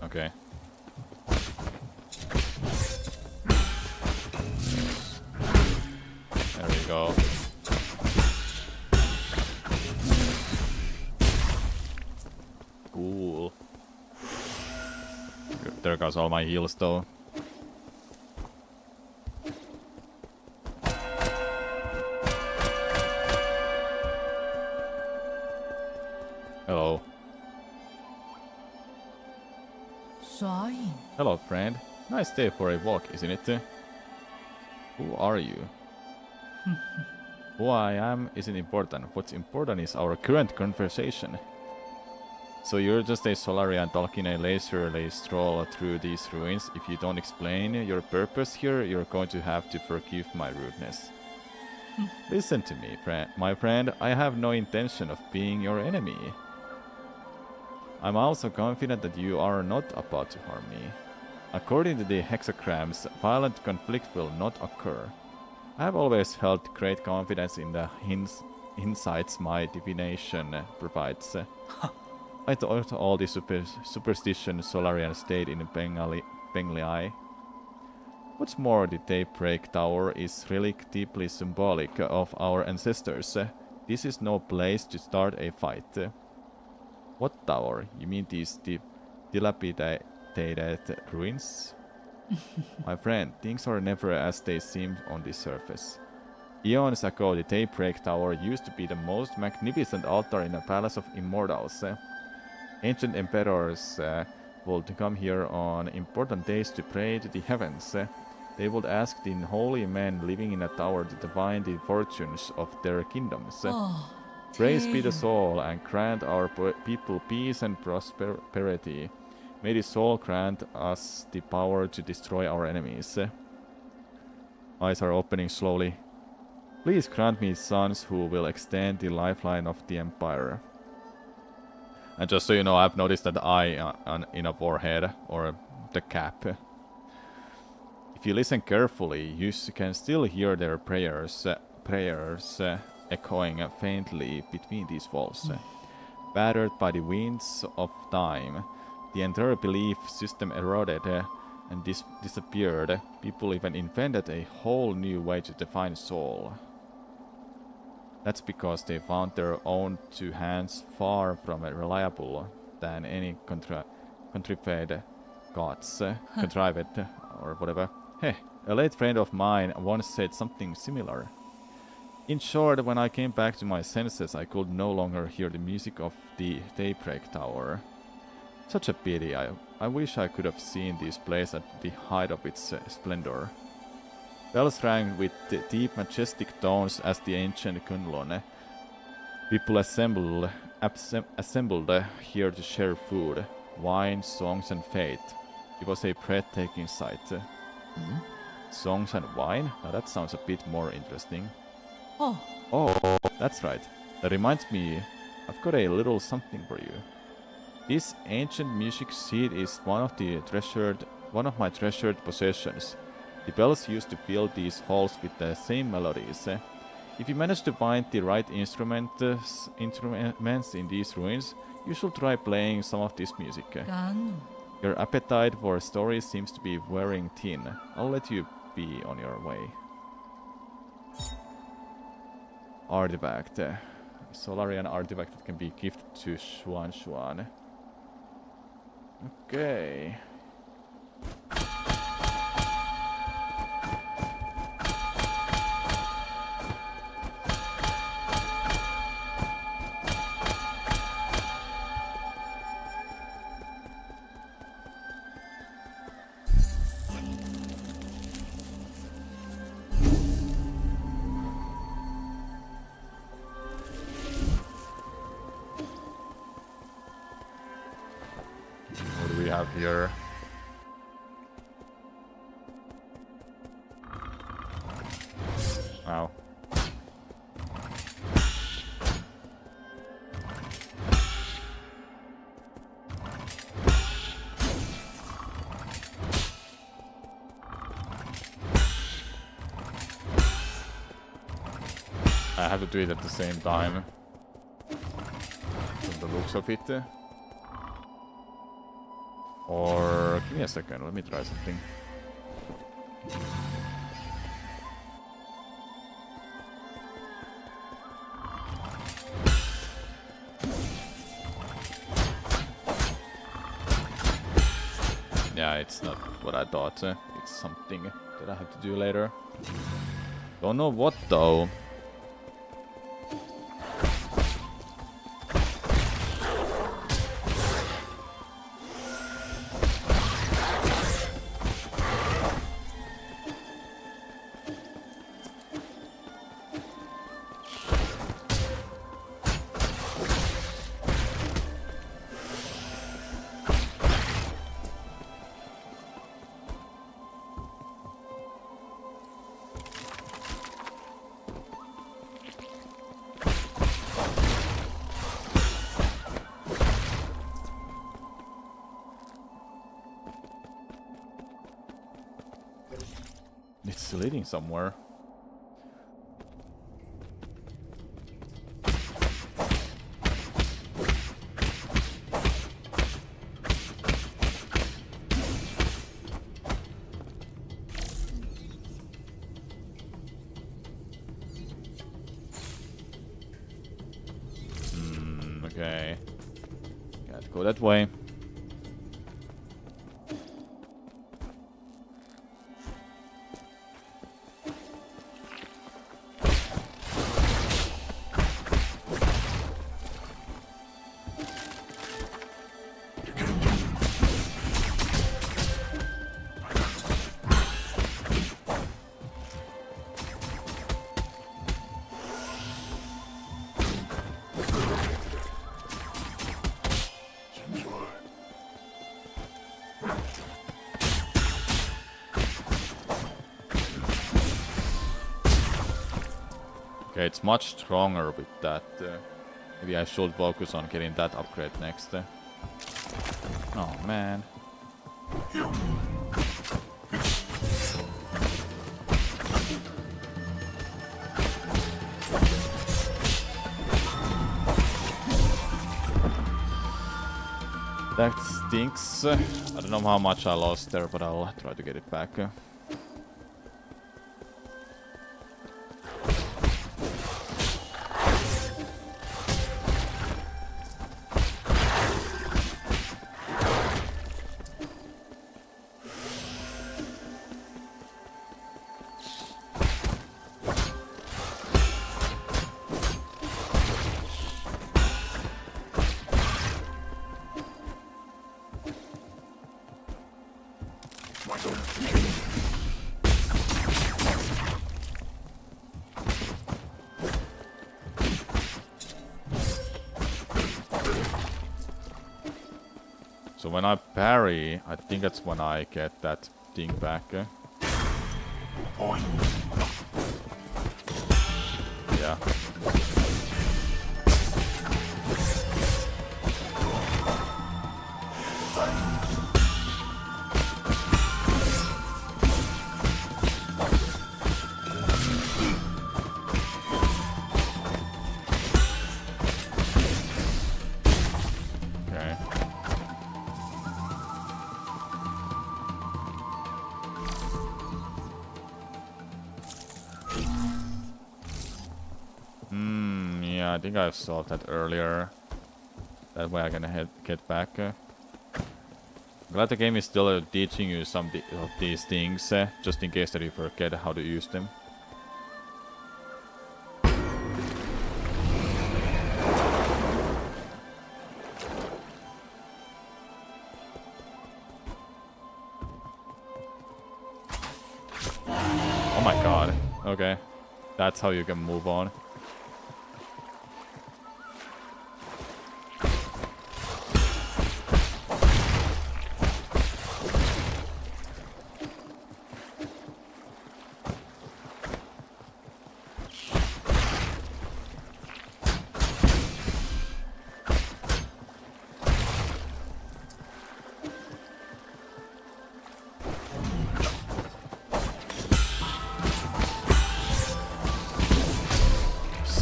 Okay. There we go. Cool. There goes all my heals though. Hello. Hello, friend. Nice day for a walk, isn't it? Who are you? Who I am isn't important. What's important is our current conversation. So you're just a Solarian talking a leisurely stroll through these ruins. If you don't explain your purpose here, you're going to have to forgive my rudeness. Listen to me, my friend. I have no intention of being your enemy. I'm also confident that you are not about to harm me. According to the hexagrams, violent conflict will not occur. I have always held great confidence in the insights my divination provides. I thought all the superstition Solarian stayed in Penglii. What's more, the Daybreak Tower is really deeply symbolic of our ancestors. This is no place to start a fight. What tower? You mean these dilapidated ruins? My friend, things are never as they seem on the surface. Eons ago, the Daybreak Tower used to be the most magnificent altar in the Palace of Immortals. Ancient emperors would come here on important days to pray to the heavens. They would ask the holy men living in a tower to divine the fortunes of their kingdoms. Praise be the soul, and grant our people peace and prosperity. May the soul grant us the power to destroy our enemies. Eyes are opening slowly. Please grant me sons who will extend the lifeline of the Empire. And just so you know, I've noticed that eye in a forehead, or the cap. If you listen carefully, you can still hear their prayers echoing faintly between these walls. Battered by the winds of time, the entire belief system eroded and disappeared. People even invented a whole new way to define soul. That's because they found their own two hands far from reliable than any contrived gods, contrived or whatever. Hey, a late friend of mine once said something similar. In short, when I came back to my senses, I could no longer hear the music of the Daybreak Tower. Such a pity. I wish I could have seen this place at the height of its splendor. Bells rang with deep, majestic tones as the ancient Kunlun. People assembled here to share food, wine, songs, and faith. It was a breathtaking sight. Songs and wine? Now that sounds a bit more interesting. Oh, that's right. That reminds me, I've got a little something for you. This ancient music sheet is one of my treasured possessions. The bells used to fill these halls with the same melodies. If you manage to find the right instruments in these ruins, You should try playing some of this music. Ganu. Your appetite for stories seems to be wearing thin. I'll let you be on your way. Artifact. Solarian artifact that can be gifted to Xuan Xuan. Okay. What do we have here? Wow. I have to do it at the same time. From the looks of it. Or give me a second, let me try something. Yeah, it's not what I thought. It's something that I have to do later. Don't know what though. It's leading somewhere. Okay. Gotta go that way. Okay, it's much stronger with that. Maybe I should focus on getting that upgrade next. Oh man. That stinks. I don't know how much I lost there, but I'll try to get it back. So when I parry, I think that's when I get that thing back. Yeah. I think I've solved that earlier. That way I can get back. Glad the game is still teaching you some of these things, just in case that you forget how to use them. Oh my god. Okay. That's how you can move on.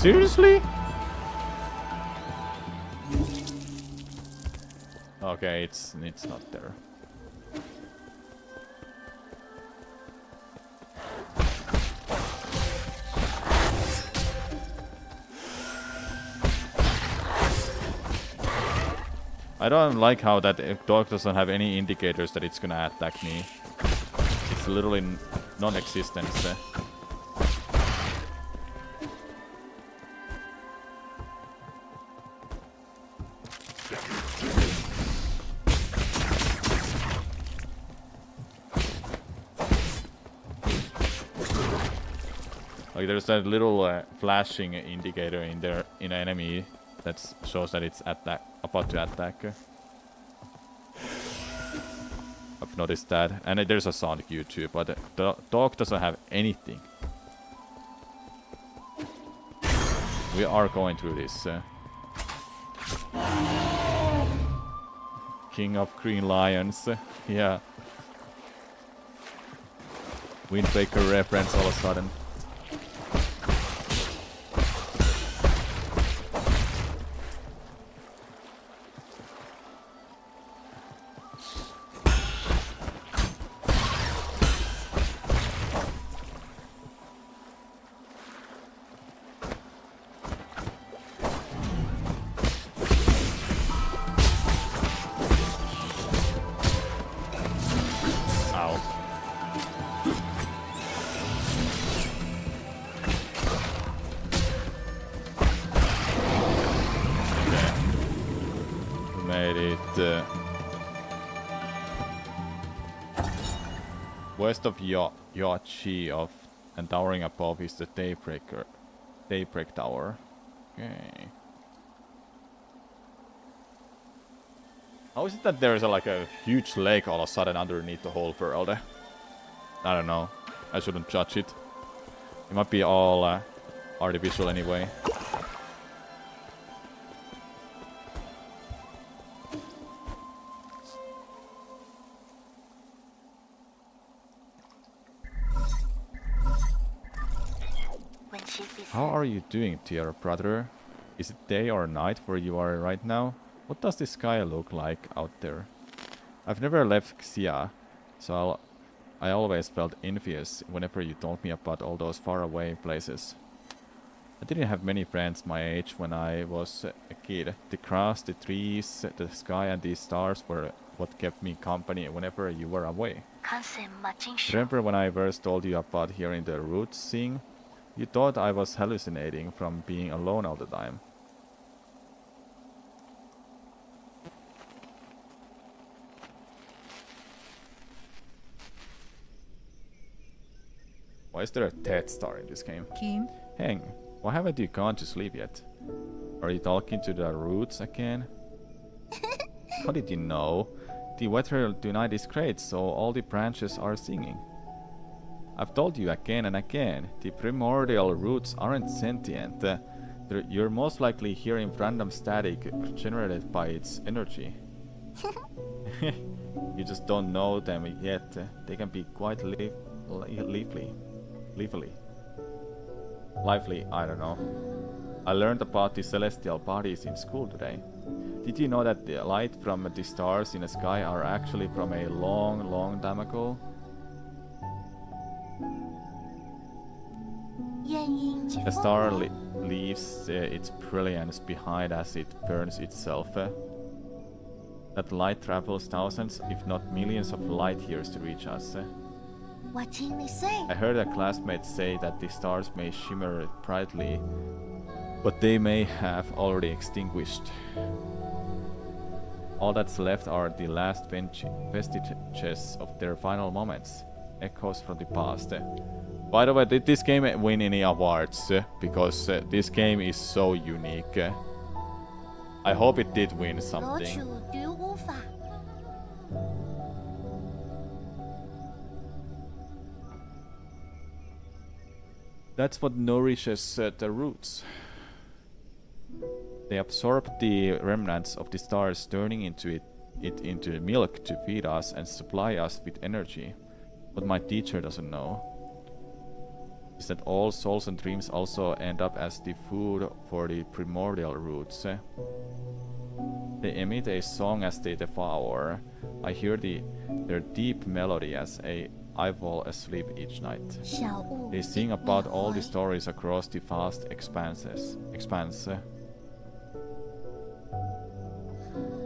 Seriously? Okay, it's not there. I don't like how that dog doesn't have any indicators that it's gonna attack me. It's literally non-existent. Like there's that little flashing indicator in there in an enemy that shows that it's about to attack. I've noticed that, and there's a sound cue too, but the dog doesn't have anything. We are going through this. King of Green Lions, yeah. Wind Waker reference all of a sudden. West of Yachi and towering above is the Daybreak Tower. Okay. How is it that there's like a huge lake all of a sudden underneath the whole world? I don't know. I shouldn't judge it. It might be all artificial anyway. How are you doing, dear brother? Is it day or night where you are right now? What does the sky look like out there? I've never left Xia, so I always felt envious whenever you told me about all those faraway places. I didn't have many friends my age when I was a kid. The grass, the trees, the sky and these stars were what kept me company whenever you were away. Remember when I first told you about hearing the roots sing? You thought I was hallucinating from being alone all the time. Why is there a Death Star in this game? Kim? Heng, why haven't you gone to sleep yet? Are you talking to the roots again? How did you know? The weather tonight is great, so all the branches are singing. I've told you again and again, the primordial roots aren't sentient. You're most likely hearing random static generated by its energy. You just don't know them yet. They can be quite lively, I don't know. I learned about the celestial bodies in school today. Did you know that the light from the stars in the sky are actually from a long time ago? The star leaves its brilliance behind as it burns itself. That light travels thousands, if not millions of light years to reach us. What can we say? I heard a classmate say that the stars may shimmer brightly, but they may have already extinguished. All that's left are the last vestiges of their final moments, echoes from the past. By the way, did this game win any awards? Because this game is so unique. I hope it did win 罗 something. 楚独无法。 That's what nourishes the roots. They absorb the remnants of the stars, turning it into milk to feed us and supply us with energy. What my teacher doesn't know is that all souls and dreams also end up as the food for the primordial roots. They emit a song as they devour. I hear their deep melody as I fall asleep each night. 小物 They sing about all the stories across the vast expanse.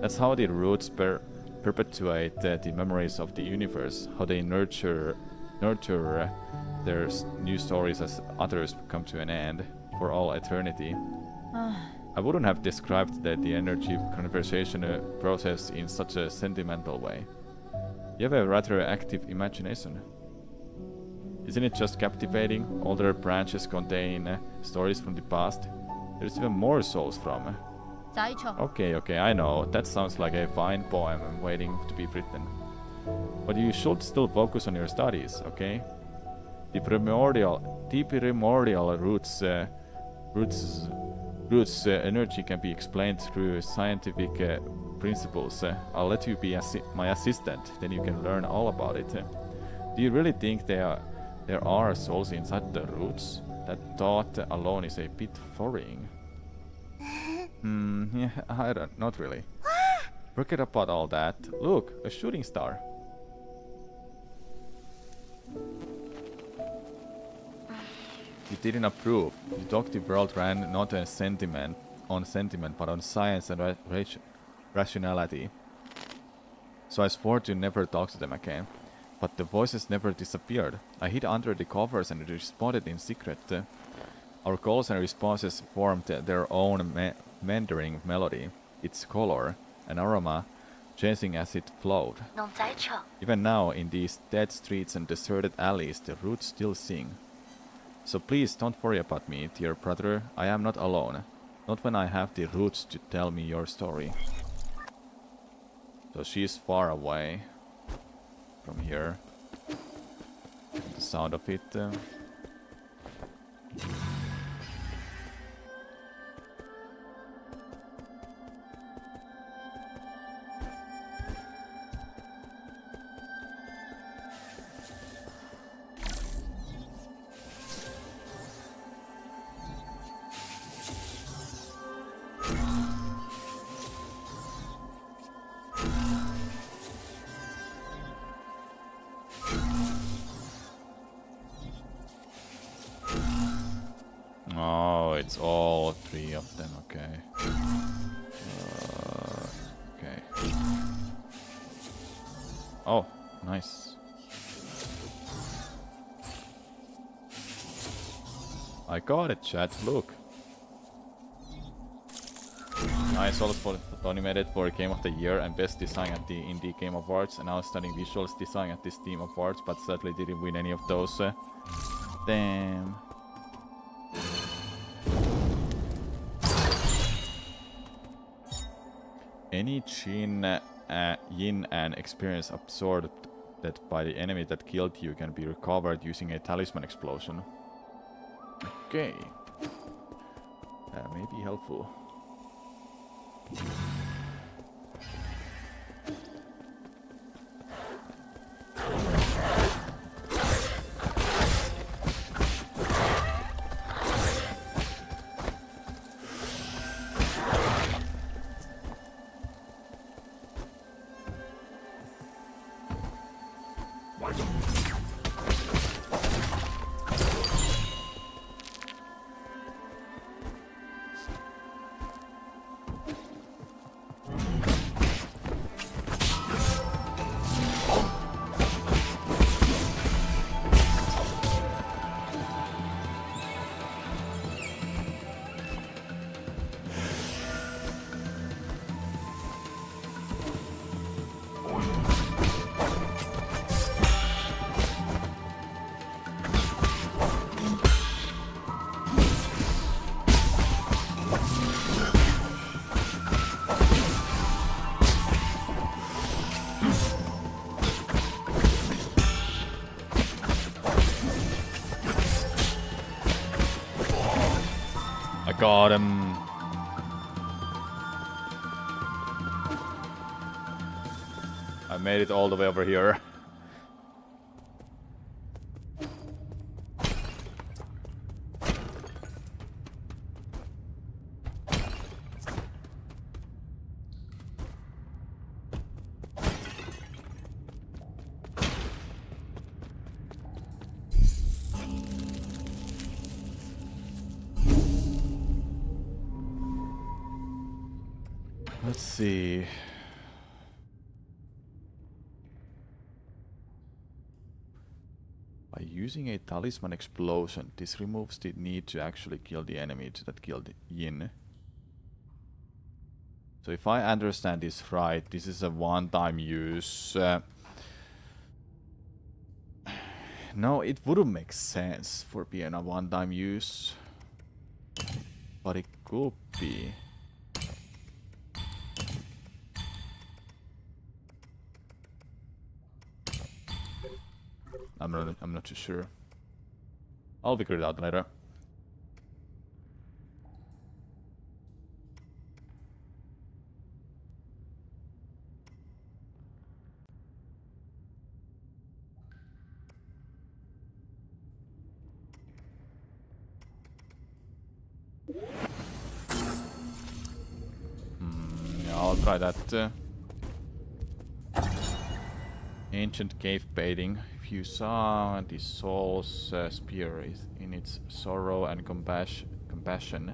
That's how the roots perpetuate the memories of the universe, how they nurture their new stories as others come to an end for all eternity. I wouldn't have described the energy conversation process in such a sentimental way. You have a rather active imagination. Isn't it just captivating? Older branches contain stories from the past. There's even more souls from. 再瞧。 Okay, I know. That sounds like a fine poem waiting to be written. But you should still focus on your studies, okay? The primordial roots energy can be explained through scientific principles. I'll let you be my assistant, then you can learn all about it. Do you really think there are souls inside the roots? That thought alone is a bit foreign. Yeah, not really. Forget about all that. Look, a shooting star. You didn't approve. You thought the world ran not on sentiment, but on science and rationality. So I swore to never talk to them again. But the voices never disappeared. I hid under the covers and responded in secret. Our calls and responses formed their own meandering melody, its color and aroma changing as it flowed. 侬再瞧。 Even now, in these dead streets and deserted alleys, the roots still sing. So please don't worry about me, dear brother. I am not alone. Not when I have the roots to tell me your story. So she's far away from here. The sound of it. Oh, it's all three of them, okay. Okay. Oh, nice. I got it, chat, look. Nice also for nominated for Game of the Year and Best Design at the Indie Game Awards, and Outstanding Visuals Design at the Steam Awards, but sadly didn't win any of those. Damn. Any yin and experience absorbed by the enemy that killed you can be recovered using a talisman explosion. Okay. That may be helpful. god, I made it all the way over here. Let's see. By using a talisman explosion, this removes the need to actually kill the enemy that killed Yin. So if I understand this right, this is a one-time use. No, it wouldn't make sense for being a one-time use. But it could be. I'm not too sure. I'll figure it out later. Yeah, I'll try that. Ancient cave baiting. If you saw the soul's spear in its sorrow and compassion,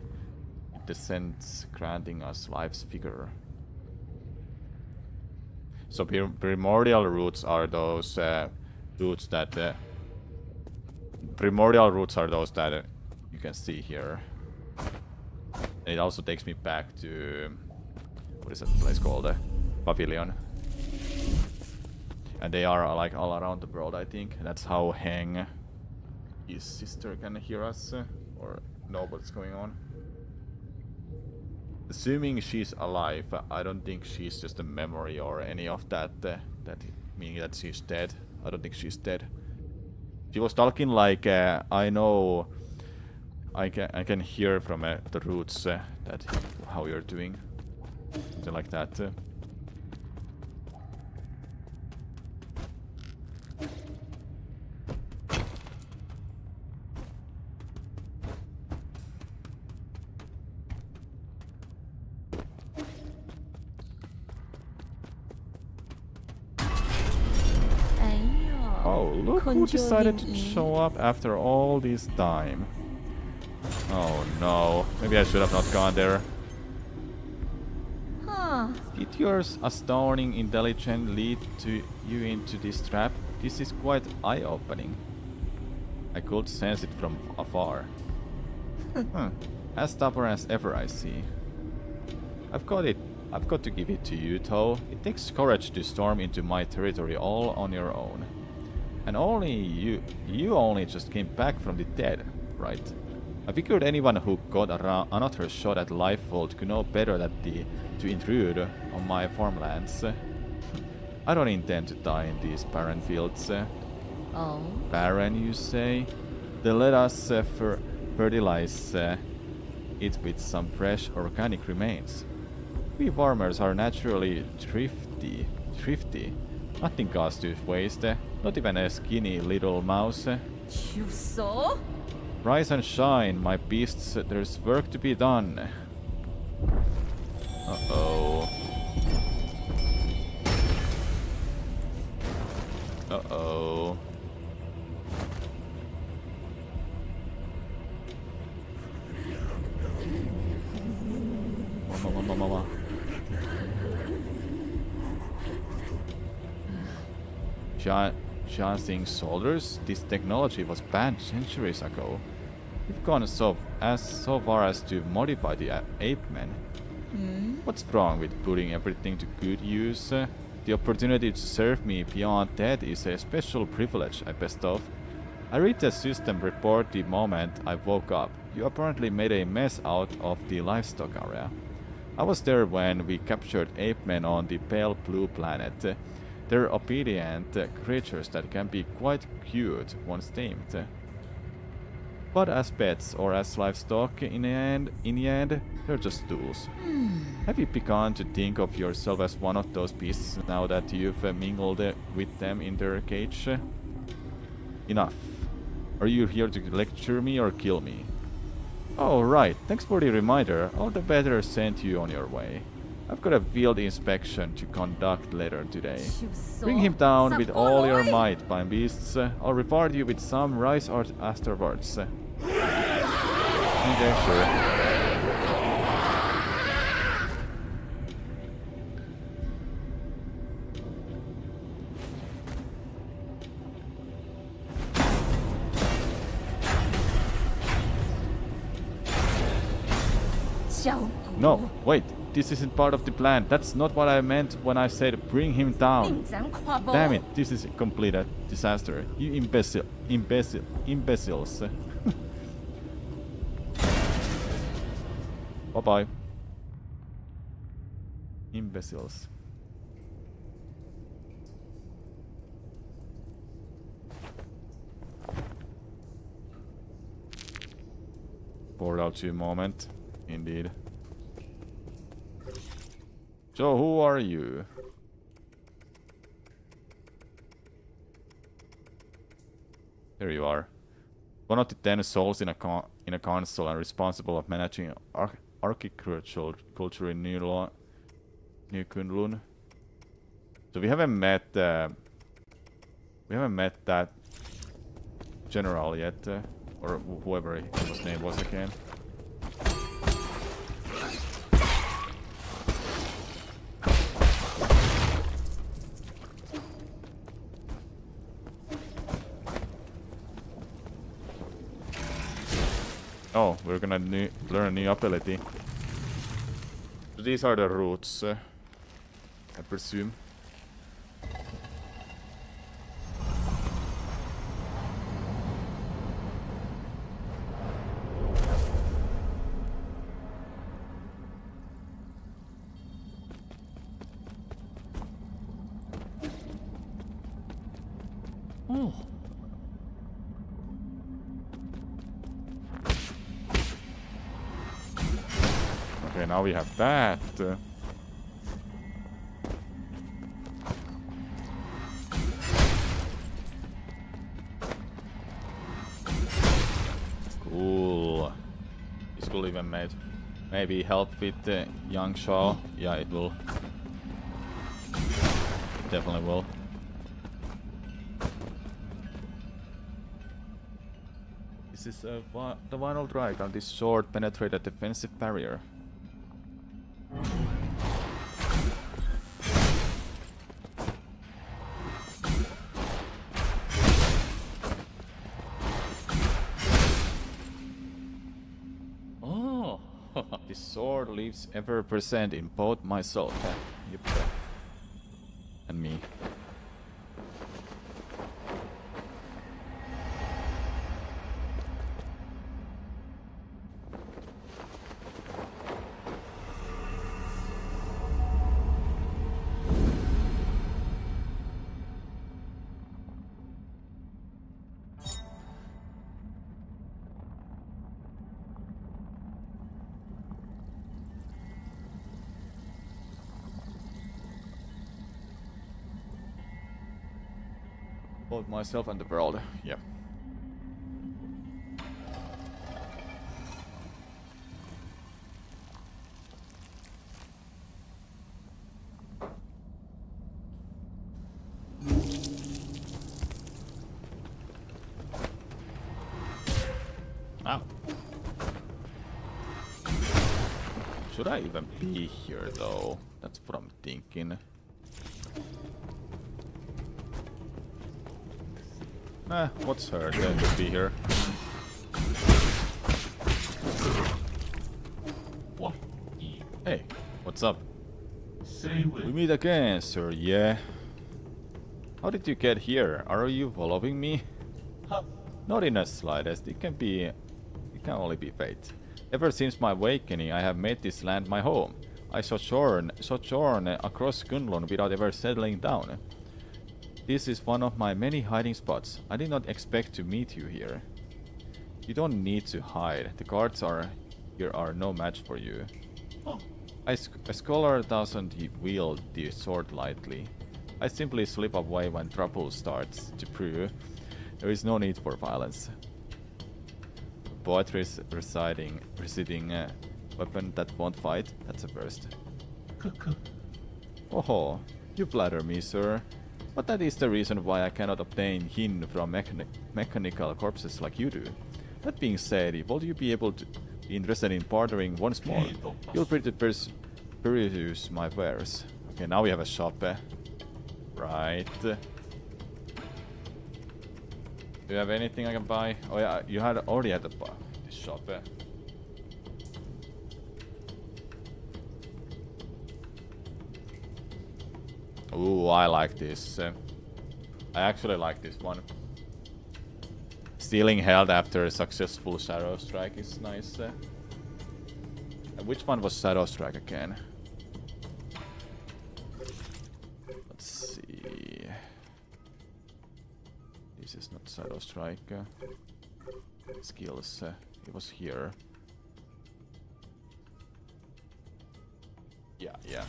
it descends, granting us life's vigor. So primordial roots are those roots that primordial roots are those that you can see here. It also takes me back to what is that place called? Pavilion. And they are like all around the world, I think. That's how Heng, his sister, can hear us or know what's going on. Assuming she's alive, I don't think she's just a memory or any of that. Meaning that she's dead. I don't think she's dead. She was talking like, I know, I can hear from the roots that how you're doing, something like that. Oh, look who decided to show up after all this time. Oh no, maybe I should have not gone there. Did your astounding intelligence lead you into this trap? This is quite eye-opening. I could sense it from afar. As stubborn as ever, I see. I've got to give it to you, though. It takes courage to storm into my territory all on your own. And only you only just came back from the dead, right? I figured anyone who got another shot at life vault could know better than to intrude on my farmlands. I don't intend to die in these barren fields. Oh. Barren, you say? Then let us fertilize it with some fresh organic remains. We farmers are naturally thrifty. Nothing goes to waste, not even a skinny little mouse. You saw? Rise and shine, my beasts, there's work to be done. Uh-oh. Uh-oh. Mama. Chancing soldiers? This technology was banned centuries ago. We've gone so far as to modify the ape men. What's wrong with putting everything to good use? The opportunity to serve me beyond death is a special privilege I bestow. I read the system report the moment I woke up. You apparently made a mess out of the livestock area. I was there when we captured ape men on the pale blue planet. They're obedient creatures that can be quite cute once tamed. But as pets or as livestock, in the end, they're just tools. Have you begun to think of yourself as one of those beasts now that you've mingled with them in their cage? Enough. Are you here to lecture me or kill me? Oh, right. Thanks for the reminder. I'll better send you on your way. I've got a field inspection to conduct later today. Bring him down with all your might, fine beasts. I'll reward you with some rice afterwards. Okay, sure. No, wait. This isn't part of the plan. That's not what I meant when I said bring him down. Damn it, this is a complete disaster. You imbeciles. Bye-bye. Imbeciles. Portal 2 moment. Indeed. So who are you? There you are. One of the 10 souls in a council and responsible of managing architectural culture in New Kunlun. So we haven't met that general yet, or whoever his name was again. Oh, we're gonna learn a new ability. So these are the routes, I presume. Oh. Okay, now we have that. Cool. This will even maybe help with the young Shaw. Yeah, it will. Definitely will. This is the vinyl drag on this sword penetrate a defensive barrier. Oh, this sword lives ever present in both myself and me. Both myself and the world, yeah. Ow. Should I even be here though? That's what I'm thinking. What's her then to be here? What? Hey, what's up? Say We meet again, sir, yeah? How did you get here? Are you following me? Huh. Not in the slightest. It can only be fate. Ever since my awakening, I have made this land my home. I sojourn across Kunlun without ever settling down. This is one of my many hiding spots. I did not expect to meet you here. You don't need to hide. The guards here are no match for you. Huh. A scholar doesn't wield the sword lightly. I simply slip away when trouble starts to brew. There is no need for violence. Poetry is reciting a weapon that won't fight. That's a burst. Oh, you flatter me, sir. But that is the reason why I cannot obtain hin from mechanical corpses like you do. That being said, will you be able to be interested in bartering once more? Feel free to peruse my wares. Okay, now we have a shop. Right. Do you have anything I can buy? Oh yeah, you already had this shop. Ooh, I like this. I actually like this one. Stealing health after a successful Shadow Strike is nice. Which one was Shadow Strike again? Let's see. This is not Shadow Strike. Skills. It was here. Yeah.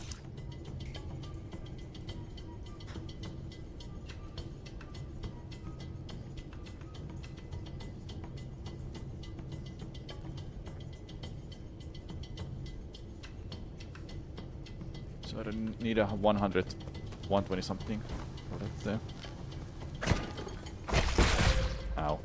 So I don't need a 120 something for that. Ow.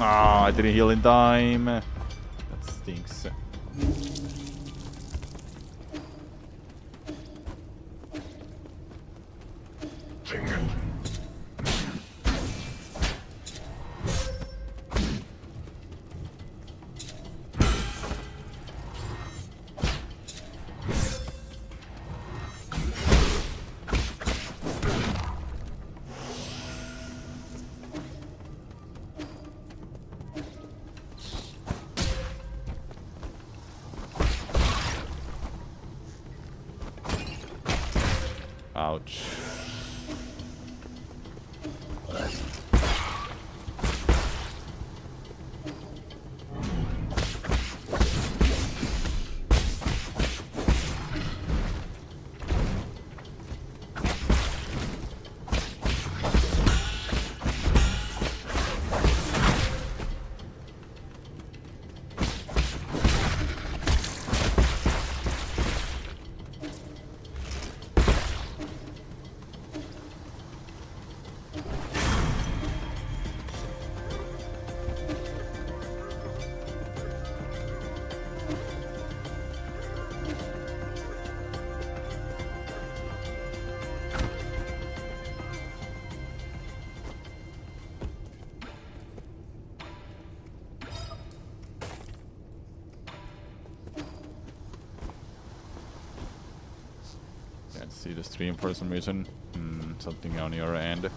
Ah, I didn't heal in time. That stinks. Ouch. Can't see the stream for some reason. Something on your end.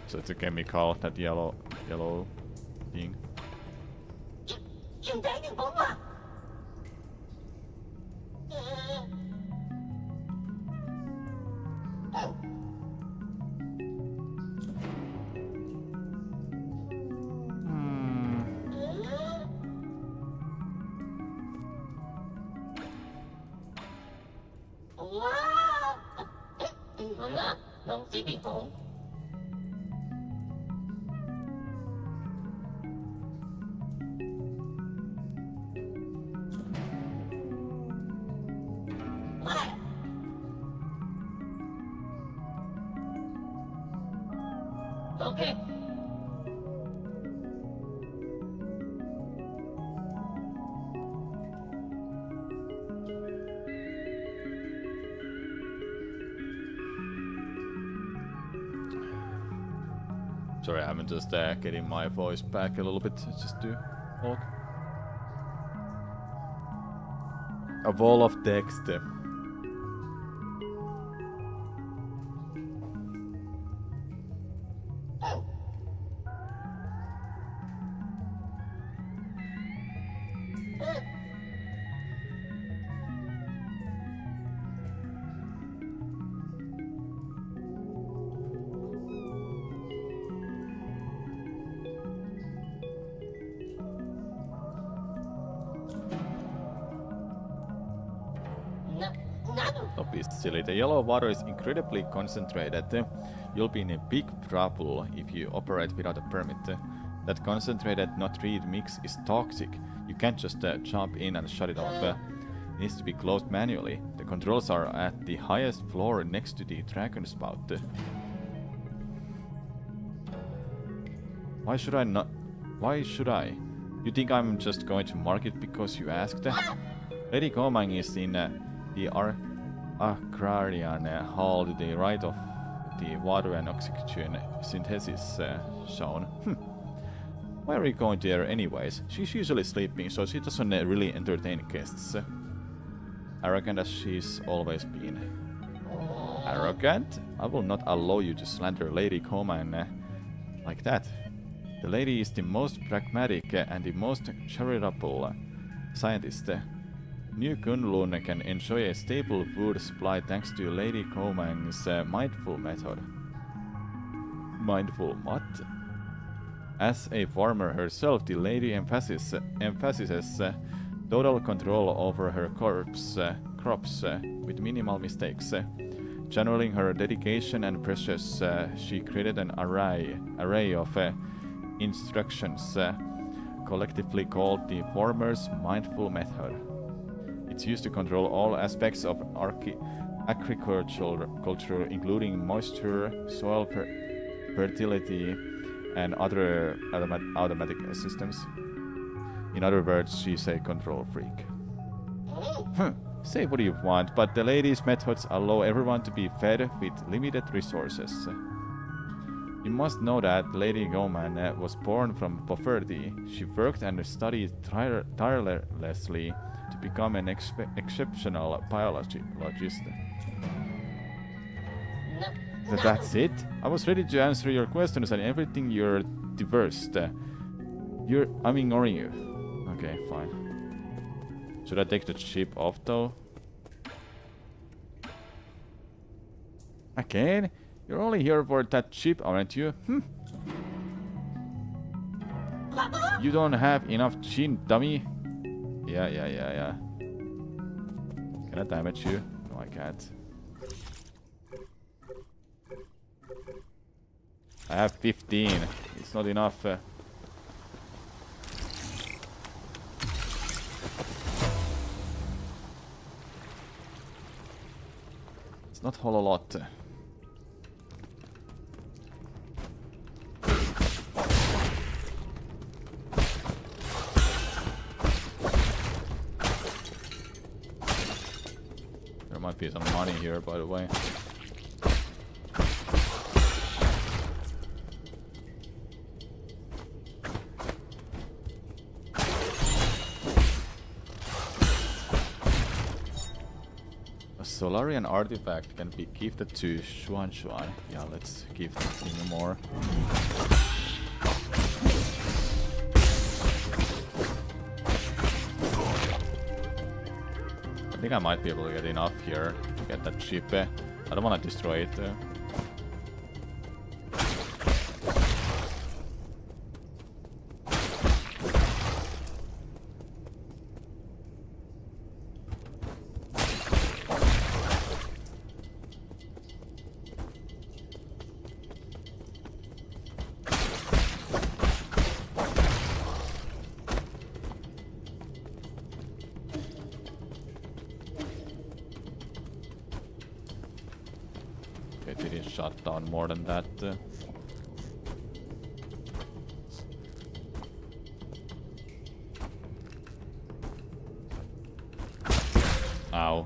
So it's a chemical, that yellow thing. Okay. Sorry, I'm just getting my voice back a little bit just to talk. A wall of text. Don't be silly. The yellow water is incredibly concentrated. You'll be in a big trouble if you operate without a permit. That concentrated, not treated mix is toxic. You can't just jump in and shut it off. It needs to be closed manually. The controls are at the highest floor next to the dragon spout. Why should I not? Why should I? You think I'm just going to mark it because you asked? Lady Komang is in the Agrarian Hall to the right of the water and oxygen synthesis zone. Why are you going there anyways? She's usually sleeping, so she doesn't really entertain guests. Arrogant as she's always been. Arrogant? I will not allow you to slander Lady Komang like that. The lady is the most pragmatic and the most charitable scientist. New Kunlun can enjoy a stable food supply thanks to Lady Komang's mindful method. Mindful what? As a farmer herself, the lady emphasizes total control over her crops with minimal mistakes. Channeling her dedication and precious, she created an array of instructions collectively called the farmer's mindful method. It's used to control all aspects of agriculture, including moisture, soil fertility, and other automatic systems. In other words, she's a control freak. Say what you want, but the lady's methods allow everyone to be fed with limited resources. You must know that Lady Komang was born from poverty. She worked and studied tirelessly to become an exceptional biologist. That's it? I was ready to answer your questions and everything you're diverse. I'm ignoring you. Okay, fine. Should I take the chip off though? Again? You're only here for that chip, aren't you? You don't have enough chin, dummy. Yeah. Can I damage you? No, I can't. I have 15. It's not enough. It's not a whole lot. There might be some money here, by the way. Solarian artifact can be gifted to Xuan. Yeah, let's give him more. I think I might be able to get enough here to get that chip. I don't want to destroy it. didn't shut down more than that. Ow.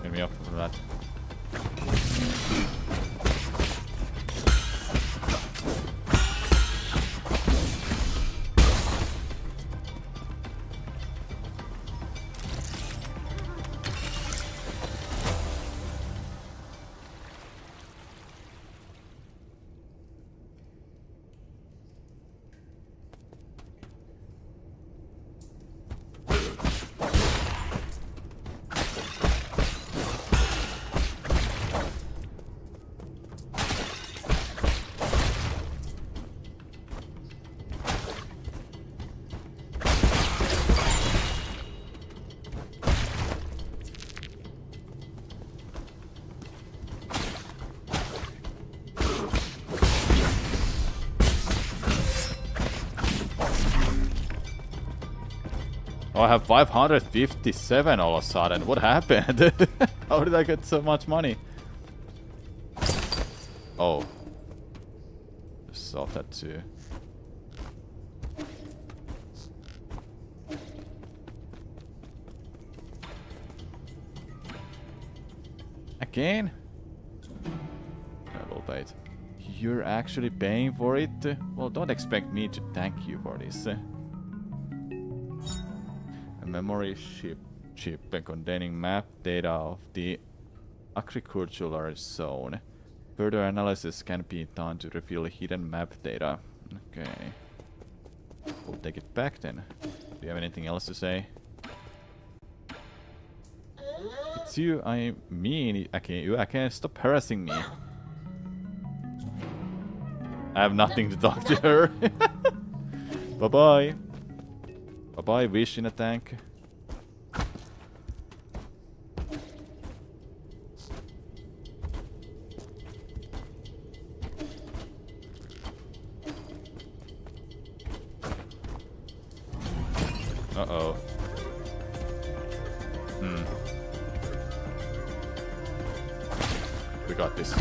Get me up from that. Oh, I have 557 all of a sudden. What happened? How did I get so much money? Oh. Just solved that too. Again? Level bait. You're actually paying for it? Well, don't expect me to thank you for this. A memory chip containing map data of the agricultural zone. Further analysis can be done to reveal hidden map data. Okay. We'll take it back then. Do you have anything else to say? It's you, I mean, you again, stop harassing me. I have nothing to talk to her. Bye-bye. Bye-bye, wish in a tank. Uh-oh. We got this.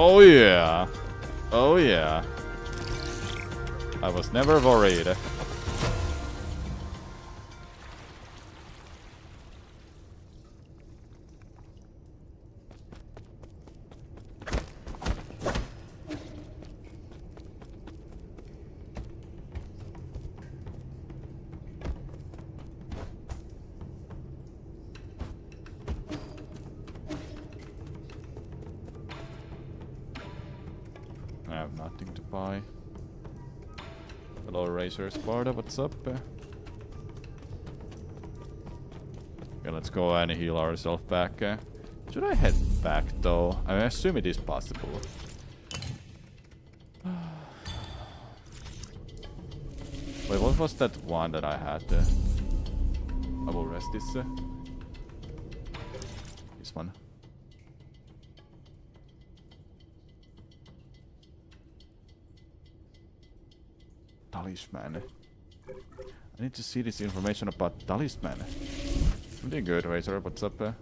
Oh yeah. Oh yeah. I was never worried. I have nothing to buy. Hello, Razor Sparta, what's up? Okay, let's go and heal ourselves back. Should I head back though? I assume it is possible. Wait, what was that one that I had? I will rest this. This one. Talisman. I need to see this information about Talisman. I'm doing good, Razor. What's up? Yeah,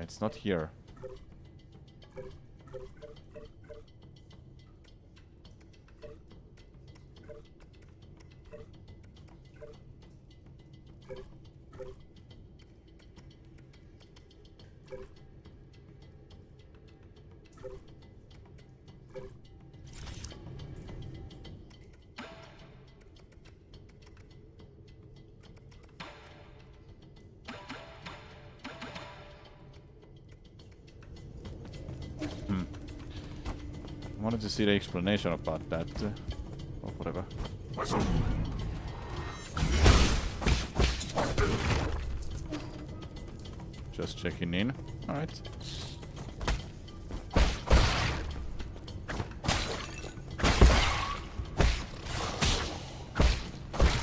it's not here. wanted to see the explanation about that. Or whatever. Just checking in. Alright.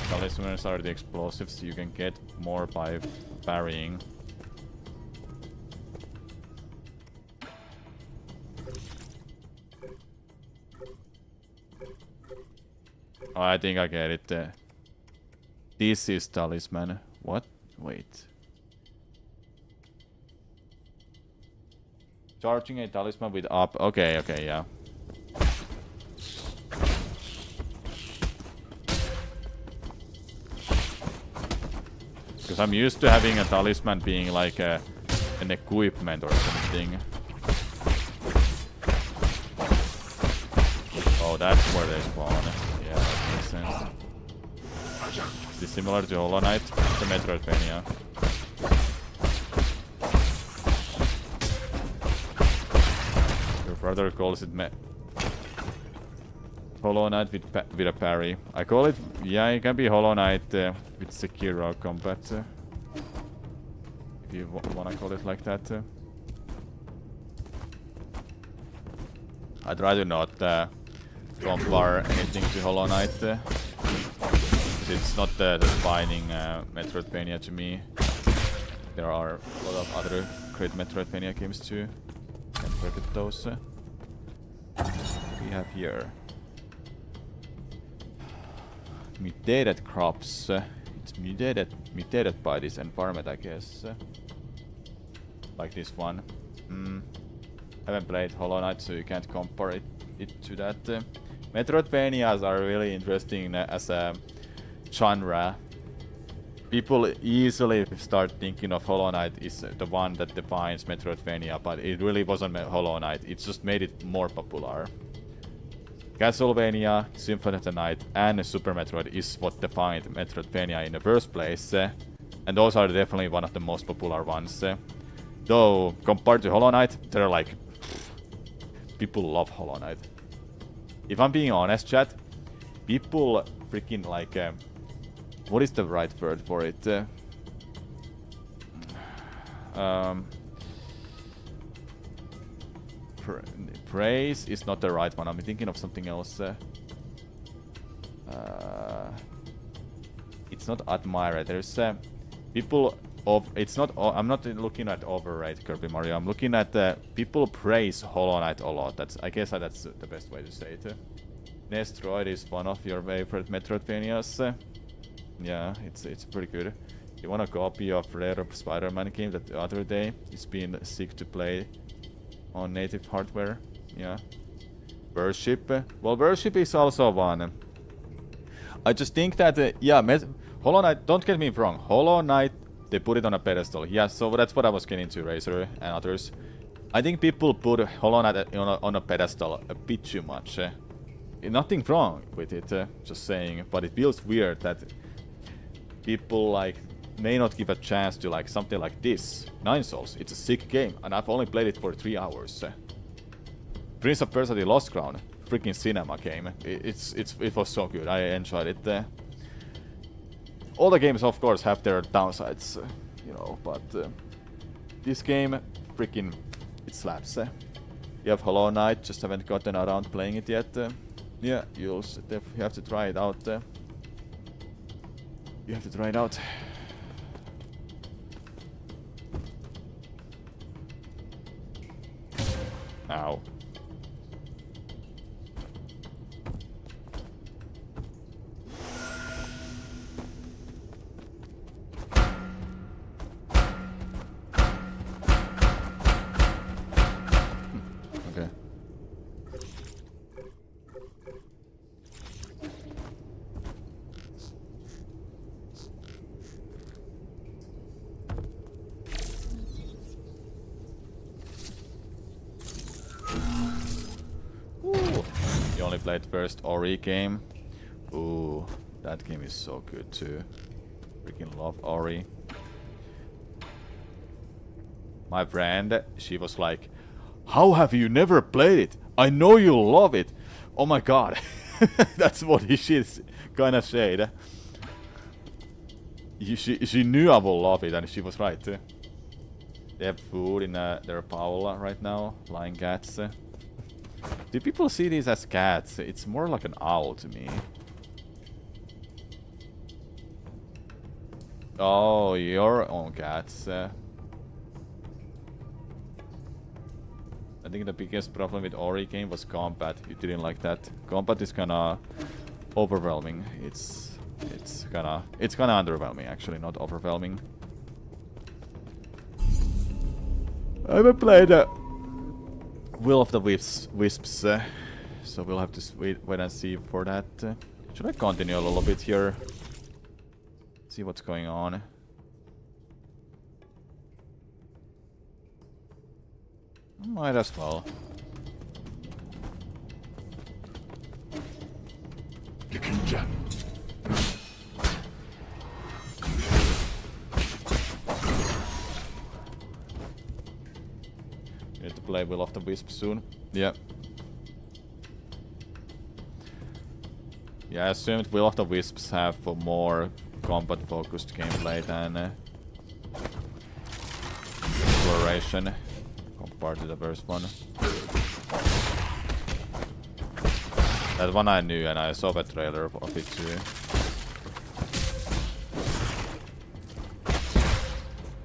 Talismans are the explosives you can get more by parrying. Oh, I think I get it. This is talisman. What? Wait. Charging a talisman with up. Okay, okay, yeah. Because I'm used to having a talisman being like an equipment or something. Oh, that's where they spawn. Yeah, that makes sense. Is this similar to Hollow Knight? The Metroidvania. Your brother calls it Hollow Knight with a parry. I call it, yeah, it can be Hollow Knight with Sekiro combat. If you wanna call it like that. I try to not compare anything to Hollow Knight. It's not the defining Metroidvania to me. There are a lot of other great Metroidvania games too. Can't forget those. We have here mutated crops. It's mutated by this environment, I guess. Like this one. Haven't played Hollow Knight, so you can't compare it to that. Metroidvanias are really interesting as a genre. People easily start thinking of Hollow Knight is the one that defines Metroidvania, but it really wasn't Hollow Knight. It just made it more popular. Castlevania, Symphony of the Night, and Super Metroid is what defined Metroidvania in the first place. And those are definitely one of the most popular ones. Though, compared to Hollow Knight, they're like... people love Hollow Knight. If I'm being honest, chat, people freaking like... what is the right word for it? Praise is not the right one. I'm thinking of something else. It's not admire. There's people of. It's not. I'm not looking at overrate Kirby Mario. I'm looking at people praise Hollow Knight a lot. I guess that's the best way to say it. Nestroid is one of your favorite Metroidvanias. Yeah, it's pretty good. You want a copy of Rare Spider-Man game that the other day? It's been sick to play on native hardware. Yeah. Worship. Well, Worship is also one. I just think that, yeah, Hollow Knight, don't get me wrong. Hollow Knight, they put it on a pedestal. Yeah, so that's what I was getting to, Razer and others. I think people put Hollow Knight on a pedestal a bit too much. Nothing wrong with it, just saying. But it feels weird that people like may not give a chance to like something like this. Nine Souls, it's a sick game, and I've only played it for 3 hours. Prince of Persia: The Lost Crown, freaking cinema game. It was so good. I enjoyed it. All the games, of course, have their downsides, you know, but this game, freaking, it slaps. You have Hollow Knight, just haven't gotten around playing it yet. Yeah, you have to try it out. You have to try it out. Ow. Okay. You only played first Ori game. Ooh, that game is so good too. Freaking love Ori. My friend, she was like, "How have you never played it?" I know you'll love it. Oh my god. That's what she's kind of said. She knew I will love it, and she was right too. They have food in their Paola right now. Lying cats. Do people see these as cats? It's more like an owl to me. Oh, your own cats. I think the biggest problem with Ori game was combat. You didn't like that. Combat is kinda overwhelming. It's kinda underwhelming actually, not overwhelming. I haven't played Will of the Wisps, so we'll have to wait and see for that. Should I continue a little bit here? See what's going on. Might as well. Need to play Will of the Wisp soon. Yeah. Yeah, I assumed Will of the Wisps have a more combat-focused gameplay than exploration compared to the first one. That one I knew, and I saw the trailer of it too.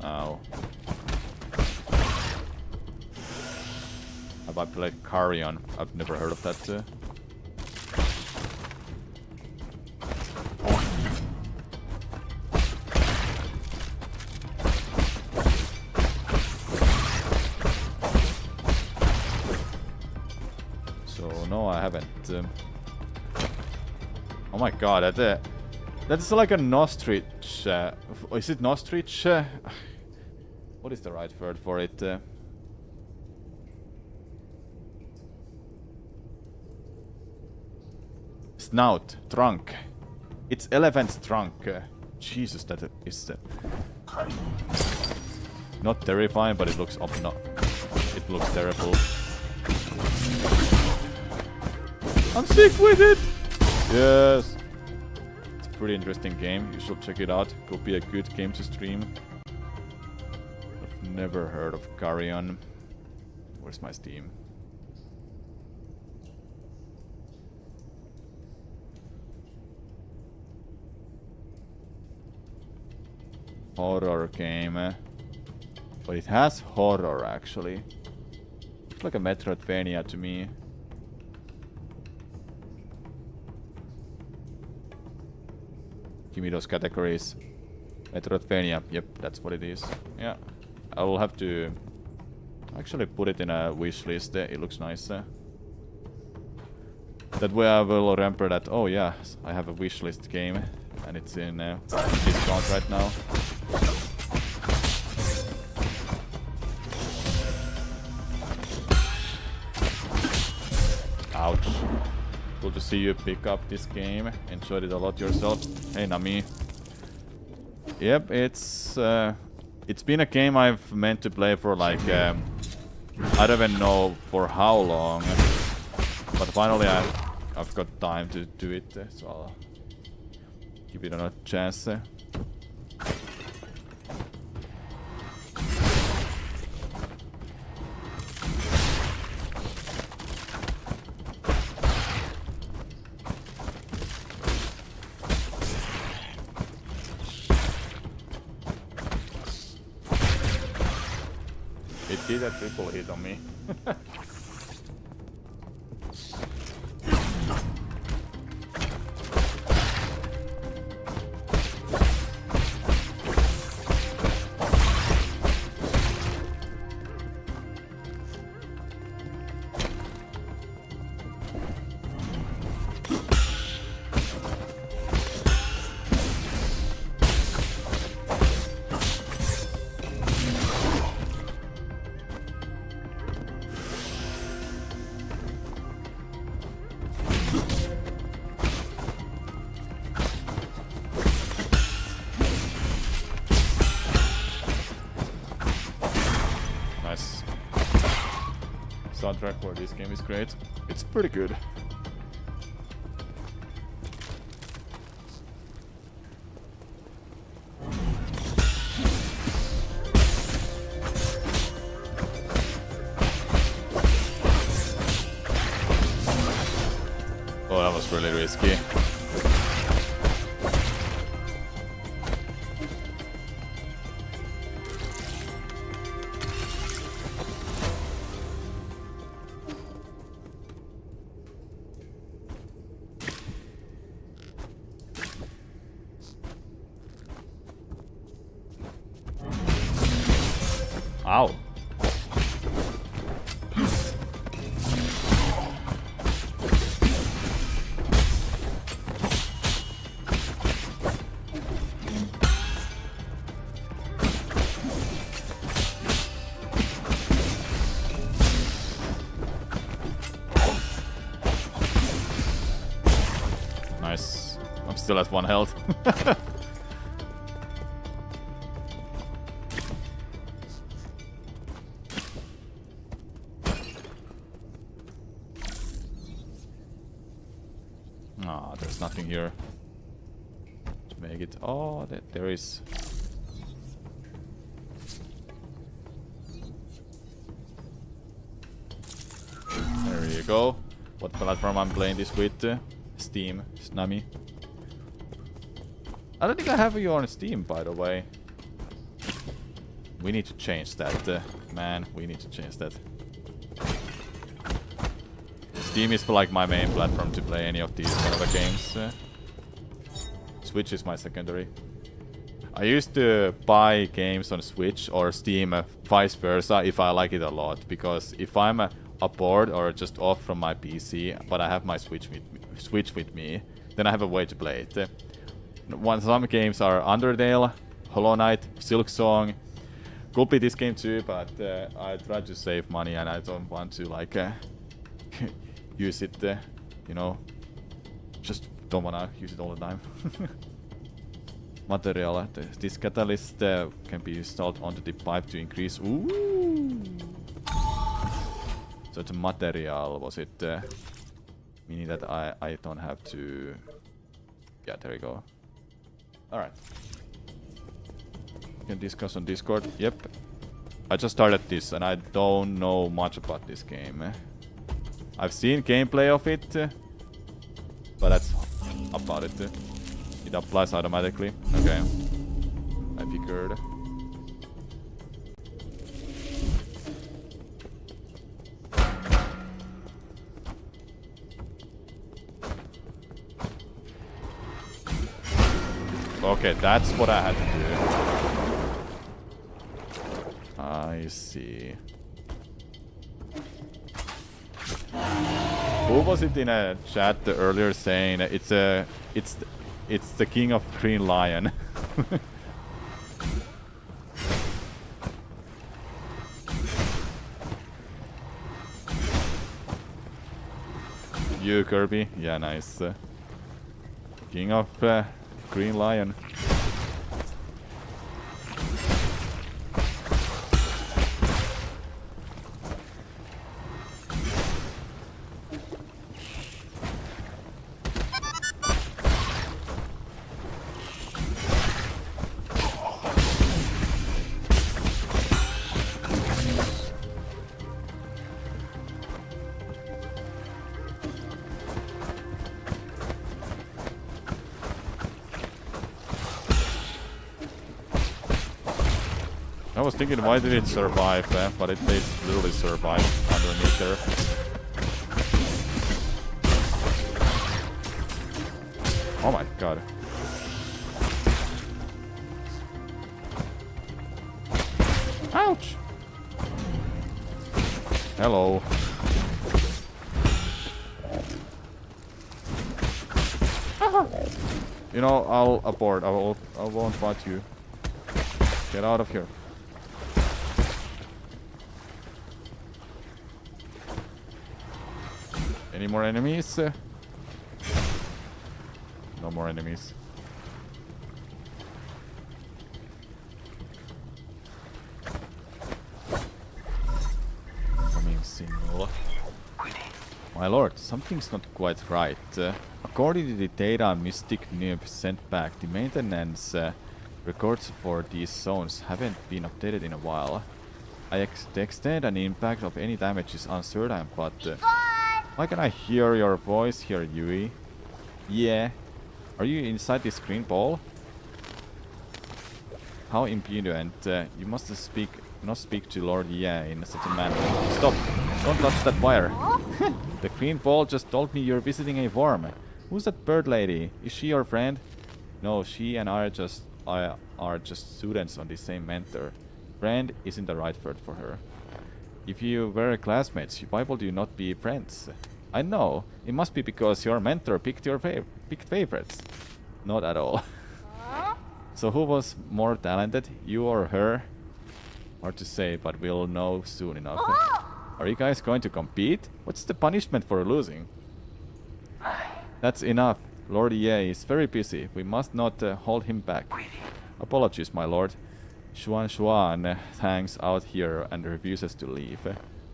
Oh. Have I played Carrion? I've never heard of that too. No, I haven't. Oh my god, that's like a Nostrich. Is it Nostrich? What is the right word for it? Snout, trunk. It's elephant's trunk. Jesus, that is not terrifying, but it looks it looks terrible. I'm sick with it! Yes! It's a pretty interesting game. You should check it out. Could be a good game to stream. I've never heard of Carrion. Where's my Steam? Horror game. But it has horror actually. Looks like a Metroidvania to me. Give me those categories. Metroidvania. Yep, that's what it is. Yeah. I will have to actually put it in a wish list. It looks nice. That way I will remember that, oh yeah, I have a wish list game. And it's in discount right now. Ouch. Cool to see you pick up this game. Enjoyed it a lot yourself. Hey Nami. Yep, it's been a game I've meant to play for like I don't even know for how long. But finally I've got time to do it, so I'll give it another chance. It did a triple hit on me. soundtrack for this game is great. It's pretty good. Oh, that was really risky. Ow. Nice. I'm still at 1 health. Ah, there's nothing here to make it. Oh, there is. There you go. What platform I'm playing this with? Steam, Snami. I don't think I have you on Steam, by the way. We need to change that, man. We need to change that. Steam is like my main platform to play any of these kind of games. Switch is my secondary. I used to buy games on Switch or Steam, vice versa, if I like it a lot. Because if I'm bored or just off from my PC, but I have my Switch with me, then I have a way to play it. Some games are Undertale, Hollow Knight, Silksong. Could be this game too, but I try to save money and I don't want to like use it, you know. Just don't wanna use it all the time. Material. This catalyst can be installed onto the pipe to increase. Ooh. So the material, was it meaning that I don't have to. Yeah, there we go. Alright. We can discuss on Discord. Yep. I just started this and I don't know much about this game. I've seen gameplay of it, but that's about it. It applies automatically. Okay. I figured. Okay, that's what I had to do. I see. Who was it in a chat earlier saying it's the king of Green Lion? You, Kirby? Yeah, nice. King of Green Lion. I was thinking, why did it survive? But it did literally survive underneath there. Oh my god. Ouch! Hello. You know, I'll abort. I won't fight you. Get out of here. Any more enemies? No more enemies. Coming single. Quindi, My lord, something's not quite right. According to the data Mystic Noob sent back, the maintenance records for these zones haven't been updated in a while. The extent and impact of any damage is uncertain, but why can I hear your voice here, Yui? Yeah. Are you inside this green ball? How impudent. You must not speak to Lord Ye in such a manner. Stop! Don't touch that wire. The green ball just told me you're visiting a worm. Who's that bird lady? Is she your friend? No, she and I are just students on the same mentor. Friend isn't the right word for her. If you were classmates, why would you not be friends? I know. It must be because your mentor picked favorites. Not at all. So who was more talented, you or her? Hard to say, but we'll know soon enough. Are you guys going to compete? What's the punishment for losing? That's enough. Lord Ye is very busy. We must not hold him back. Apologies, my lord. Xuan hangs out here and refuses to leave.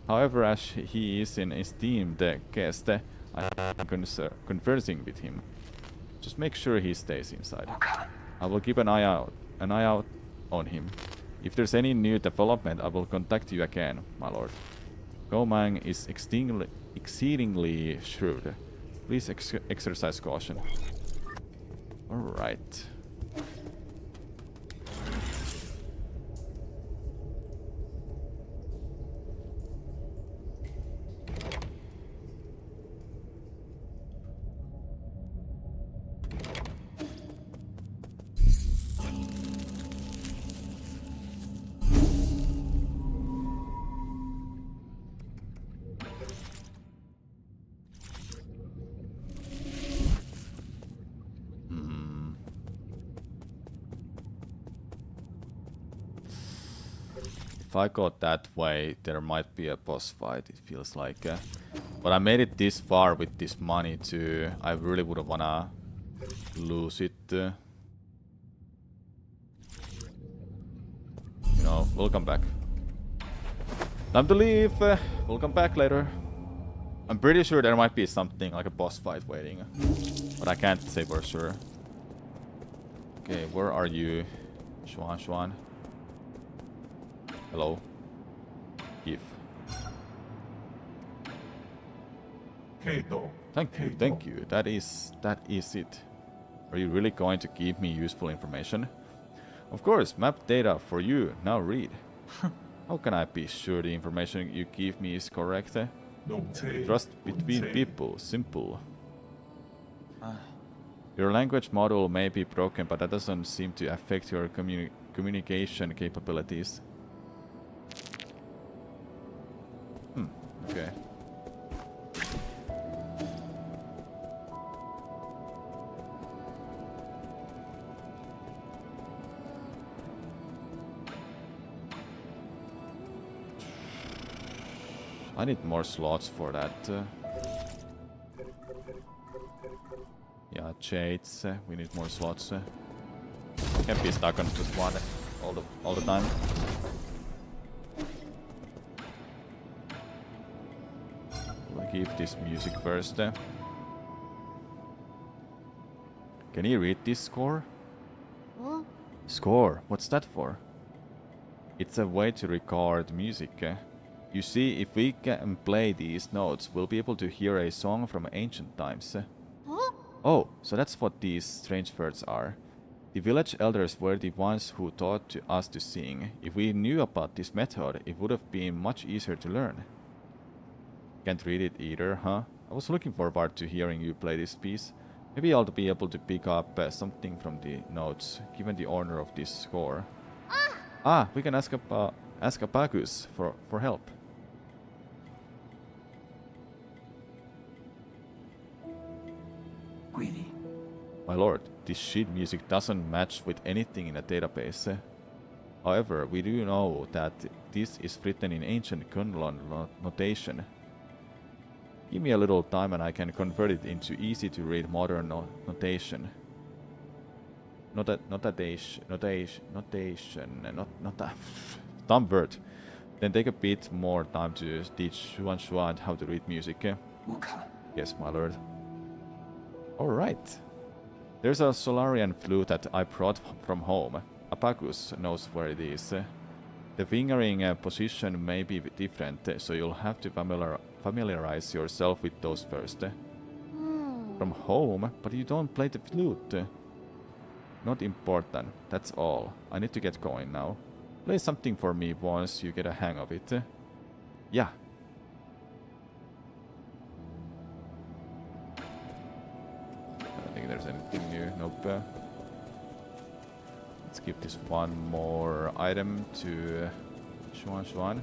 However, as he is an esteemed guest, I'm conversing with him. Just make sure he stays inside. I will keep an eye out on him. If there's any new development, I will contact you again, my lord. Gomang is exceedingly shrewd. Please exercise caution. Alright. If I go that way, there might be a boss fight, it feels like. But I made it this far with this money too. I really wouldn't wanna lose it. You know, we'll come back. Time to leave! We'll come back later. I'm pretty sure there might be something like a boss fight waiting. But I can't say for sure. Okay, where are you? Xuan. Hello. Give. Kato. Thank you. That is it. Are you really going to give me useful information? Of course, map data for you. Now read. How can I be sure the information you give me is correct? Trust between people. Simple. Your language model may be broken, but that doesn't seem to affect your communication capabilities. Okay. I need more slots for that. Yeah, Jades. We need more slots. Can't be stuck on just one all the time. We'll give this music first. Can you read this score? Score? What's that for? It's a way to record music. You see, if we can play these notes, we'll be able to hear a song from ancient times. Oh, so that's what these strange words are. The village elders were the ones who taught us to sing. If we knew about this method, it would have been much easier to learn. Can't read it either, huh? I was looking forward to hearing you play this piece. Maybe I'll be able to pick up something from the notes, given the honor of this score. We can ask Apagus for help. Quindi, My lord, this sheet music doesn't match with anything in a database. However, we do know that this is written in ancient Kunlun notation. Give me a little time and I can convert it into easy-to-read modern notation. Notation, not a dumb word. Then take a bit more time to teach Xuan Xuan how to read music. 无看。 Yes, my lord. Alright. There's a Solarian flute that I brought from home. Apacus knows where it is. The fingering position may be different, so you'll have to familiarize yourself with those first. From home? But you don't play the flute. Not important, that's all. I need to get going now. Play something for me once you get a hang of it. Yeah. I don't think there's anything new. Nope. Let's give this one more item to Xuan Xuan.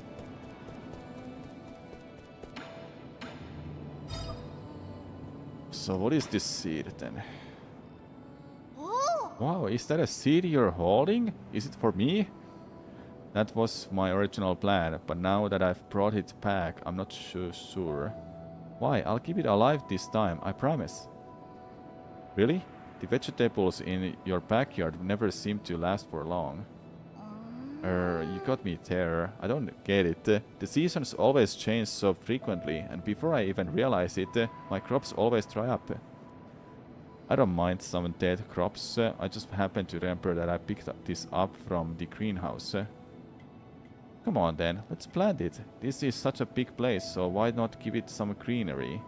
So what is this seed then? Wow, is that a seed you're holding? Is it for me? That was my original plan, but now that I've brought it back, I'm not sure. Why? I'll keep it alive this time, I promise. Really? The vegetables in your backyard never seem to last for long. You got me there. I don't get it. The seasons always change so frequently, and before I even realize it, my crops always dry up. I don't mind some dead crops. I just happen to remember that I picked this up from the greenhouse. Come on then, let's plant it. This is such a big place, so why not give it some greenery?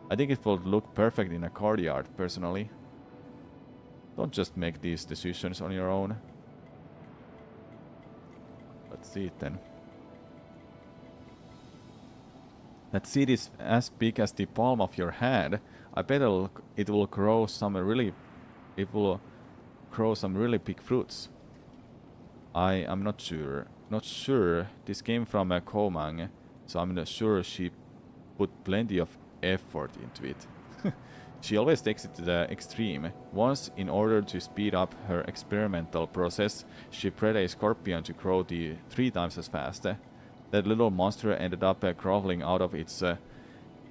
I think it will look perfect in a courtyard, personally. Don't just make these decisions on your own. Let's see it then. That seed is as big as the palm of your hand. I bet it will grow some really big fruits. I am not sure. Not sure. This came from a Komang, so I'm not sure she put plenty of effort into it. She always takes it to the extreme. Once, in order to speed up her experimental process, she bred a scorpion to grow 3 times as fast. That little monster ended up crawling out of its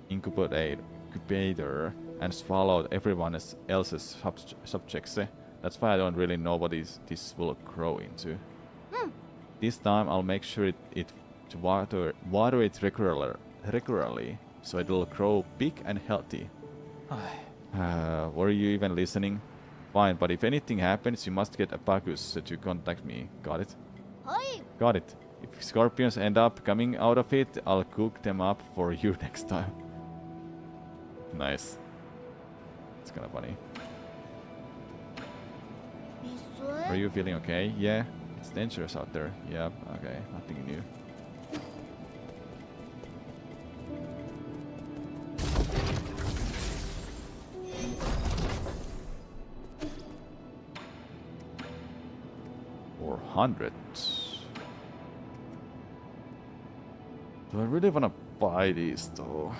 incubator and swallowed everyone else's subjects. That's why I don't really know what this will grow into. This time I'll make sure to water it regularly, so it'll grow big and healthy. Were you even listening? Fine, but if anything happens, you must get Apacus to contact me. Got it? Got it. If scorpions end up coming out of it, I'll cook them up for you next time. Nice. It's kind of funny. Are you feeling okay? Yeah. It's dangerous out there. Yeah, okay. Nothing new. $400. Do I really want to buy these though?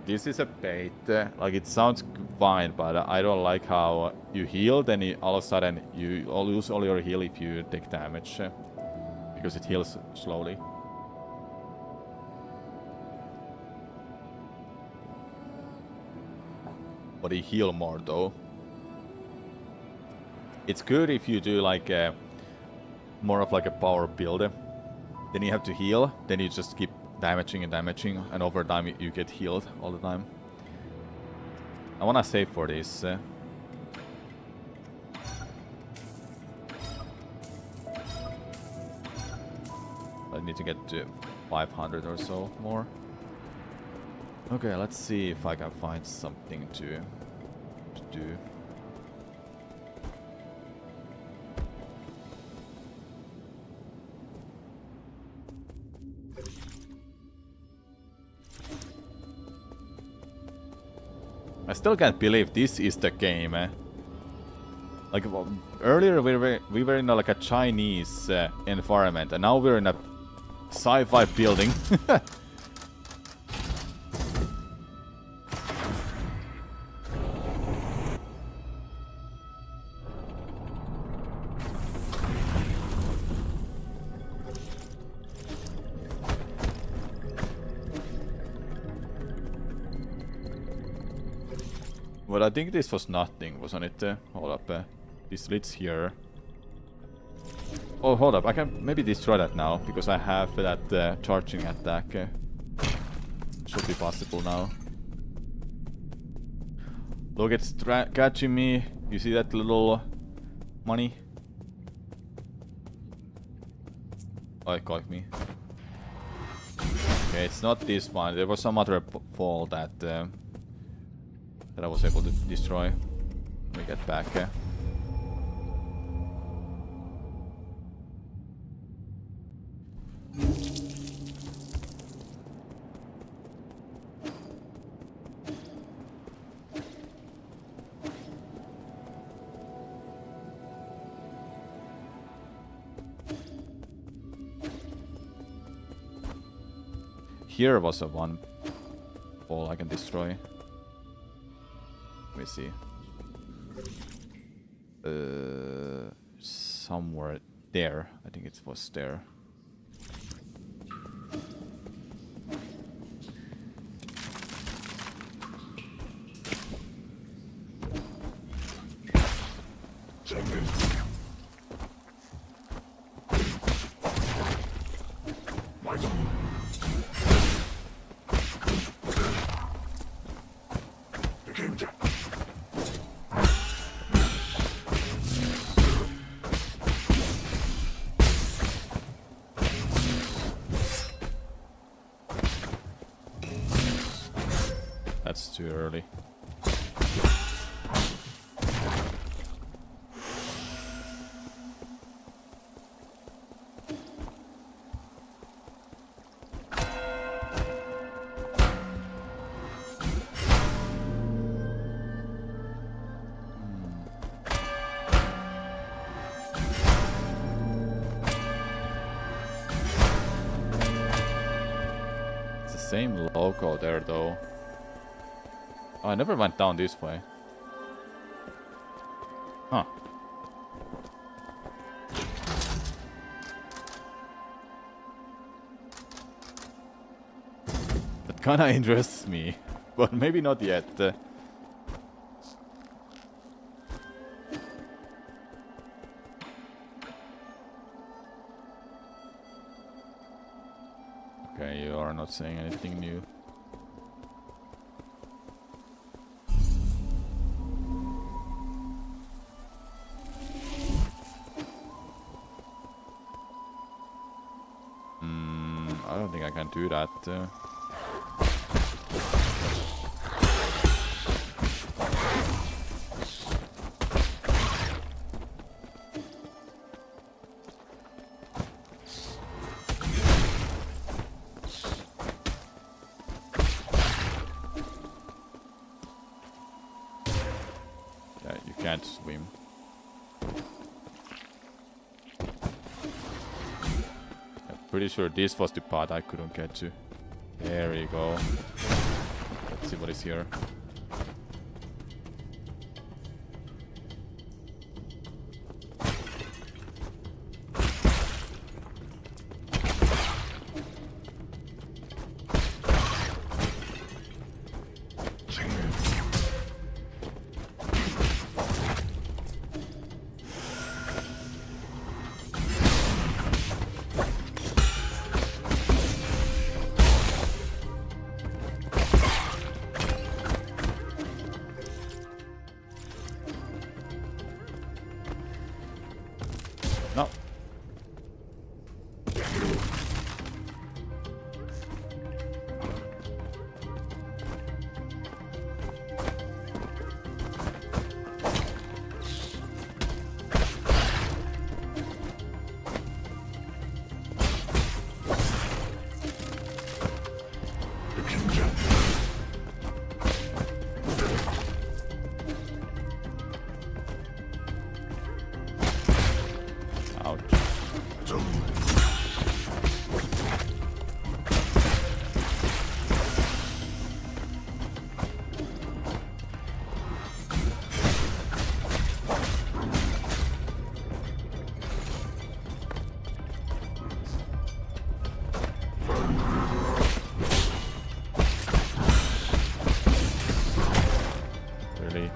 This is a bait. Like, it sounds fine, but I don't like how you heal, then all of a sudden you lose all your heal if you take damage. Because it heals slowly. But you heal more though. It's good if you do like more of like a power build. Then you have to heal, then you just keep damaging, and over time you get healed all the time. I wanna save for this. I need to get to 500 or so more. Okay, let's see if I can find something to do. I still can't believe this is the game. Like, earlier we were in like a Chinese environment, and now we're in a sci-fi building. Well, I think this was nothing, wasn't it? Hold up. This leads here. Oh, hold up. I can maybe destroy that now, because I have that charging attack. Should be possible now. Look, it's catching me. You see that little money? Oh, it caught me. Okay, it's not this one. There was some other fall that I was able to destroy. Let me get back. Here was a one ball I can destroy. Let me see. Somewhere there. I think it was there. That's too early. It's the same logo there though. Oh, I never went down this way. Huh. That kinda interests me, but maybe not yet. Okay, you are not saying anything new. I don't think I can do that. Yeah, you can't swim. Pretty sure this was the part I couldn't get to. There you go. Let's see what is here. No. Ouch. Really?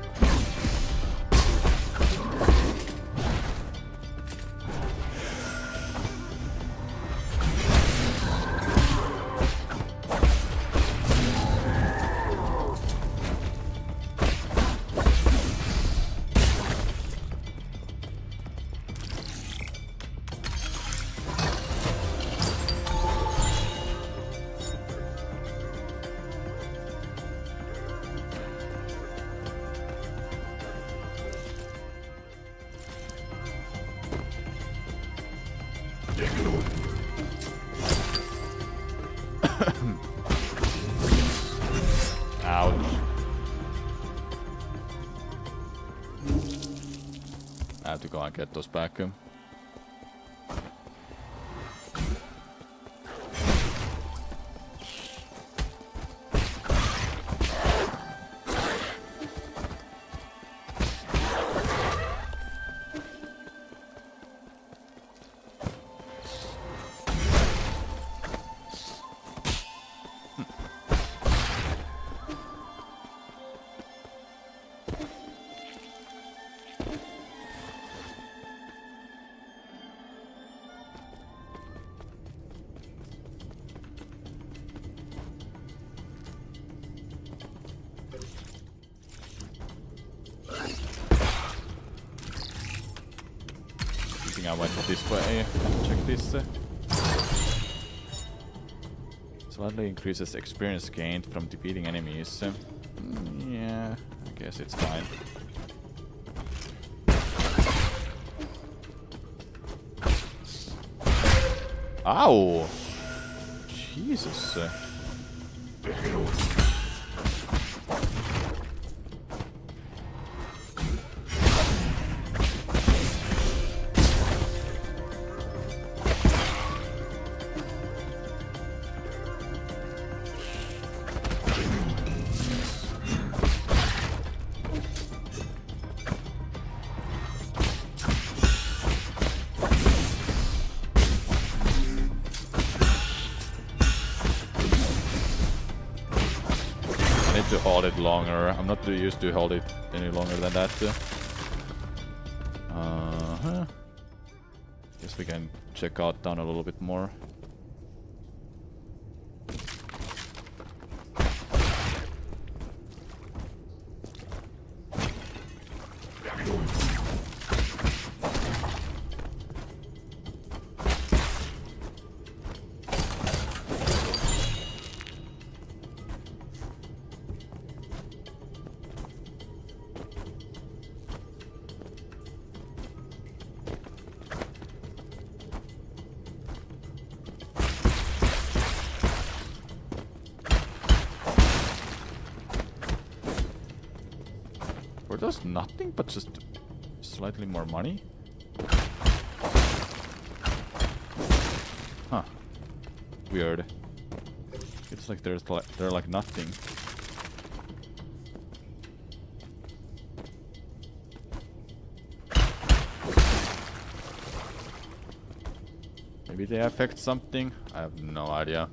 Ouch. I have to go and get those back. I went this way. Check this. Slightly increases experience gained from defeating enemies. Yeah, I guess it's fine. Ow! Jesus. To hold it longer. I'm not too used to hold it any longer than that. Guess we can check out down a little bit more. Were those nothing but just slightly more money? Huh. Weird. It's like they're like nothing. Maybe they affect something? I have no idea.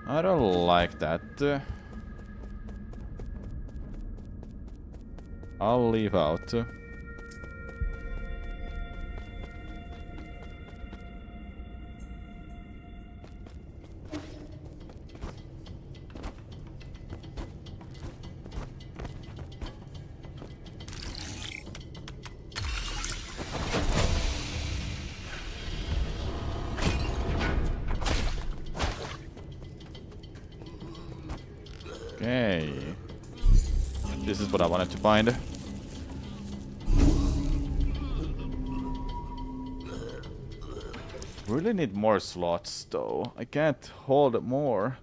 I don't like that. I'll leave out. Okay. This is what I wanted to find. Really need more slots though. I can't hold more.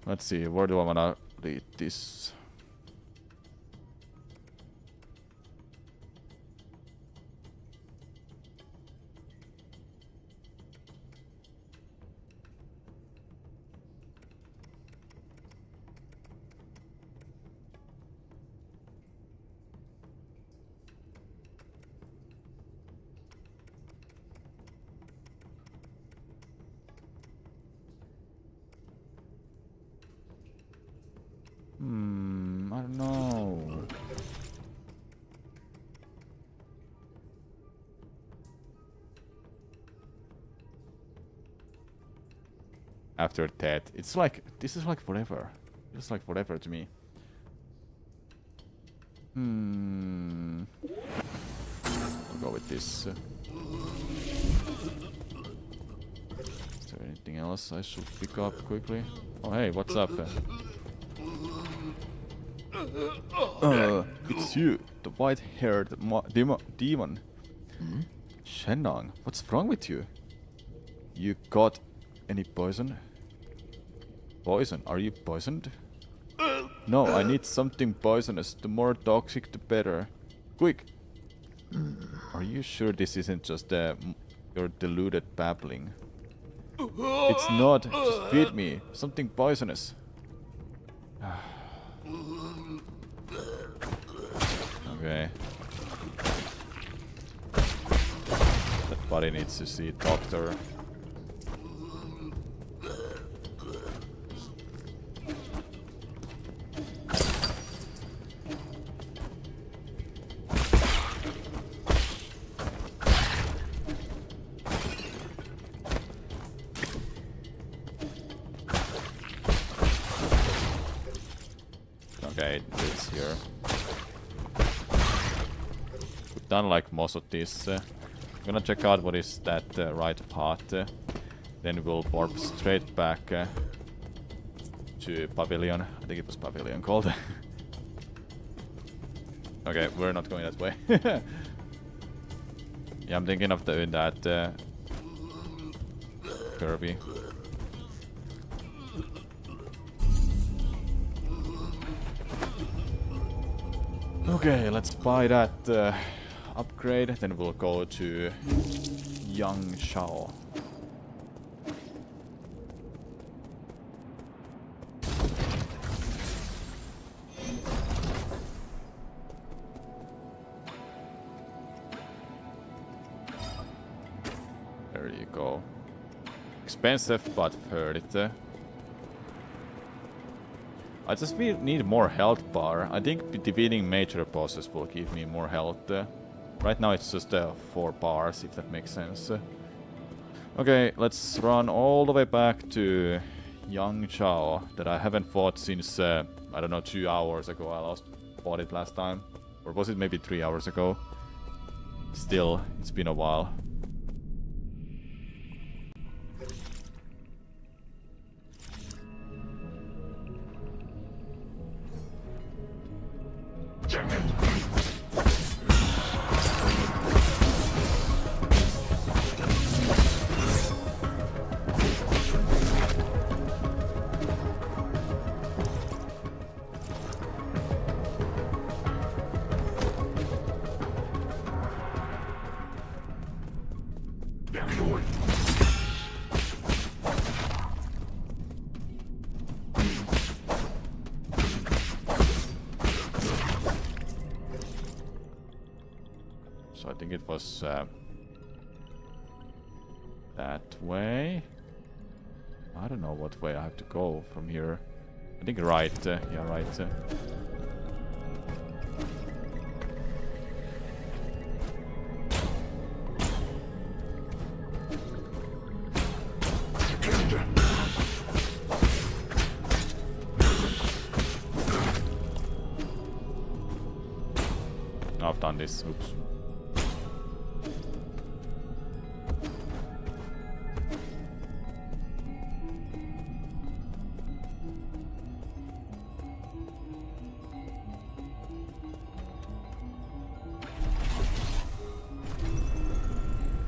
Let's see, where do I wanna lead this? after death. It's like, this is like forever. It's like forever to me. I'll go with this. Is there anything else I should pick up quickly? Oh hey, what's up? It's you, the white-haired demon. Shenang, what's wrong with you? You got any poison? Poison? Are you poisoned? No, I need something poisonous. The more toxic, the better. Quick! Are you sure this isn't just your deluded babbling? It's not. Just feed me. Something poisonous. Okay. That body needs to see a doctor. Okay, it's here. We've done like most of this. I'm gonna check out what is that right path. Then we'll warp straight back to Pavilion. I think it was Pavilion called. Okay, we're not going that way. Yeah, I'm thinking of doing that Kirby. Okay, let's buy that upgrade, then we'll go to Yangshao. There you go. Expensive, but worth it. I just need more health bar. I think defeating major bosses will give me more health. Right now it's just 4 bars, if that makes sense. Okay, let's run all the way back to Yangshao that I haven't fought since, I don't know, 2 hours ago. I fought it last time. Or was it maybe 3 hours ago? Still, it's been a while. So I think it was that way. I don't know what way I have to go from here. I think right. Yeah, right. I've done this. Oops.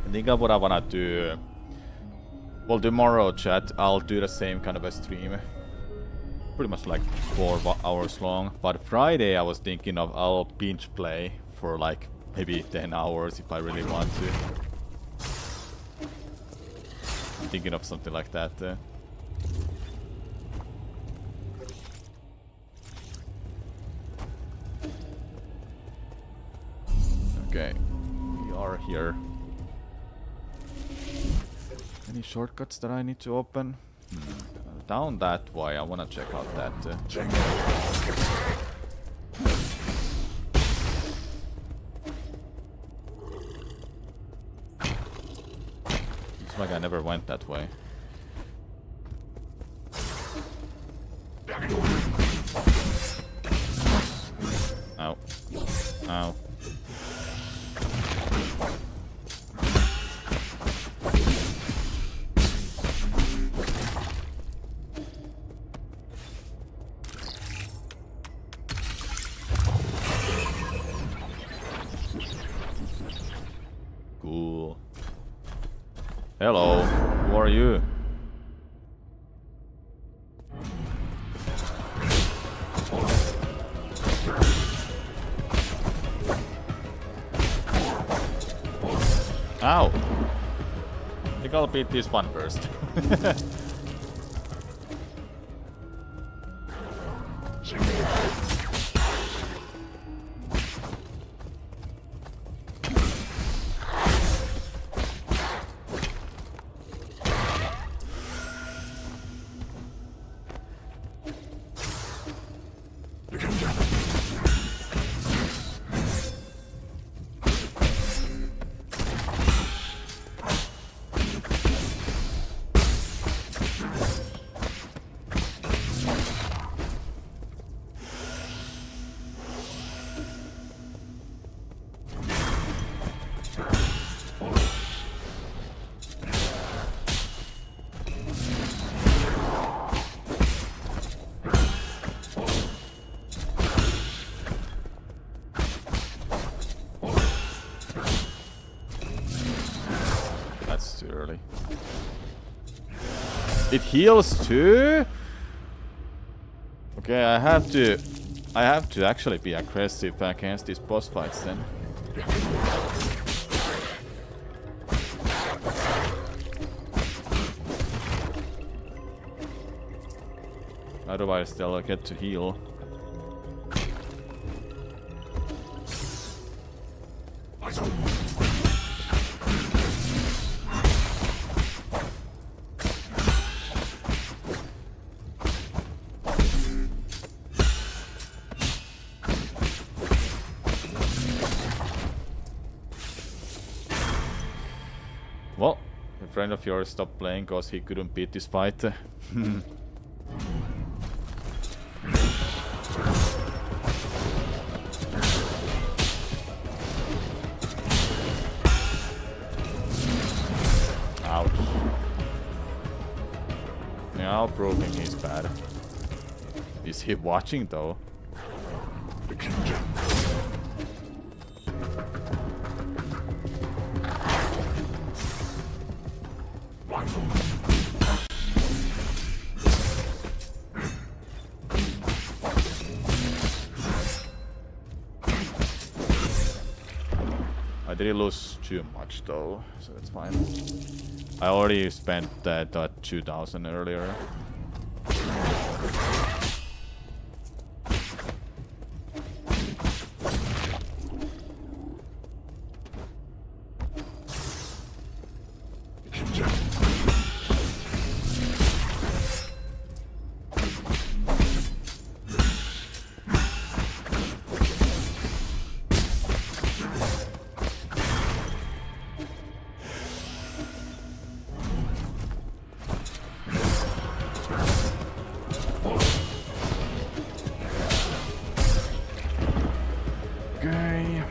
I think what I wanna do. Well, tomorrow, chat, I'll do the same kind of a stream. Pretty much like 4 hours long. But Friday, I was thinking of I'll binge play for like maybe 10 hours if I really want to. I'm thinking of something like that. Okay, we are here. Any shortcuts that I need to open? Down that way, I wanna check out that. It's like I never went that way. Ow. Cool. Hello, who are you? Ow! I think I'll beat this one first. That's too early. It heals too? Okay, I have to actually be aggressive against these boss fights then. Otherwise they'll get to heal. Well, a friend of yours stopped playing because he couldn't beat this fight. Ouch. Now broken is bad. Is he watching though? I didn't lose too much though, so that's fine. I already spent that 2000 earlier. Okay.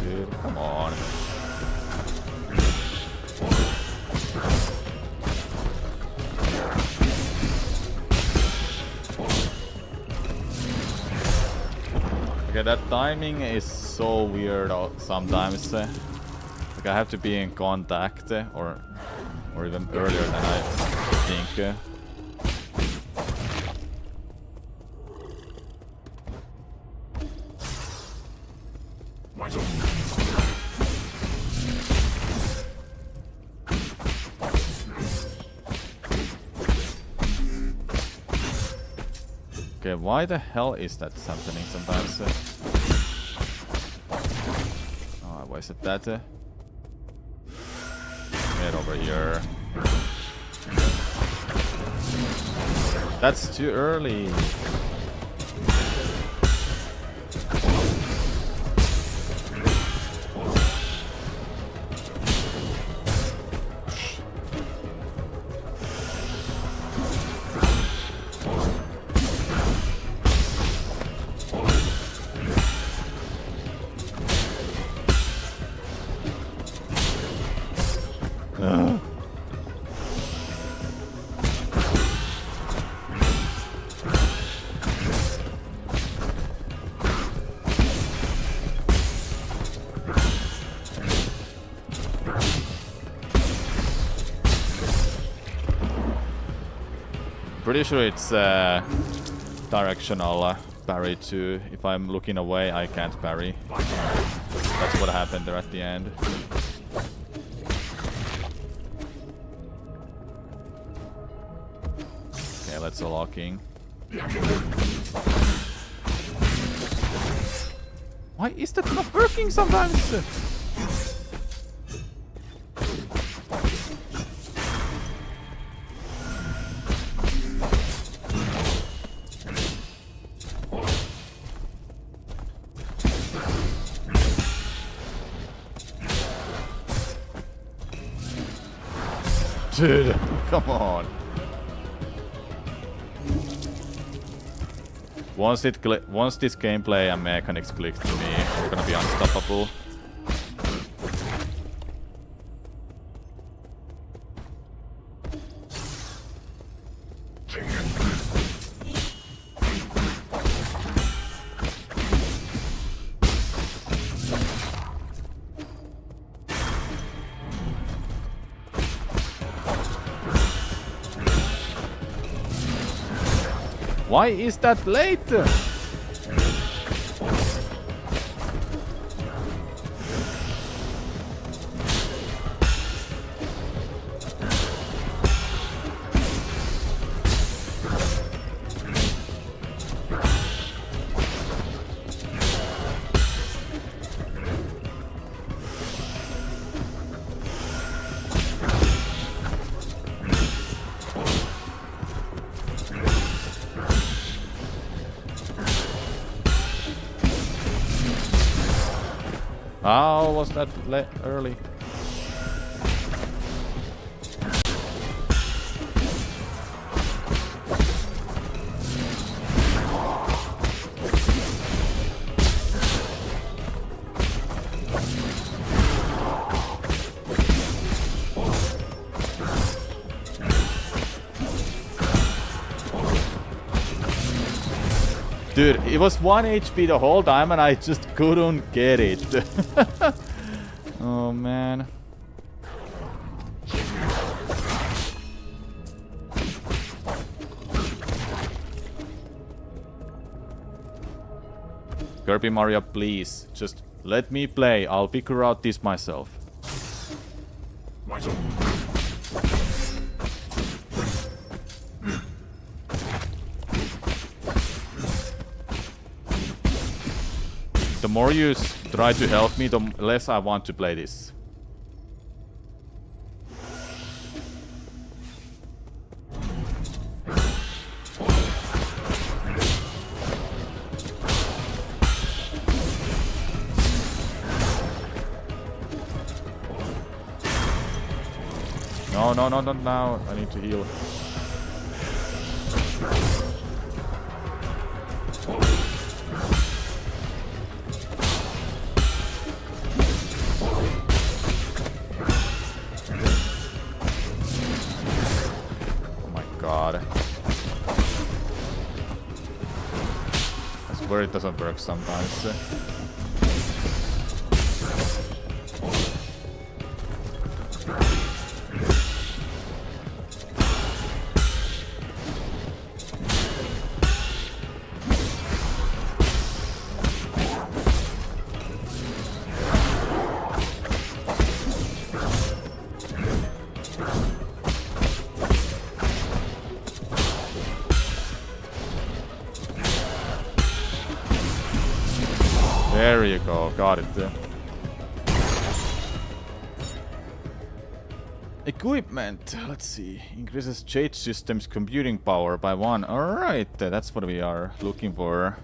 Dude, come on. Okay, that timing is so weird sometimes. Like I have to be in contact or even earlier than I think. Okay, why the hell is that happening sometimes? Oh, I wasted that. Get over here. That's too early. Pretty sure it's directional parry too. If I'm looking away, I can't parry. That's what happened there at the end. Okay, let's locking. Why is that not working sometimes? Dude, come on. Once this gameplay and mechanics click to me, we're gonna be unstoppable. Why is that late? How was that early? Dude, it was 1 HP the whole time and I just couldn't get it. Oh man. Kirby Mario, please, just let me play. I'll figure out this myself. The more you try to help me, the less I want to play this. No, not now. I need to heal. God. I swear it doesn't work sometimes. There you go, got it. Equipment, let's see. Increases Jade Systems computing power by 1. Alright, that's what we are looking for.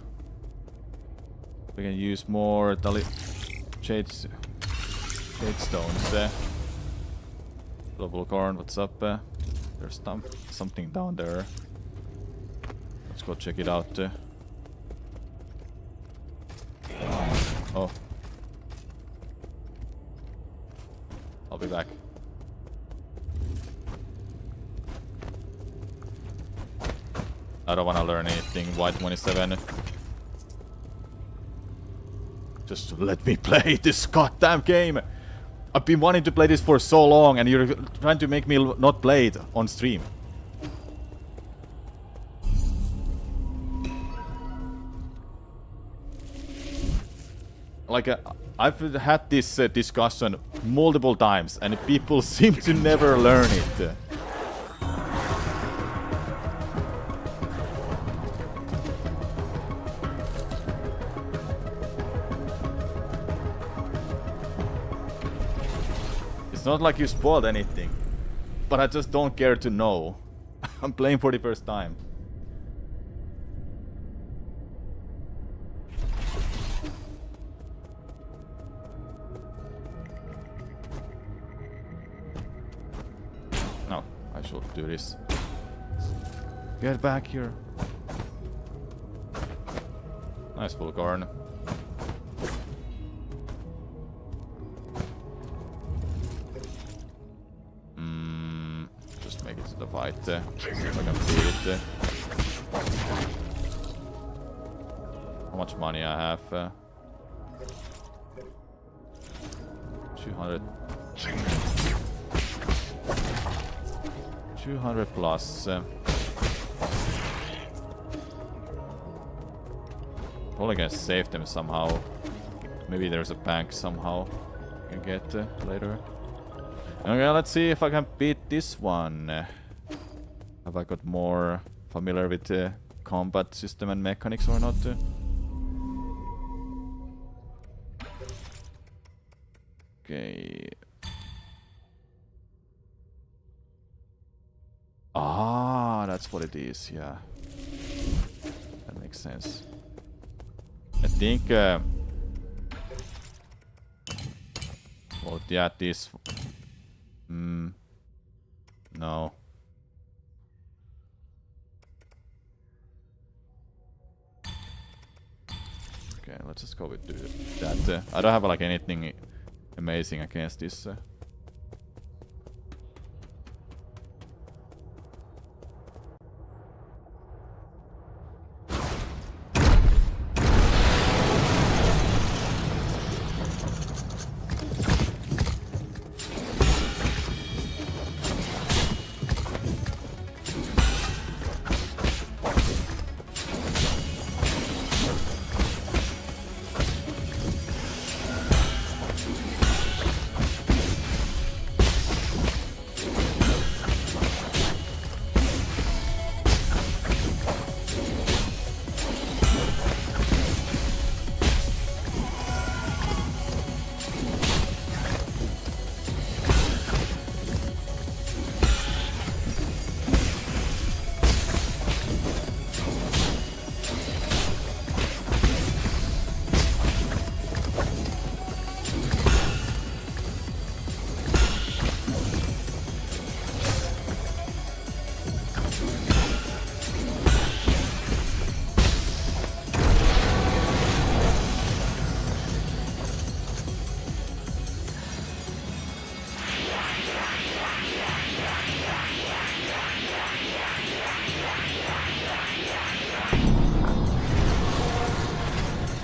We can use more Jade Stones. Global Corn, what's up? There's something down there. Let's go check it out. Oh. I'll be back. I don't want to learn anything. Y27. Just let me play this goddamn game. I've been wanting to play this for so long, and you're trying to make me not play it on stream. Like, I've had this discussion multiple times, and people seem to never learn it. It's not like you spoiled anything, but I just don't care to know. I'm playing for the first time. No, I should do this. Get back here. Nice Vulgarn. Just make it to the fight. See if I can beat it. How much money I have? 200. 200 plus. Probably gonna save them somehow. Maybe there's a bank somehow I can get later. Okay, let's see if I can beat this one. Have I got more familiar with the combat system and mechanics or not? Okay. Ah, that's what it is, yeah. That makes sense. I think... well, yeah, this... no. Okay, let's just go with that. I don't have like anything amazing against this.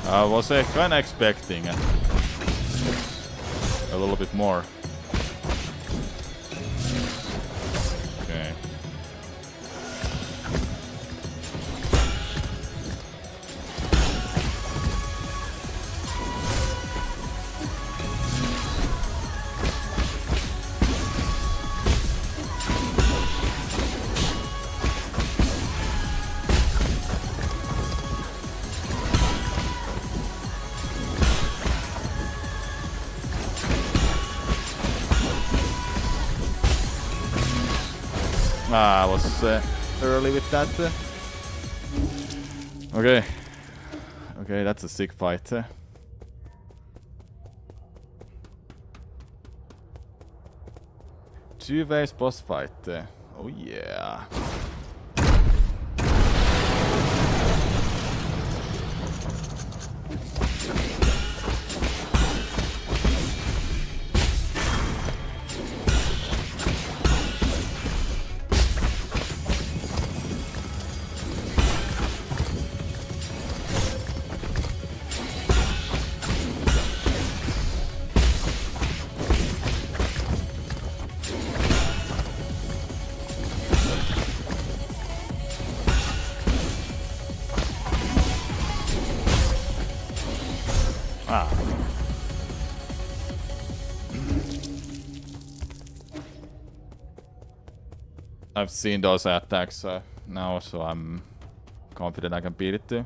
I was kinda expecting a little bit more. Okay. I was early with that. Okay. Okay, that's a sick fight. Two ways boss fight. Oh yeah. Ah. I've seen those attacks now, so I'm confident I can beat it too.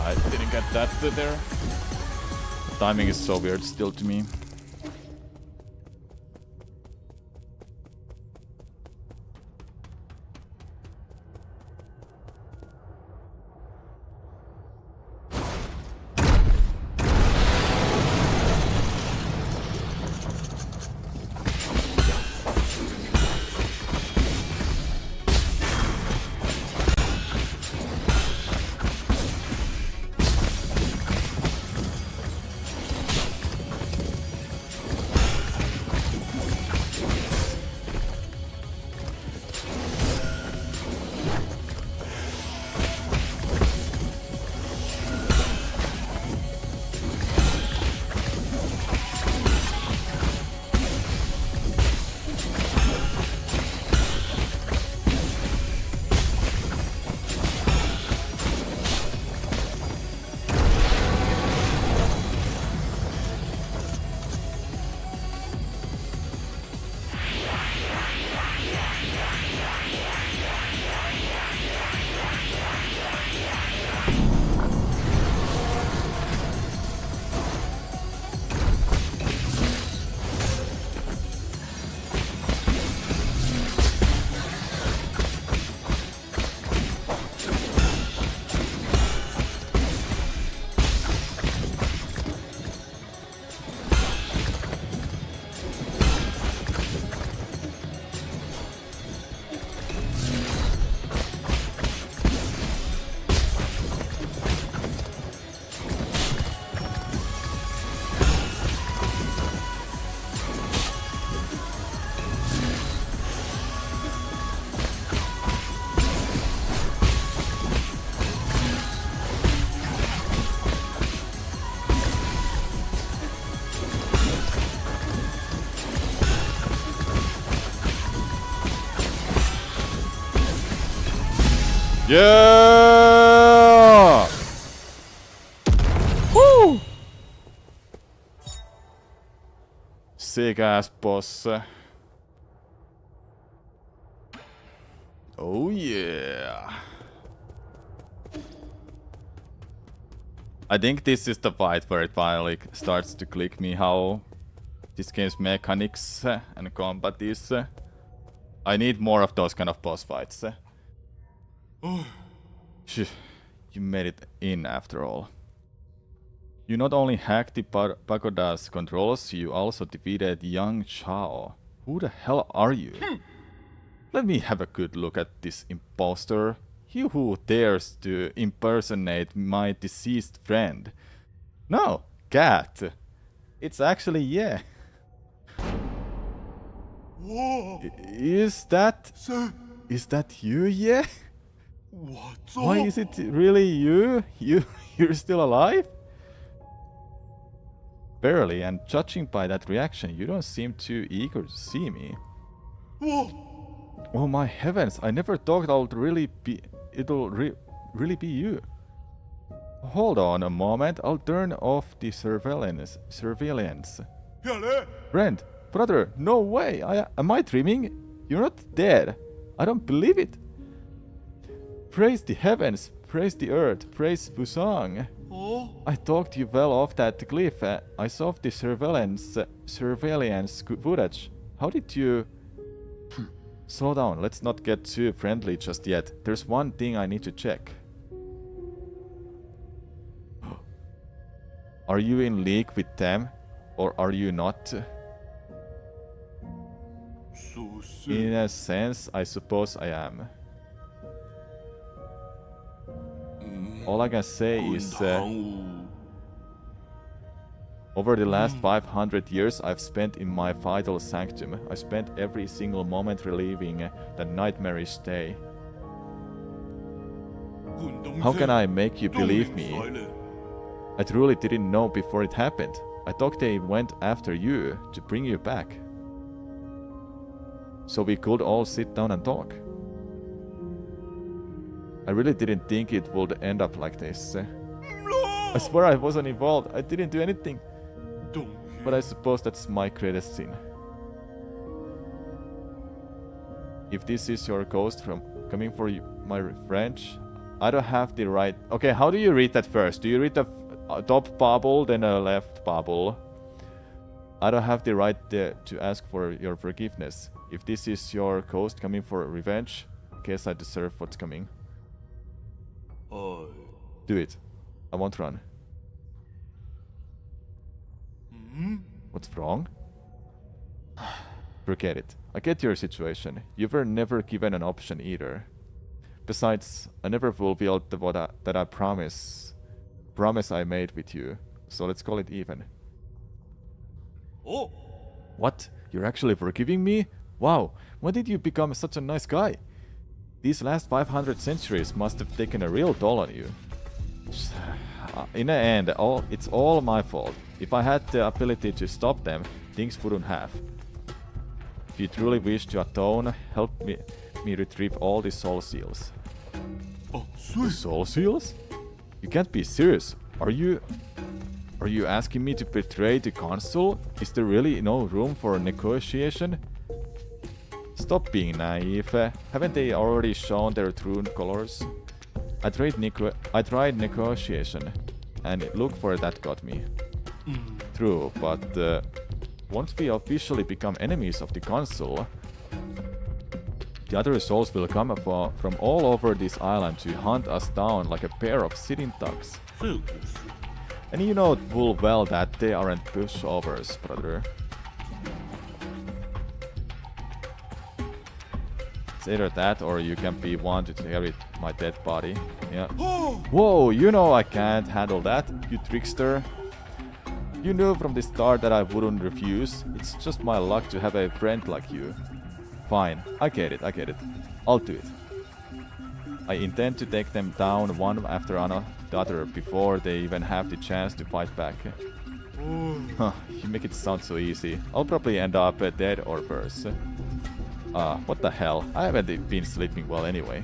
I didn't get that there. The timing is so weird still to me. Yeah! Woo! Sick ass boss. Oh yeah. I think this is the fight where it finally starts to click me how this game's mechanics and combat is. I need more of those kind of boss fights. Phew, you made it in after all. You not only hacked the pagoda's controls, you also defeated Yang Chao. Who the hell are you? Let me have a good look at this impostor. He who dares to impersonate my deceased friend. No, cat. It's actually yeah. Whoa. Is that you, yeah? Why is it really you? You're still alive? Barely, and judging by that reaction, you don't seem too eager to see me. Whoa. Oh my heavens! I never thought it'll really be you. Hold on a moment. I'll turn off the surveillance. Friend, brother, no way! Am I dreaming? You're not dead. I don't believe it. Praise the heavens, praise the earth, praise Busang. Oh. I talked you well off that cliff. I saw the surveillance footage. How did you... Slow down, let's not get too friendly just yet. There's one thing I need to check. Are you in league with them? Or are you not? In a sense, I suppose I am. All I can say is... over the last 500 years I've spent in my vital sanctum, I spent every single moment reliving that nightmarish day. How can I make you believe me? I truly didn't know before it happened. I thought they went after you to bring you back. So we could all sit down and talk. I really didn't think it would end up like this. I swear I wasn't involved. I didn't do anything. But I suppose that's my greatest sin. If this is your ghost from coming for you, my French, I don't have the right... Okay, how do you read that first? Do you read the top bubble, then a left bubble? I don't have the right to ask for your forgiveness. If this is your ghost coming for revenge, I guess I deserve what's coming. Do it. I won't run. What's wrong? Forget it. I get your situation. You were never given an option either. Besides, I never fulfilled that I promise I made with you. So let's call it even. Oh. What? You're actually forgiving me? Wow, when did you become such a nice guy? These last 500 centuries must have taken a real toll on you. In the end, it's all my fault. If I had the ability to stop them, things wouldn't have. If you truly wish to atone, help me retrieve all the soul seals. The soul seals? You can't be serious. Are you asking me to betray the council? Is there really no room for negotiation? Stop being naive. Haven't they already shown their true colors? I tried negotiation, and look where that got me. True, but once we officially become enemies of the council, the other souls will come from all over this island to hunt us down like a pair of sitting ducks. And you know full well that they aren't pushovers, brother. It's either that or you can be one to carry my dead body. Yeah. Whoa, you know I can't handle that, you trickster. You knew from the start that I wouldn't refuse. It's just my luck to have a friend like you. Fine, I get it. I'll do it. I intend to take them down one after the other before they even have the chance to fight back. Huh, you make it sound so easy. I'll probably end up dead or worse. What the hell? I haven't been sleeping well anyway.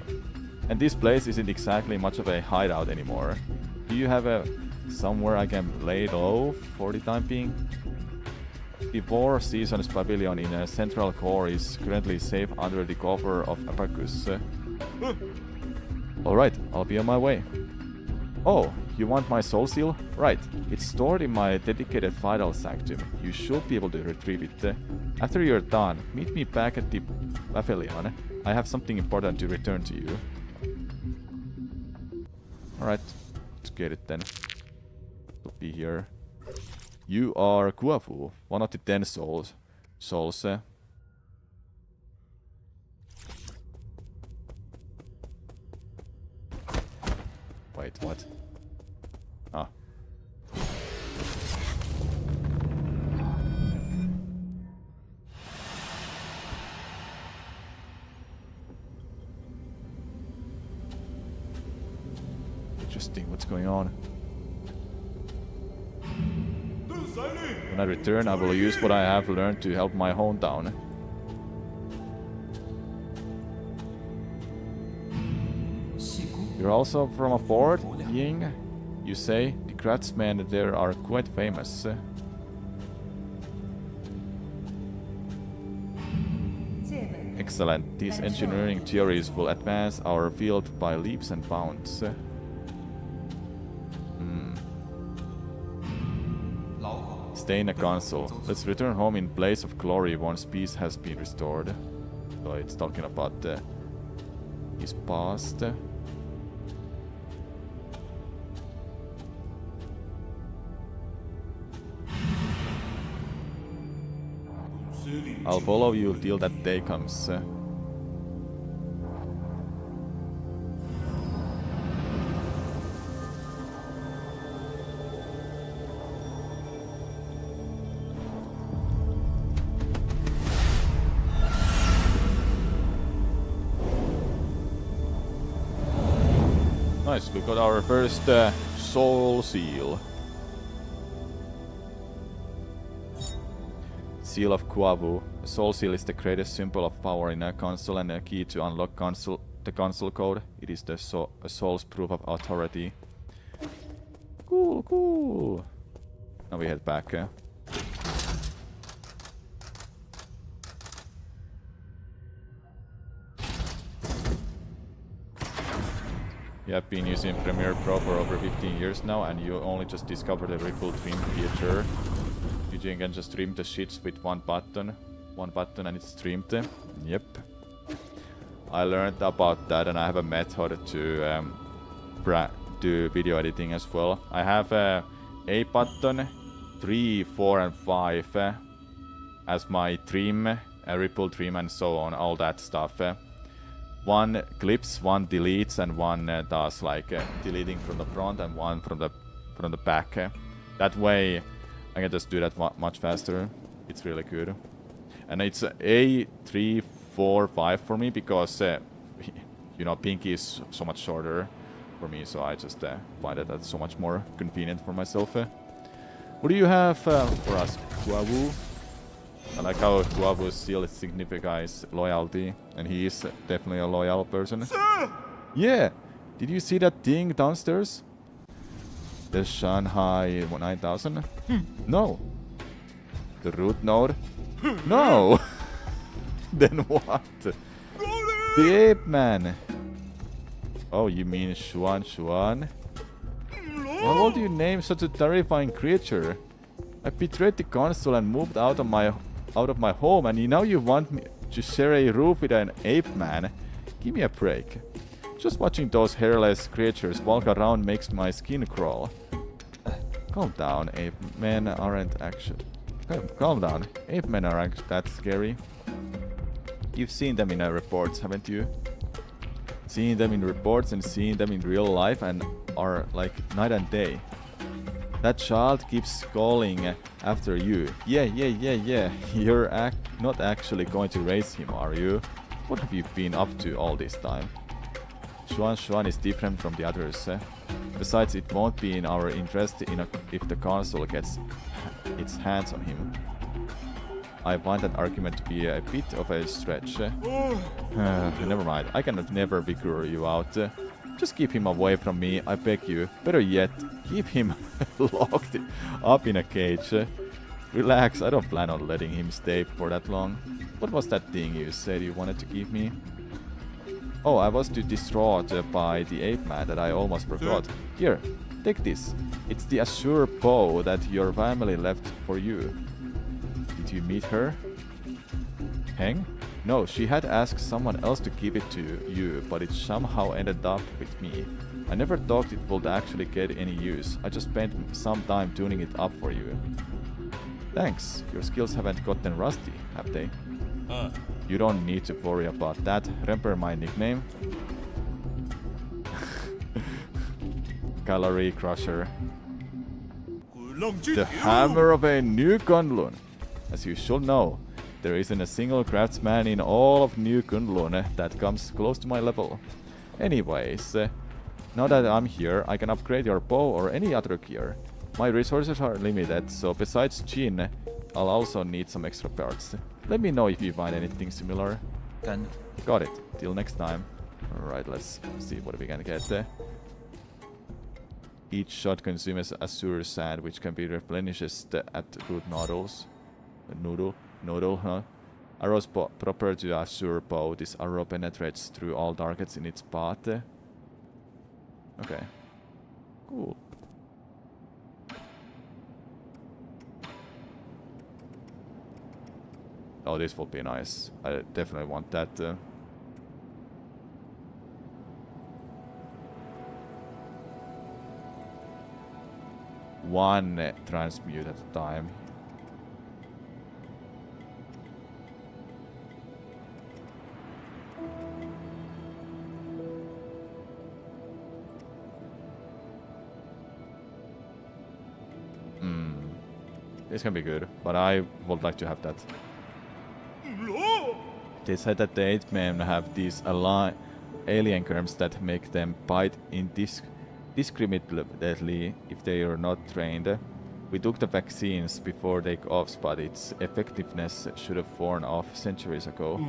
And this place isn't exactly much of a hideout anymore. Do you have a somewhere I can lay low for the time being? The War Seasons Pavilion in a central core is currently safe under the cover of Abacus. Alright, I'll be on my way. Oh, you want my soul seal? Right, it's stored in my dedicated vital sanctum. You should be able to retrieve it. After you're done, meet me back at the pavilion. I have something important to return to you. Alright, let's get it then. It'll be here. You are Guafu, one of the 10 souls. Wait, what? Ah. Interesting, what's going on? When I return, I will use what I have learned to help my hometown. You're also from a fort, Ying? You say? The craftsmen there are quite famous. Excellent. These engineering theories will advance our field by leaps and bounds. Stay in a console. Let's return home in place of glory once peace has been restored. So it's talking about his past. I'll follow you till that day comes. Nice, we got our first soul seal. Seal of Guavu. A soul seal is the greatest symbol of power in a console and a key to unlock the console code. It is the a soul's proof of authority. Cool, cool. Now we head back. You have been using Premiere Pro for over 15 years now, and you only just discovered the Ripple Trim feature. You can just trim the sheets with one button and it's trimmed. Yep. I learned about that, and I have a method to do video editing as well. I have a button, 3, 4 and 5 as my trim, a ripple trim and so on, all that stuff. One clips, one deletes, and one does like deleting from the front and one from the back. That way I can just do that much faster. It's really good. And it's A, 3, 4, 5 for me because you know, Pinky is so much shorter for me, so I just find that that's so much more convenient for myself. What do you have for us? Guavu? I like how Guavu's seal signifies loyalty, and he is definitely a loyal person. Sir! Yeah! Did you see that thing downstairs? The Shanghai 9000? No. The root node? No! Then what? The ape man! Oh, you mean Xuan? Why would you name such a terrifying creature? I betrayed the console and moved out of my home, and now you want me to share a roof with an ape man? Give me a break. Just watching those hairless creatures walk around makes my skin crawl. Calm down, ape men aren't actually... Calm down, ape men aren't that scary. You've seen them in reports, haven't you? Seen them in reports and seen them in real life and are like night and day. That child keeps calling after you. Yeah. You're not actually going to raise him, are you? What have you been up to all this time? Xuan is different from the others. Besides, it won't be in our interest if the console gets its hands on him. I find that argument to be a bit of a stretch. Never mind, I can never figure you out. Just keep him away from me, I beg you. Better yet, keep him locked up in a cage. Relax, I don't plan on letting him stay for that long. What was that thing you said you wanted to give me? Oh, I was too distraught by the ape man that I almost forgot. Here, take this. It's the Azure bow that your family left for you. Did you meet her? Heng? No, she had asked someone else to give it to you, but it somehow ended up with me. I never thought it would actually get any use. I just spent some time tuning it up for you. Thanks. Your skills haven't gotten rusty, have they? You don't need to worry about that. Remember my nickname? Gallery Crusher. The hammer of a New Kunlun. As you should know, there isn't a single craftsman in all of New Kunlun that comes close to my level. Anyways, now that I'm here, I can upgrade your bow or any other gear. My resources are limited, so besides Jin, I'll also need some extra parts. Let me know if you find anything similar. Done. Got it. Till next time. Alright, let's see what we can get there. Each shot consumes Azure sand, which can be replenished at root nodules. Noodle, huh? Arrows proper to Azure bow. This arrow penetrates through all targets in its path. Okay. Cool. Oh, this will be nice. I definitely want that. One transmute at a time. This can be good, but I would like to have that. They said that the ape men have these alien germs that make them bite indiscriminately if they are not trained. We took the vaccines before takeoffs, but its effectiveness should have worn off centuries ago.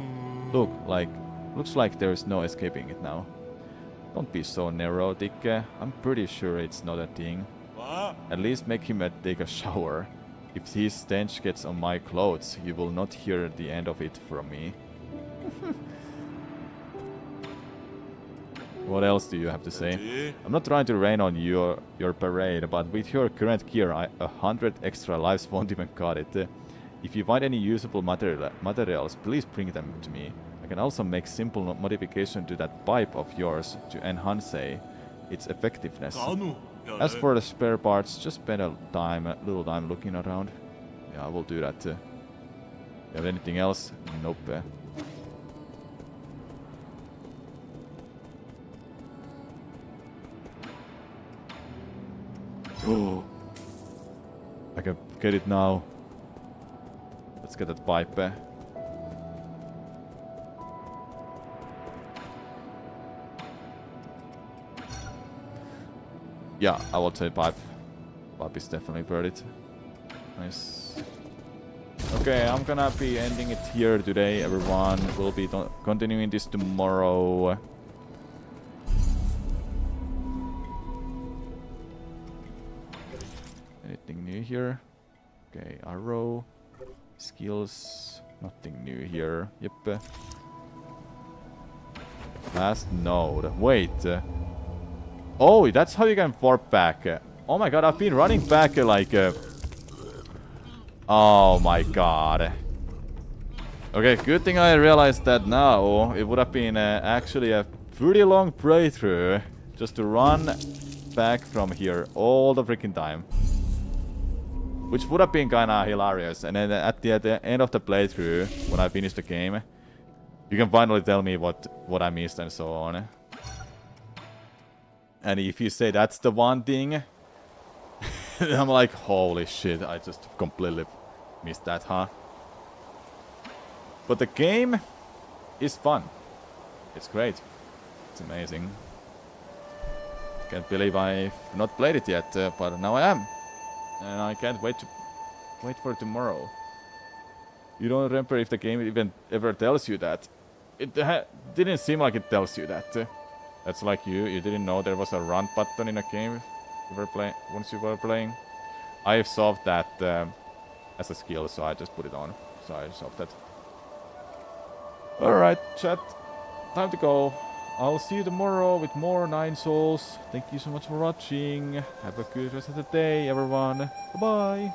Looks like there is no escaping it now. Don't be so neurotic. I'm pretty sure it's not a thing. At least make him take a shower. If his stench gets on my clothes, you will not hear the end of it from me. What else do you have to say? I'm not trying to rain on your parade, but with your current gear, 100 extra lives won't even cut it. If you find any usable materials, please bring them to me. I can also make simple modification to that pipe of yours to enhance its effectiveness. As for the spare parts, just spend a little time looking around. Yeah, I will do that. You have anything else? Nope. Oh, I can get it now. Let's get that pipe. Yeah, I will say pipe. Pipe is definitely worth it. Nice. Okay, I'm gonna be ending it here today, everyone. We'll be continuing this tomorrow. Anything new here? Okay, arrow. Skills. Nothing new here. Yep. Last node. Wait. Oh, that's how you can warp back. Oh my god, I've been running back like... Oh my god. Okay, good thing I realized that now. It would have been actually a pretty long playthrough just to run back from here all the freaking time. Which would have been kinda hilarious. And then at the end of the playthrough, when I finish the game, you can finally tell me what I missed and so on. And if you say that's the one thing, I'm like, holy shit, I just completely missed that, huh? But the game is fun. It's great. It's amazing. Can't believe I've not played it yet, but now I am. And I can't wait for tomorrow. You don't remember if the game even ever tells you that. It didn't seem like it tells you that. That's like you didn't know there was a run button in a game you were playing once you were playing. I have solved that as a skill, so I just put it on. So I solved that. Alright, chat. Time to go. I'll see you tomorrow with more 9 Souls. Thank you so much for watching. Have a good rest of the day, everyone. Bye-bye.